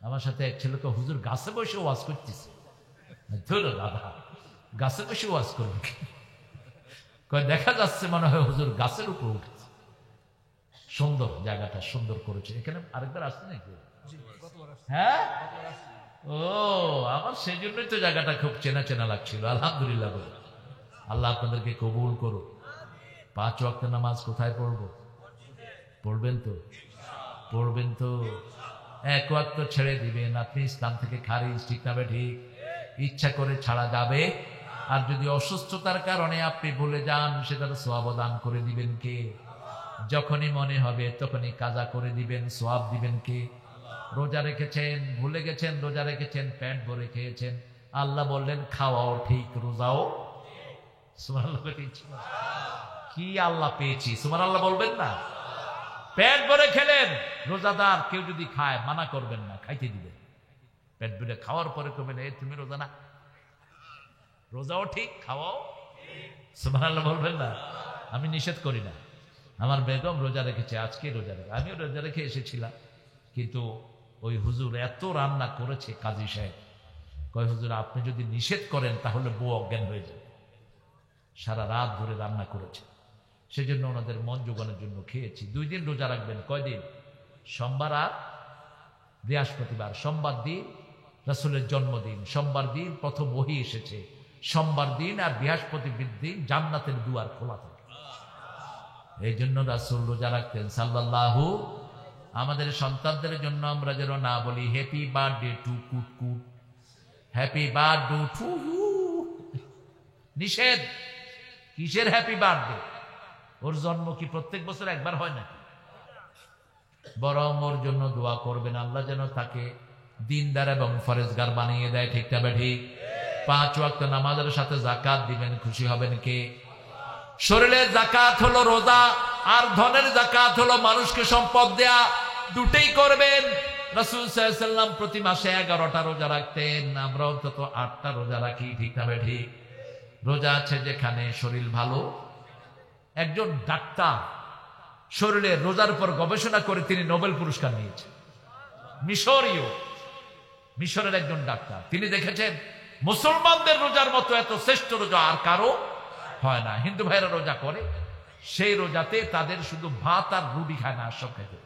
আমার সাথে এক ছেলেকে, হুজুর গাছে বসে ওয়াজ করতেছে। দাদা গাছে বসে ওয়াজ করবে? দেখা যাচ্ছে মনে হয় হুজুর গাছের উপরে উঠেছে। সুন্দর, জায়গাটা সুন্দর করেছে। এখানে আরেকবার আসছে নাকি? হ্যাঁ, ও আমার সেই জন্যই তো জায়গাটা খুব চেনা চেনা লাগছিল। আলহামদুলিল্লাহ বলে আল্লাহ আপনাদেরকে কবুল করো। 5 ওয়াক্ত নামাজ কোথায় পড়বো? পড়বেন তো? পড়বেন তো? 1 ওয়াক্ত ছেড়ে দিবেন, আপনি ইসলাম থেকে খারিজ। ঠিক না ঠিক? ইচ্ছা করে ছাড়া যাবে। আর যদি অসুস্থতার কারণে আপনি ভুলে যান, সেটার সওয়াব দান করে দিবেন কে? যখনই মনে হবে তখনই কাজা করে দিবেন, সওয়াব দিবেন কে? রোজা রেখেছেন, ভুলে গেছেন রোজা রেখেছেন, পেট ভরে খেয়েছেন, আল্লাহ বললেন খাওয়াও ঠিক, রোজাও। সুবহানাল্লাহ। কি আল্লাহ পেয়েছি, সুবহানাল্লাহ বলবেন না? পেট ভরে খেলেন। রোজাদার কেউ যদি খায় মানা করবেন না, খাইতে দিবেন। পেট ভরে খাওয়ার পরে করবেন এই তুমি রোজা না, রোজাও ঠিক, খাওয়াও। সুবহানাল্লাহ বলবেন না? আমি নিষেধ করি না। আমার বেগম রোজা রেখেছে, আজকে রোজা রেখে, আমিও রোজা রেখে এসেছিলাম। কিন্তু ওই হুজুর এত রান্না করেছে, কাজী সাহেব কয় হুজুর আপনি যদি নিষেধ করেন তাহলে বউ অজ্ঞান হয়ে যাবে। সারা রাত ধরে রান্না করেছে, সেজন্য ওনাদের মন জোগানোর জন্য খেয়েছি। 2 দিন রোজা রাখবেন। কয়দিন? সোমবার আর বৃহস্পতিবার, সোমবার দিন রাসূলের জন্মদিন, সোমবার দিন প্রথম ওহী এসেছে, সোমবার দিন আর বৃহস্পতিবার দিন জান্নাতের দুয়ার খোলা থাকে। এই জন্য রাসূল রোজা রাখতেন সাল্লাল্লাহু। আমাদের সন্তানদের জন্য আমরা যেন না বলি happy birthday to Kutkut, happy birthday to you, নিষেধ। কিসের হ্যাপি বার্থডে? ওর জন্ম কি প্রত্যেক বছর একবার হয় না? বরং ওর জন্য দোয়া করবেন আল্লাহ যেন তাকে দিনদার এবং ফরেজগার বানিয়ে দেয়। ঠিক না ঠিক? 5 ওয়াক্ত নামাজের সাথে যাকাত দিবেন, খুশি হবেন কে? শরীরের যাকাত হলো রোজা, আর ধনের যাকাত হলো মানুষকে সম্পদ দেয়া। দুটেই করবেন। রাসূল সাল্লাল্লাহু আলাইহি ওয়াসাল্লাম প্রতি মাসে 11টা রোজা রাখতেন, আমরা অন্তত 8টা রোজা রাখি। ঠিক না ঠিক? রোজা আছে যেখানে শরীর ভালো। একজন ডাক্তার শরীরের রোজার উপর গবেষণা করে তিনি নোবেল পুরস্কার নিয়েছেন। মিশরের একজন ডাক্তার, তিনি দেখেছেন মুসলমানদের রোজার মতো এত শ্রেষ্ঠ রোজা আর কারো হয় না। হিন্দু ভাইরা রোজা করে, সেই রোজাতে তাদের শুধু ভাত আর রুটি খায় না, সব খেতে।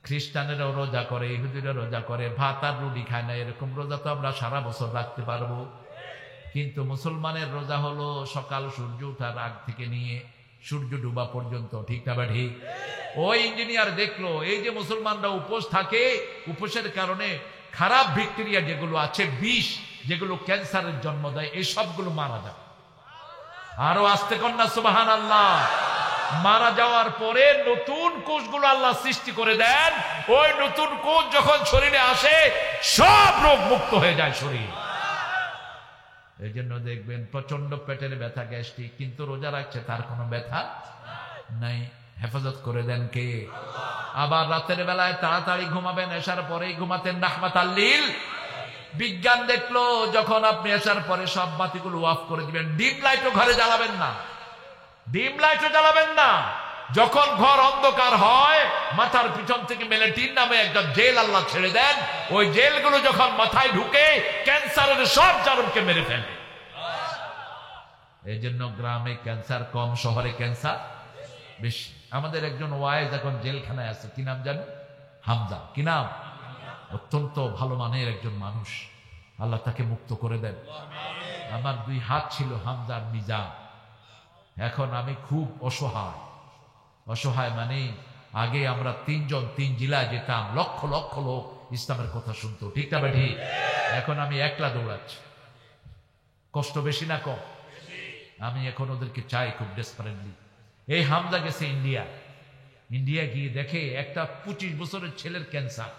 খ্রিস্টানেরাও রোজা করে, ইহুদিরা রোজা করে, ভাত আর রুটি খায় না। এরকম রোজা তো আমরা সারা বছর রাখতে পারবো। কিন্তু মুসলমানের রোজা হলো সকাল সূর্য ওঠার আগ থেকে নিয়ে সূর্য ডুবা পর্যন্ত। ঠিক না ঠিক? ওই ইঞ্জিনিয়ার দেখলো এই যে মুসলমানরা উপোস থাকে, উপোসের কারণে খারাপ ব্যাকটেরিয়া যেগুলো আছে, বিষ যেগুলো ক্যান্সারের জন্ম দেয়, এই সবগুলো মারা যায়। আরো আস্তে কন্যা সুবহানাল্লাহ। মারা যাওয়ার পরে নতুন কোষগুলো আল্লাহ সৃষ্টি করে দেন। ওই নতুন কোষ যখন শরীরে আসে সব রোগ মুক্ত হয়ে যায় শরীর। এই জন্য দেখবেন প্রচন্ড পেটের ব্যথা, গ্যাস্ট্রিক, কিন্তু রোজা রাখছে তার কোনো ব্যথা নাই। হেফাজত করে দেন কে? আবার রাতের বেলায় তাড়াতাড়ি ঘুমাবেন, এশার পরেই ঘুমাতেন রাহমাতাল লিল। বিজ্ঞান দেখলো যখন আপনি এশার পরে সব বাতিগুলো অফ করে দিবেন, ডিম লাইটও ঘরে জ্বালাবেন না, ডিম লাইটও জ্বালাবেন না। যখন ঘর অন্ধকার হয় মাথার পিছন থেকে মেলেটিন নামে একটা জেল আল্লাহ ছেড়ে দেন। ওই জেলগুলো যখন মাথায় ঢুকে ক্যান্সারের সব জারণকে মেরে ফেলে। এই জন্য গ্রামে ক্যান্সার কম, শহরে ক্যান্সার বেশি। আমাদের একজন ওয়াইজ এখন জেলখানায় আছে, কি নাম জানেন? হামজা। কি নাম? অত্যন্ত ভালো মানের একজন মানুষ, আল্লাহ তাকে মুক্ত করে দেন। আমার 2 হাত ছিল হামজার নিজাম। এখন আমি খুব অসহায়। অসহায় মানে আগে আমরা 3 জন 3 জেলায় যেতাম, লক্ষ লক্ষ লোক ইসলামের কথা শুনতো। ঠিক না ঠিক? এখন আমি একলা দৌড়াচ্ছি। কষ্ট বেশি না কম? আমি এখন ওদেরকে চাই খুব ডেসপারেটলি। এই হামজা গেছে ইন্ডিয়া গিয়ে দেখে একটা 25 বছরের ছেলের ক্যান্সার।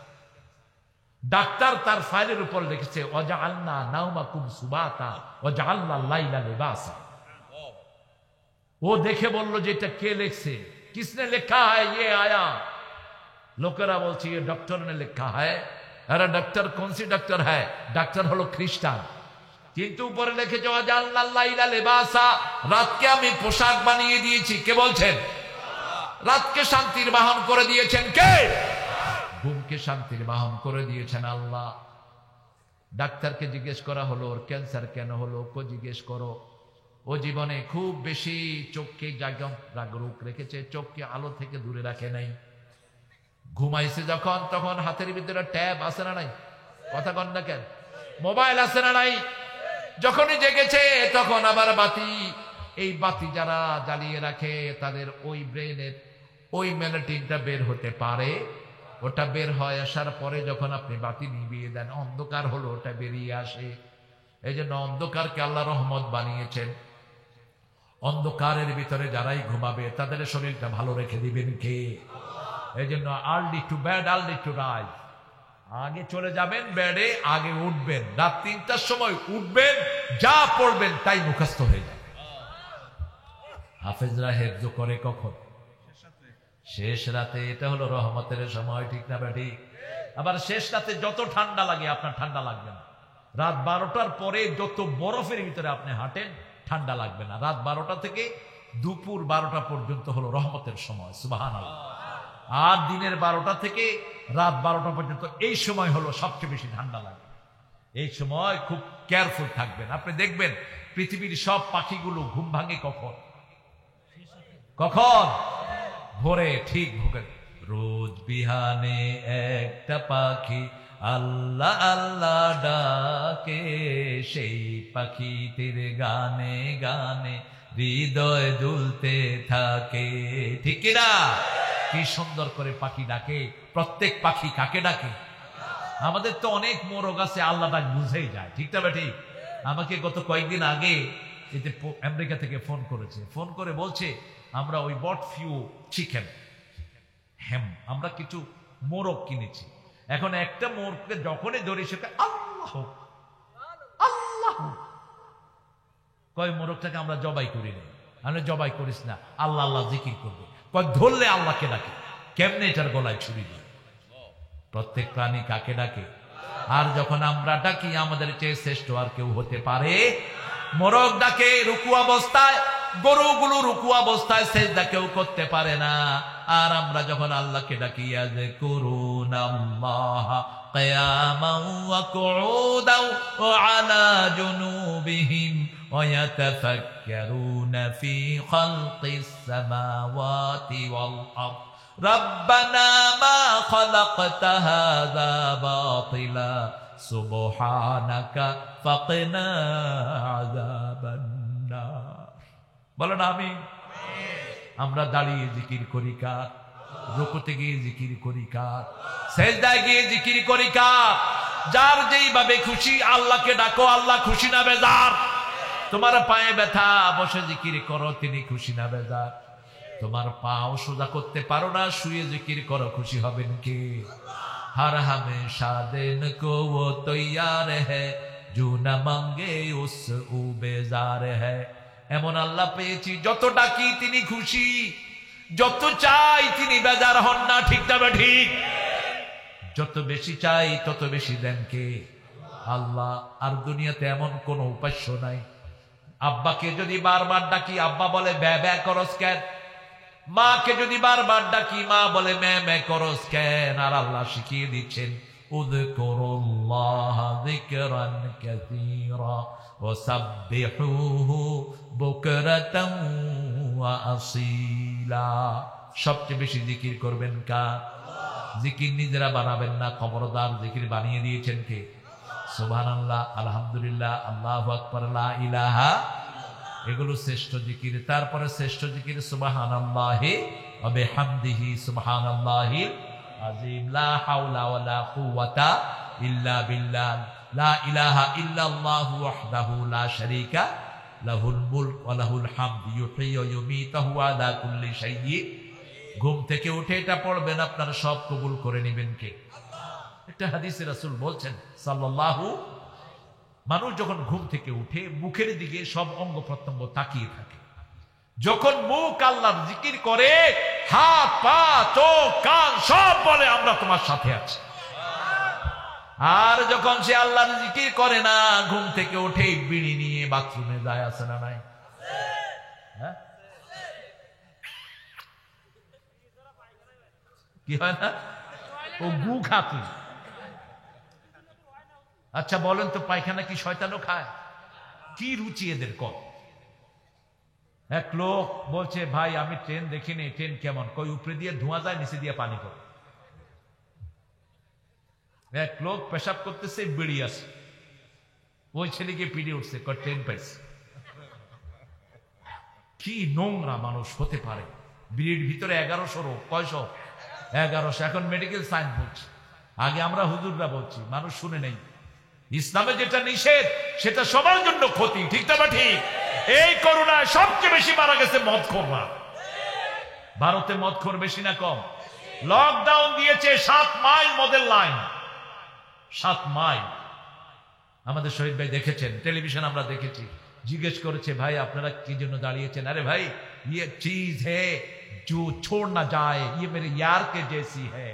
ডাক্তার তার ফাইলের উপর লিখেছে ওয়াজআলনা নাওমাকুম সুবাতা ওয়াজআলনা লাইলা লিবাসা। ও দেখে বলল যে এটা কে লিখছে, किसने लिखा है ये आया? लोकेरा बोलছে ये डॉक्टर ने लिखा है। अरे डॉक्टर कौन सी डॉक्टर है? डॉक्टर হলো খ্রিস্টান, কিন্তু উপরে লিখেছে ওয়াজআলনা লাইলা লিবাসা, রাতকে আমি পোশাক বানিয়ে দিয়েছি। কে বলছেন? রাতকে শান্তির বাহন করে দিয়েছেন কে? ঘুমকে শান্তির বাহন করে দিয়েছেন আল্লাহ। ডাক্তারকে জিজ্ঞেস করা হলো ওর ক্যান্সার কেন হলো? ওকে জিজ্ঞেস করো। ও জীবনে খুব বেশি চোখকে জাগরুক রেখেছে, চোখকে আলো থেকে দূরে রাখে নাই। ঘুমাইছে যখন তখন হাতের ভিতরে ট্যাব আছে না নাই? কথা কন না কেন? মোবাইল আছে না নাই? যখনই জেগেছে তখন আবার বাতি। এই বাতি যারা জ্বালিয়ে রাখে তাদের ওই ব্রেনের ওই মেলাটিনটা বের হতে পারে। ওটা বের হয় আসার পরে যখন আপনি বাতি নিভিয়ে দেন, অন্ধকার হলো ওটা বেরিয়ে আসে। এই জন্য অন্ধকারকে আল্লাহ রহমত বানিয়েছেন। অন্ধকারের ভিতরে যারাই ঘুমাবে তাদের শরীরটা ভালো রেখে দিবেন কে? এই জন্য early to bed early to rise. আগে চলে যাবেন বেডে, আগে উঠবেন, রাত 3টার সময় উঠবেন, যা পড়বেন তাই মুখস্থ হয়ে যাবে। হাফেজরা হেফজ করে কখন? শেষ রাতে। এটা হলো রহমতের সময়। ঠিক না ঠিক? আবার শেষ রাতে যত ঠান্ডা লাগে আপনার ঠান্ডা লাগবে না। রাত 12টার পরে যত বরফের ভিতরে আপনি হাঁটেন ঠান্ডা লাগবে না। রাত 12টা থেকে দুপুর 12টা পর্যন্ত হলো রহমতের সময়। সুবহানাল্লাহ। আর দিনের 12টা থেকে রাত 12টা পর্যন্ত এই সময় হলো সবচেয়ে বেশি ঠান্ডা লাগে। এই সময় খুব কেয়ারফুল থাকবেন। আপনি দেখবেন পৃথিবীর সব পাখিগুলো ঘুম ভাঙে কখন? কখন? ভোরে। ঠিক ভোরে। রোজ বিহানে একটা পাখি আল্লাহ আল্লাহ ডাকে, সেই পাখিটির গানে গানে হৃদয় দুলতে থাকে। ঠিক কিনা? কি সুন্দর করে পাখি ডাকে। প্রত্যেক পাখি কাকে ডাকে? আমাদের তো অনেক মোরগ আছে, আল্লাহ ডাক বুঝেই যায়। ঠিক না ঠিক? আমাকে গত কয়েকদিন আগে এতে আমেরিকা থেকে ফোন করেছে, ফোন করে বলছে আমরা ওই বট ফিউ চিকেন আমরা কিছু মোরগ কিনেছি। এখন একটা মোরগকে যখনই ধরি সেটা আল্লাহ আল্লাহ কয়, মোরগটাকে আমরা জবাই করি না। আমি জবাই করিস না, আল্লাহ আল্লাহ জিকির করবে। কয় ধরলে আল্লাহকে ডাকে, কেমনে এটার গলায় ছুরি দিয়ে। প্রত্যেক প্রাণী কাকে ডাকে? আর যখন আমরা ডাকি আমাদের চেয়ে শ্রেষ্ঠ আর কেউ হতে পারে? মোরগ ডাকে রুকু অবস্থায়, গরুগুলো রুকু অবস্থায় সেজদা কেউ করতে পারে না। আর আমরা যখন আল্লাহকে ডাকি ইয়াযকুরুনাল্লাহ কিয়ামান ওয়া কুউদান ওয়া আলা জুনুবিহিম ওয়া ইয়াতাফাক্কারুনা ফি খালকিস সামাওয়াতি ওয়াল আরদ রব্বানা মা খালাকতা হাযা বাতিলা সুবহানাকা ফাকিনা আযাবান নার। বলেন আমিন। আমরা দাঁড়িয়ে জিকির করি কার? রুকুতে গিয়ে জিকির করি কার? সেজদায় গিয়ে জিকির করি কার? যার যেইভাবে খুশি আল্লাহকে ডাকো, আল্লাহ খুশি না বেজার? তোমার পায়ে ব্যথা, বসে জিকির করো, তিনি খুশি না বেজার? তোমার পাও সোজা করতে পারো না, শুয়ে জিকির করো, খুশি হবেন কে? हर हमेशा दिन को वो तैयार है जो न मांगे उस बेजार है। এমন আল্লাহ পেয়েছি যত ডাকি তিনি খুশি, যত চাই তিনি বেজার হন না। ঠিক না ঠিক? যত বেশি চাই তত বেশি দেন কে? আল্লাহ। আর দুনিয়াতে এমন কোন উপাস্য নাই। আব্বাকে যদি বারবার ডাকি আব্বা বলে ব্যা ব্যা করস কেন? মাকে যদি বারবার ডাকি মা বলে মে মে করস কেন? আর আল্লাহ শিখিয়ে দিচ্ছেন উযকুরুল্লাহ যিকরান কাসীরা ওয়া সাব্বিহুহু বুকরাতান ওয়া আসীলা। সবচেয়ে বেশি জিকির করবেন কার? জিকির নিজেরা বানাবেন না, খবরদার। জিকির বানিয়ে দিয়েছেন কে? সুবহানাল্লাহ, আলহামদুলিল্লাহ, আল্লাহু আকবার, লা ইলাহা, এগুলো শ্রেষ্ঠ জিকির। তারপরে শ্রেষ্ঠ জিকির সুবহানাল্লাহি ওয়া বিহামদিহি সুবহানাল্লাহিল আযীম, লা হাওলা ওয়ালা কুওয়াতা ইল্লা বিল্লাহ, লা ইলাহা ইল্লাল্লাহু ওয়াহদাহু লা শারীকা লাহুল মুলক ওয়া লাহুল হামদ ইউহয়ী ওয়া ইউমীতু ওয়া আলা কুল্লি শাইইন। ঘুম থেকে উঠে এটা পড়বেন, আপনার সব কবুল করে নেবেন কে? একটা হাদিসে রাসূল বলছেন সাল্লাল্লাহু, মানুষ যখন ঘুম থেকে উঠে মুখের দিকে সব অঙ্গ প্রত্যঙ্গ তাকিয়ে থাকে। যখন মুখ আল্লাহর জিকির করে, হাত পা চোখ কান সব বলে আমরা তোমার সাথে আছি। আর যখন সে আল্লাহর জিকির করে না, ঘুম থেকে উঠে বিড়ি নিয়ে বাথরুমে যায়, আছে না নাই? হ্যাঁ, কি হয় না? ও গু খাতি। আচ্ছা বলেন তো, পায়খানা কি শয়তানও খায়? কি রুচি এদের কর। এক লোক বলছে ভাই আমি ট্রেন দেখিনি, ট্রেন কেমন? কই উপরে দিয়ে ধোঁয়া যায়, নিচে দিয়ে পানি পড়ে। এক লোক পেশাব করতেছে, বিড়ি আছে, ওই ছেলেকে পিড়ে উঠছে, কয় ট্রেন পাইছে। কি নোংরা মানুষ হতে পারে! বিড়ির ভিতরে 1100 রোগ। কয়শো? 1100। এখন মেডিকেল সায়েন্স বলছে, আগে আমরা হুজুররা বলছি, মানুষ শুনে নেই। ইসলামে যেটা নিষেধ সেটা সবার জন্য ক্ষতি। ঠিক না ঠিক? এই করোনায় সবচেয়ে বেশি মারা গেছে মদখোররা। ভারতে মদখোর বেশি না কম? লকডাউন দিয়েছে 7 মাইল মদের লাইন, 7 মাইল। আমাদের শহীদ ভাই দেখেছেন, টেলিভিশন আমরা দেখেছি। জিজ্ঞেস করেছে ভাই আপনারা কি জন্য দাঁড়িয়েছেন? আরে ভাই ये चीज है जो छोड़ ना जाए, ये मेरे यार के जैसी है।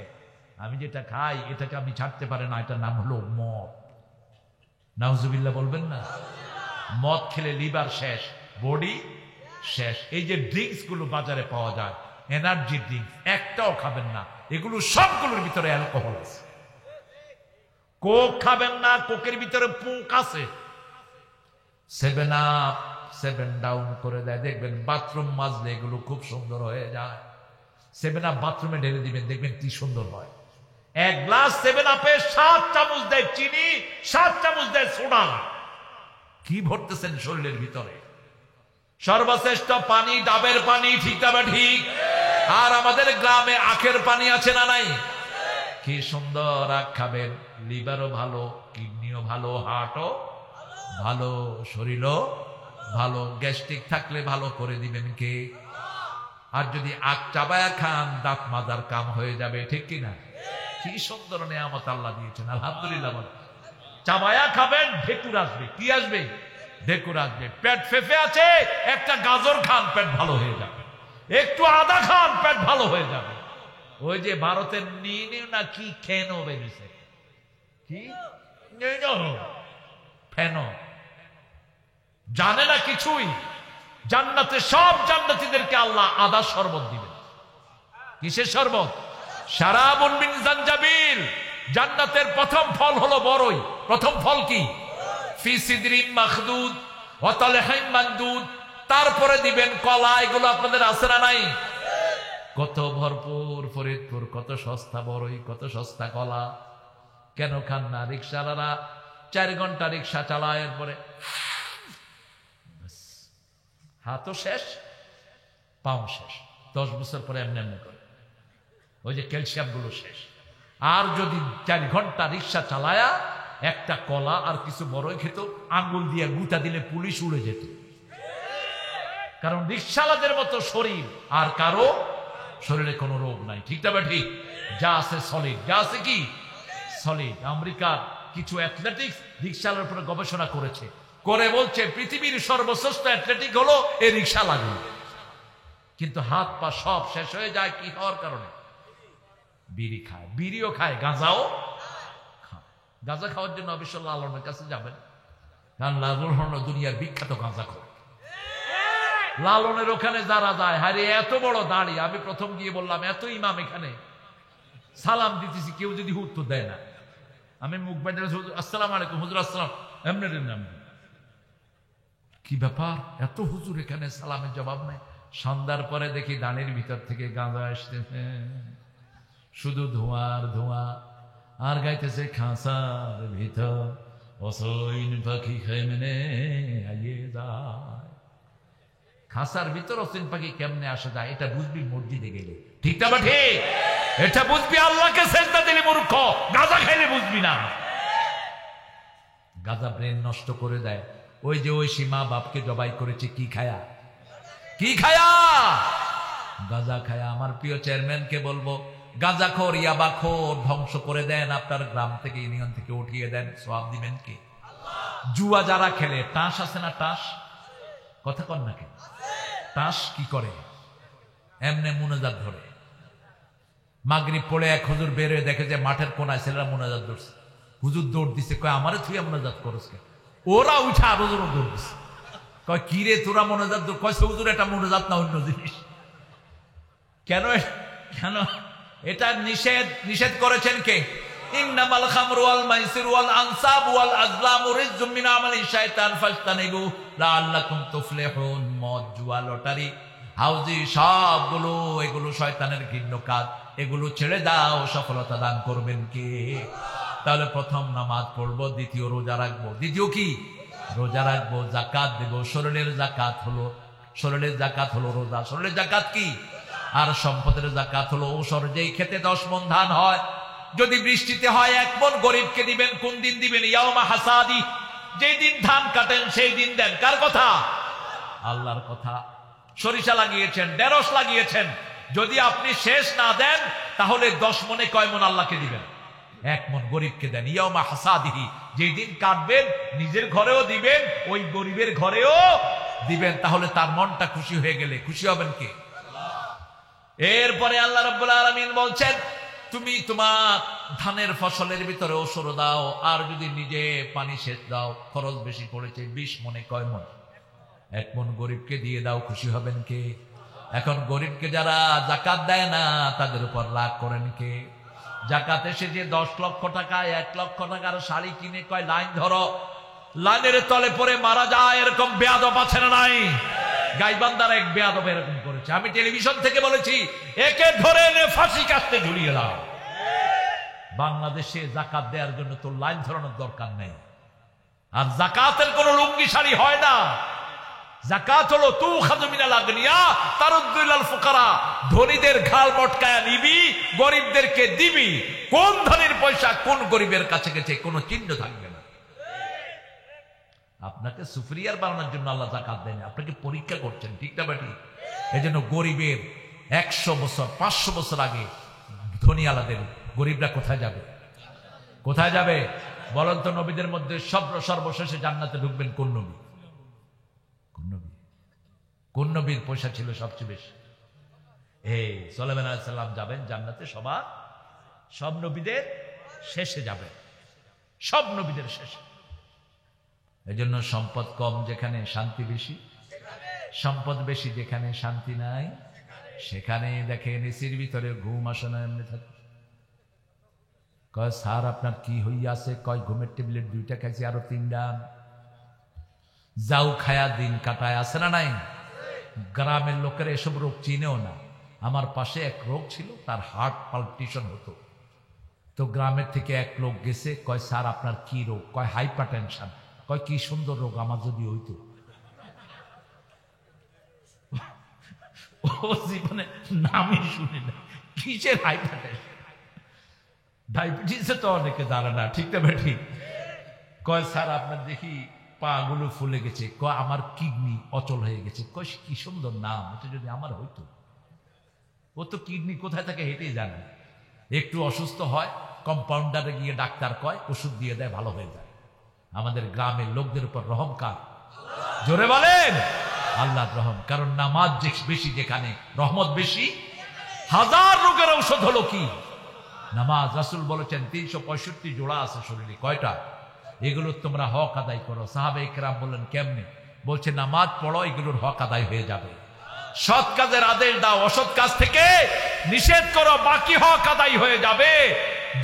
আমি যেটা খাই এটাকে আমি ছাড়তে পারি না, এটার নাম হলো মদ। নাউজুবিল্লাহ বলবেন না? মদ খেলে লিভার শেষ, বডি শেষ। এই যে ড্রিঙ্কস গুলো বাজারে পাওয়া যায়, এনার্জি ড্রিঙ্কস, একটাও খাবেন না। এগুলো সবগুলোর ভিতরে অ্যালকোহল আছে। কোক খাবেন না, কোকের ভিতরে পোক আছে। 7 আপ 7 ডাউন করে দেয়, দেখবেন বাথরুম মাজলে এগুলো খুব সুন্দর হয়ে যায়। 7 আপ বাথরুমে ঢেলে দিবেন, দেখবেন কি সুন্দর হয়। এক গ্লাস 7 আপে 7 চামচ দেয় চিনি, 7 চামচ দেয় সোডা। কি ভরতেছেন শরীরের ভিতরে? সর্বশ্রেষ্ঠ পানি ডাবের পানি, ঠিক না ঠিক? আর আমাদের গ্রামে আখের পানি আছে না নাই? কি সুন্দর আখ খাবেন, লিভারও ভালো, কিডনিও ভালো, হার্টও ভালো, শরীরও ভালো। গ্যাস্ট্রিক থাকলে ভালো করে দিবেন কে? আর যদি আখ চাবায়া খান, দাঁত মাজার কাম হয়ে যাবে, ঠিক কিনা? কি সুন্দর নেয়ামত আল্লাহ দিয়েছেন, আলহামদুলিল্লাহ। চাবায়া খাবেন, ঢেকুর আসবে। কি আসবে? ঢেকুর আসবে। পেট ফেফে আছে, একটা গাজর খান, পেট ভালো হয়ে যাবে। একটু আদা খান, পেট ভালো হয়ে যাবে। ওই যে ভারতের নিয়ে না কি খেনো বেরিয়েছে, কি ফেনো, জানে না কিছুই। জান্নাতে সব জান্নাতীদেরকে আল্লাহ আদা শরবত দিবেন। কিসের শরবত? শারাবুন মিন জানজাবিল। জান্নাতের প্রথম ফল হলো বড়ই। প্রথম ফল কি? ফি সিদরিন মাখদুদ ওয়া তালহিন মানদুদ। তারপরে দিবেন কলা। এগুলো আপনাদের আছে না নাই? কত ভরপুর ফরিদপুর, কত সস্তা বড়ই, কত সস্তা কলা। কেন খান না? রিক্সাওয়ালারা 4 ঘন্টা রিক্সা চালায়, এরপরে হাতও শেষ, পাও শেষ। 10 বছর পরে এমনি এমনি করে ওই যে ক্যালসিয়াম গুলো শেষ। আর যদি 4 ঘন্টা রিক্সা চালায়া একটা কলা আর কিছু বড়ই খেত, আঙ্গুল দিয়ে গুটা দিলে পুলিশ উড়ে যেত। কারণ রিক্সাওয়ালাদের মতো শরীর আর কারো শরীরে কোনো রোগ নাই, ঠিক না ঠিক? যা আছে সলিড, যা আছে কি সলিড। আমেরিকার কিছু অ্যাথলেটিক্স রিক্সাওয়ালার উপরে গবেষণা করেছে, করে বলছে পৃথিবীর সর্বশ্রেষ্ঠ অ্যাথলেটিক হলো এই রিক্সা লাগু। কিন্তু হাত পা সব শেষ হয়ে যায় কি হওয়ার কারণে? বিড়ি খায়, বিড়িও খায়, গাঁজাও খায়। গাঁজা খাওয়ার জন্য অবশ্যই লালনের কাছে যাবেন, কারণ লালন হলো দুনিয়ার বিখ্যাত গাঁজা খোর। লালনের ওখানে যারা যায়, হারে এত বড় দাড়ি। আমি প্রথম গিয়ে বললাম, এত ইমাম এখানে, সালাম দিতেছি, কেউ যদি উত্তর দেয় না। আমি মুখ বাইরে, আসসালাম আলাইকুম হুজুর, আসসালাম। এমনি নাম কি ব্যাপার, এত হুজুর এখানে, সালামের জবাব নাই। সন্ধ্যার পরে দেখি দাঁড়ির ভিতর থেকে গাঁজা আসতেছে, শুধু ধোঁয়ার ধোঁয়া, আর গাইতেছে খাঁচার ভিতর অসইন পাখি খেমনে আইয়ে যায়। খাঁচার ভিতর অসইন পাখি কেমনে আসা যায়, এটা বুঝবি মসজিদে গেলে, ঠিক না ঠিক? এটা বুঝবি আল্লাহকে সেজদা দিলে, মূর্খ। গাঁজা খাইলে বুঝবি না। গাঁজা ব্রেন নষ্ট করে দেয়। ওই যে ওই সীমা বাপকে জবাই করেছে কি খায়া? কি খায়া? গাঁজা খায়া। আমার প্রিয় চেয়ারম্যানকে বলবো, গাঁজাখোর ইয়াবাখোর ধ্বংস করে দেন, আপনার গ্রাম থেকে, ইউনিয়ন থেকে উঠিয়ে দেন, সওয়াব দিবেন কে? জুয়া যারা খেলে, টাস আছে না টাস? কথা কন না কেন? টাস কি করে? এমনে মুনাজাত ধরে। মাগরিব পড়ে এক হুজুর বের হয়ে দেখে যে মাঠের কোনায় ছেলেরা মুনাজাত ধরছে। হুজুর দৌড় দিছে, কয় আমারে থুইয়া মুনাজাত করস কে? ওরা উঠে আরো জন দৌড় দিছে, কয় কি রে তোরা মুনাজাত? কয়ছে হুজুর এটা মুনাজাত না, অন্য জিনিস। কেন? কেন এটা নিষেধ? নিষেধ করেছেন কে? ইন্নামাল খামরু ওয়াল মাইসিরু ওয়াল আনসাবু ওয়াল আজলামু রিজজুম মিন আমালি শাইতান ফাজতানিবু লাআল্লাকুম তুফলিহুন। মদ, জুয়া, লটারি, হাউজি, সবগুলো এগুলো শয়তানের ঘৃণ্য কাজ। এগুলো ছেড়ে দাও, সফলতা দান করবেন কে? তাহলে প্রথম নামাজ পড়বো, দ্বিতীয় রোজা রাখবো। দ্বিতীয় কি? রোজা রাখবো। যাকাত দেব। শরীরের যাকাত হলো, শরীরের যাকাত হলো রোজা। শরীরের যাকাত কি? আর সম্পদের যাকাত হলো ঔষধ। যেই খেতে 10 মণ ধান হয়, যদি বৃষ্টিতে হয় 1 মণ গরিবকে দিবেন। কোন দিন দিবেন? ইয়াউমা হাসাদি। যেই দিন ধান কাটেন সেই দিন দেন। কার কথা? আল্লাহর কথা। সরিষা লাগিয়েছেন, ঢেঁড়স লাগিয়েছেন, যদি আপনি শেষ না দেন, তাহলে 10 মণে কয় মণ আল্লাহকে দিবেন? 1 মণ গরিবকে দেন। ইয়াউমা হাসাদিহি। যেই দিন কাটবেন নিজের ঘরেও দিবেন, ওই গরিবের ঘরেও দিবেন। তাহলে তার মনটা খুশি হয়ে গেলে খুশি হবেন কে? এরপরে আল্লাহ রাব্বুল আলামিন বলছেন, তুমি তোমার ধানের ফসলের ভিতরে ওষুধ দাও, আর যদি নিজে পানি সেচ দাও, খরচ বেশি পড়েছে, 20 মণে কয় মণ? 1 মণ গরিবকে দিয়ে দাও, খুশি হবেন কে? এখন গরিবকে যারা যাকাত দেয় না, তাদের উপর রাগ করেন কে? যাকাত এসে যে 10 লক্ষ টাকা, 1 লক্ষ টাকার শাড়ি কিনে কয় লাইন ধরো, লাইনের তলে পরে মারা যায়, এরকম বেয়াদব আছে না নাই? গাইবান্ধার এক বেয়াদব এরকম করেছে। বলেছে, আমি টেলিভিশন থেকে বলেছি, একে ধরে এনে ফাঁসি কাটতে ঝুলিয়ে দাও। বাংলাদেশে জাকাত দেওয়ার জন্য তো লাইন ধরানোর দরকার নেই। আর জাকাতের কোন লুঙ্গি শাড়ি হয় না। জাকাত হলো তুখাযু মিনাল আগনিয়া তারুদ্দু ইলাল ফুকারা, ধনীদের ঘাল মটকায়া নিবি, গরিবদেরকে দিবি। কোন ধনীর পয়সা কোন গরিবের কাছে গেছে কোনো চিহ্ন থাকবে না। আপনাকে সুফরিয়ার বানানোর জন্য আল্লাহ জাকাত দেন, আপনাকে পরীক্ষা করছেন, ঠিক না বেটি? এই জন্য গরিবের 100 বছর 500 বছর আগে ধনী আলাদের, গরিবরা কোথায় যাবে? কোথায় যাবে বলেন তো? নবীদের মধ্যে সর্বশেষে জান্নাতে ঢুকবেন কোন নবী? কোন নবীর পয়সা ছিল সবচেয়ে বেশি? এই সুলাইমান আলাইহিস সালাম যাবেন জান্নাতে সবার, সব নবীদের শেষে যাবেন, সব নবীদের শেষে। এজন্য সম্পদ কম যেখানে শান্তি বেশি, সম্পদ বেশি যেখানে শান্তি নাই, সেখানে দেখেন এসির ভিতরে ঘুম আসে না, এমনি থাকে। কয় স্যার আপনার কি হইয়াছে? কয় ঘুমের ট্যাবলেট 2টা খাইছি, আরো 3টা যাও খায়া দিন কাটায়। আছে না নাই? গ্রামের লোকেরা এসব রোগ চিনেও না। আমার পাশে এক রোগ ছিল, তার হার্ট পালপিটেশন হতো। তো গ্রামের থেকে এক লোক গেছে, কয় স্যার আপনার কি রোগ? কয় হাইপারটেনশন। কয় কি সুন্দর রোগ, আমার যদি হইতো। ও জীবনে নামই শুনি না, কিসের হাইপারটেনশন? ডায়াবেটিসে তো অনেকে জানে না, ঠিক না বেঠি? কয় স্যার আপনার দেখি পা গুলো ফুলে গেছে, কয় আমার কিডনি অচল হয়ে গেছে। কয় কি সুন্দর নাম, এটা যদি আমার হইতো। ও তো কিডনি কোথায় থাকে হেঁটেই জানে। একটু অসুস্থ হয়, কম্পাউন্ডারে গিয়ে ডাক্তার কয়, ওষুধ দিয়ে দেয়, ভালো হয়ে যায়। আমাদের গ্রামের লোকদের উপর রহম কার? জোরে বলেন আল্লাহর রহম। কারণ নামাজ বেশি যেখানে, রহমত বেশি। হাজার রোগের ঔষধ হলো কি? নামাজ। রাসূল বলেছেন 365 জোড়া আছে শরীরে। কয়টা? এগুলোর তোমরা হক আদায় করো। সাহাবায়ে কেরাম বললেন কেমনে? বলছে নামাজ পড়ো, এগুলোর হক আদায় হয়ে যাবে। সৎ কাজের আদেশ দাও, অসৎ কাজ থেকে নিষেধ করো, বাকি হক আদায় হয়ে যাবে।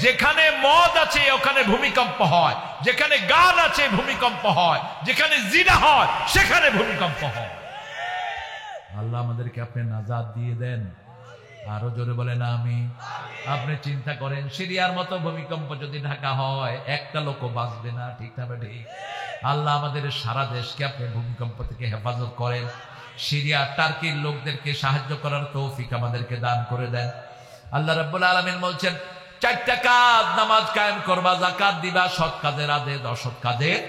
যেখানে মদ আছে ওখানে ভূমিকম্প হয়, যেখানে গান আছে ভূমিকম্প হয়, যেখানে জিনা হয় সেখানে ভূমিকম্প হয়। আল্লাহ আমাদেরকে আপনি নাজাত দিয়ে দেন। আরো জোরে বলেন আমিন। আপনি চিন্তা করেন, সিরিয়ার মতো ভূমিকম্প যদি ঢাকা হয়, একটা লোকও বাঁচবে না, ঠিক না ঠিক? আল্লাহ আমাদের সারা দেশকে আপনি ভূমিকম্প থেকে হেফাজত করেন। সিরিয়া টার্কির লোকদেরকে সাহায্য করার তৌফিক আমাদেরকে দান করে দেন। আল্লাহ রাব্বুল আলামিন বলছেন 4টা কাজ নামাজ কায়েম করবা, যাকাত দিবা, সৎ কাজের আদেশ, অসৎ কাজের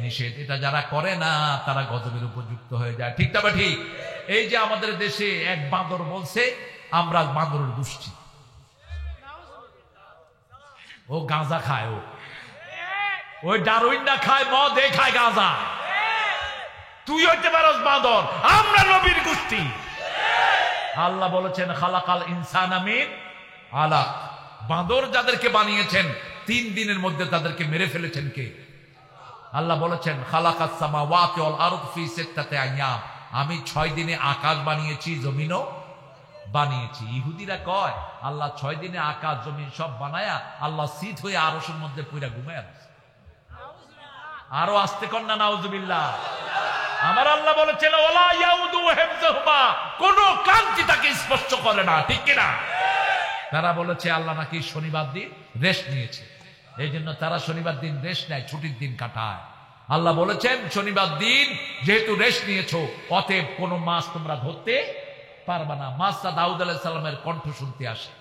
নিষেধ। এটা যারা করে না তারা গজবের উপযুক্ত হয়ে যায়, ঠিক না ঠিক? এই যে আমাদের দেশে এক বাঁদর বলছে আমরা বাঁদরের দুষ্টি, ও গাঁজা খায়, ওই ডারউইনটা খায় মদ, এ খায় গাঁজা। তুই হইতে পারস বাঁদর, আমরা নবীর গোষ্ঠী। আল্লাহ বলেছেন খালাকাল ইনসানা মিন আলাক। বাঁদর যাদেরকে বানিয়েছেন 3 দিনের মধ্যে তাদেরকে মেরে ফেলেছেন কে? আল্লাহ বলেছেন খালাকাস সামাওয়াতি ওয়াল আরদ ফি 6 আইয়াম। আমি 6 দিনে আকাশ বানিয়েছি, জমিনও বানিয়েছি। ইহুদিরা কয় আল্লাহ 6 দিনে আকাশ জমিন সব বানায়া আল্লাহ সিট হয়ে আরশের মধ্যে পুরা ঘুমায় আছে। আরো আস্তে কন্যা নাউজুবিল্লাহ। আমার আল্লাহ বলেছেন ওয়ালা ইয়াউদু হিফযুহুমা, কোন ক্লান্তি তাকে স্পর্শ করে না, ঠিক কিনা? তারা বলেছে আল্লাহ নাকি শনিবার দিন রেস্ট নিয়েছে, এই জন্য তারা শনিবার দিন রেস্ট নেয়, ছুটির দিন কাটায়। আল্লাহ বলেছেন শনিবার দিন যেহেতু রেস্ট নিয়েছো, অতএব কোন মাছ তোমরা ধরতে পারবা না। মাছটা দাউদ আলাইহিস সালামের কণ্ঠ শুনতে আসে,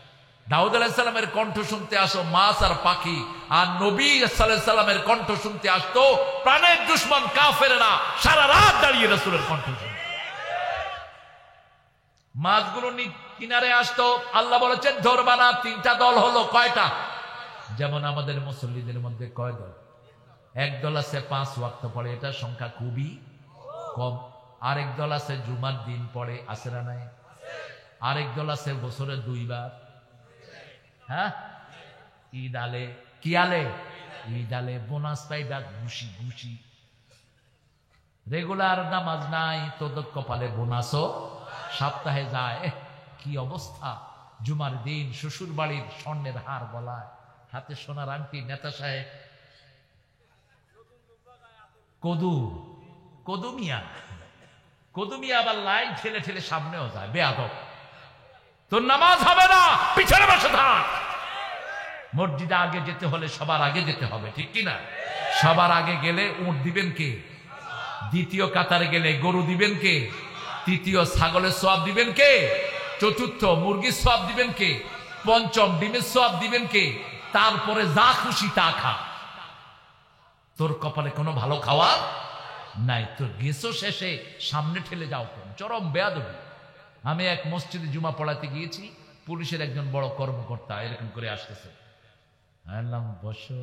দাউদ আলাইহিস সালামের কণ্ঠ শুনতে আসো মাছ আর পাখি। আর নবী সাল্লাল্লাহু আলাইহি সাল্লামের কণ্ঠ শুনতে আসতো প্রাণের দুশমন কাফেররা, সারা রাত দাঁড়িয়ে রাসূলের কণ্ঠ শুনতো। মাছগুলো কিনারে আসতো, আল্লাহ বলেছেন ধরবা না। 3টা দল হলো, কয়টা? যেমন আমাদের মুসল্লিদের মধ্যে কয় দল? এক দল আছে 5 ওয়াক্ত পড়ে, এটা সংখ্যা খুবই কম। আরেক দল আছে জুমার দিন পড়ে, আছে না নাই? আরেক দল আছে বছরে 2 বার, হ্যাঁ, ঈদ আলে, কি আলে? ঈদ আলে, বোনাস পাইবা, খুশি খুশি। রেগুলার নামাজ নাই, তোদের কপালে বোনাসও সপ্তাহে যায়। কি অবস্থা! জুমার দিন শ্বশুর বাড়ির স্বর্ণের হার গলায়, হাতে সোনার আংটি, নেতা সাহেব কদু মিয়া কদমিয়া আবার লাইন ঠেলে ঠেলে সামনেও যায়, বেয়াদব। তোর নামাজ হবে না, পিছনে বসে থাক। মসজিদে আগে যেতে হলে সবার আগে যেতে হবে, ঠিক কিনা? সবার আগে গেলে উট দিবেন কে? দ্বিতীয় কাতারে গেলে গরু দিবেন কে? তৃতীয় ছাগলের সওয়াব দিবেন কে? চতুর্থ মুরগির সওয়াব দিবেন কে? পঞ্চম ডিমের সওয়াব দিবেন কে? তারপরে যা খুশি তা খা। তোর কপালে কোনো ভালো খাওয়া নাই, তোর গেছো শেষে সামনে ঠেলে যাও, কোন চরম বেয়াদবি। আমি এক মসজিদে জুমা পড়াতে গিয়েছি, পুলিশের একজন বড় কর্মকর্তা এরকম করে আসতেছে, বসো,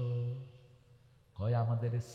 কয় আমাদের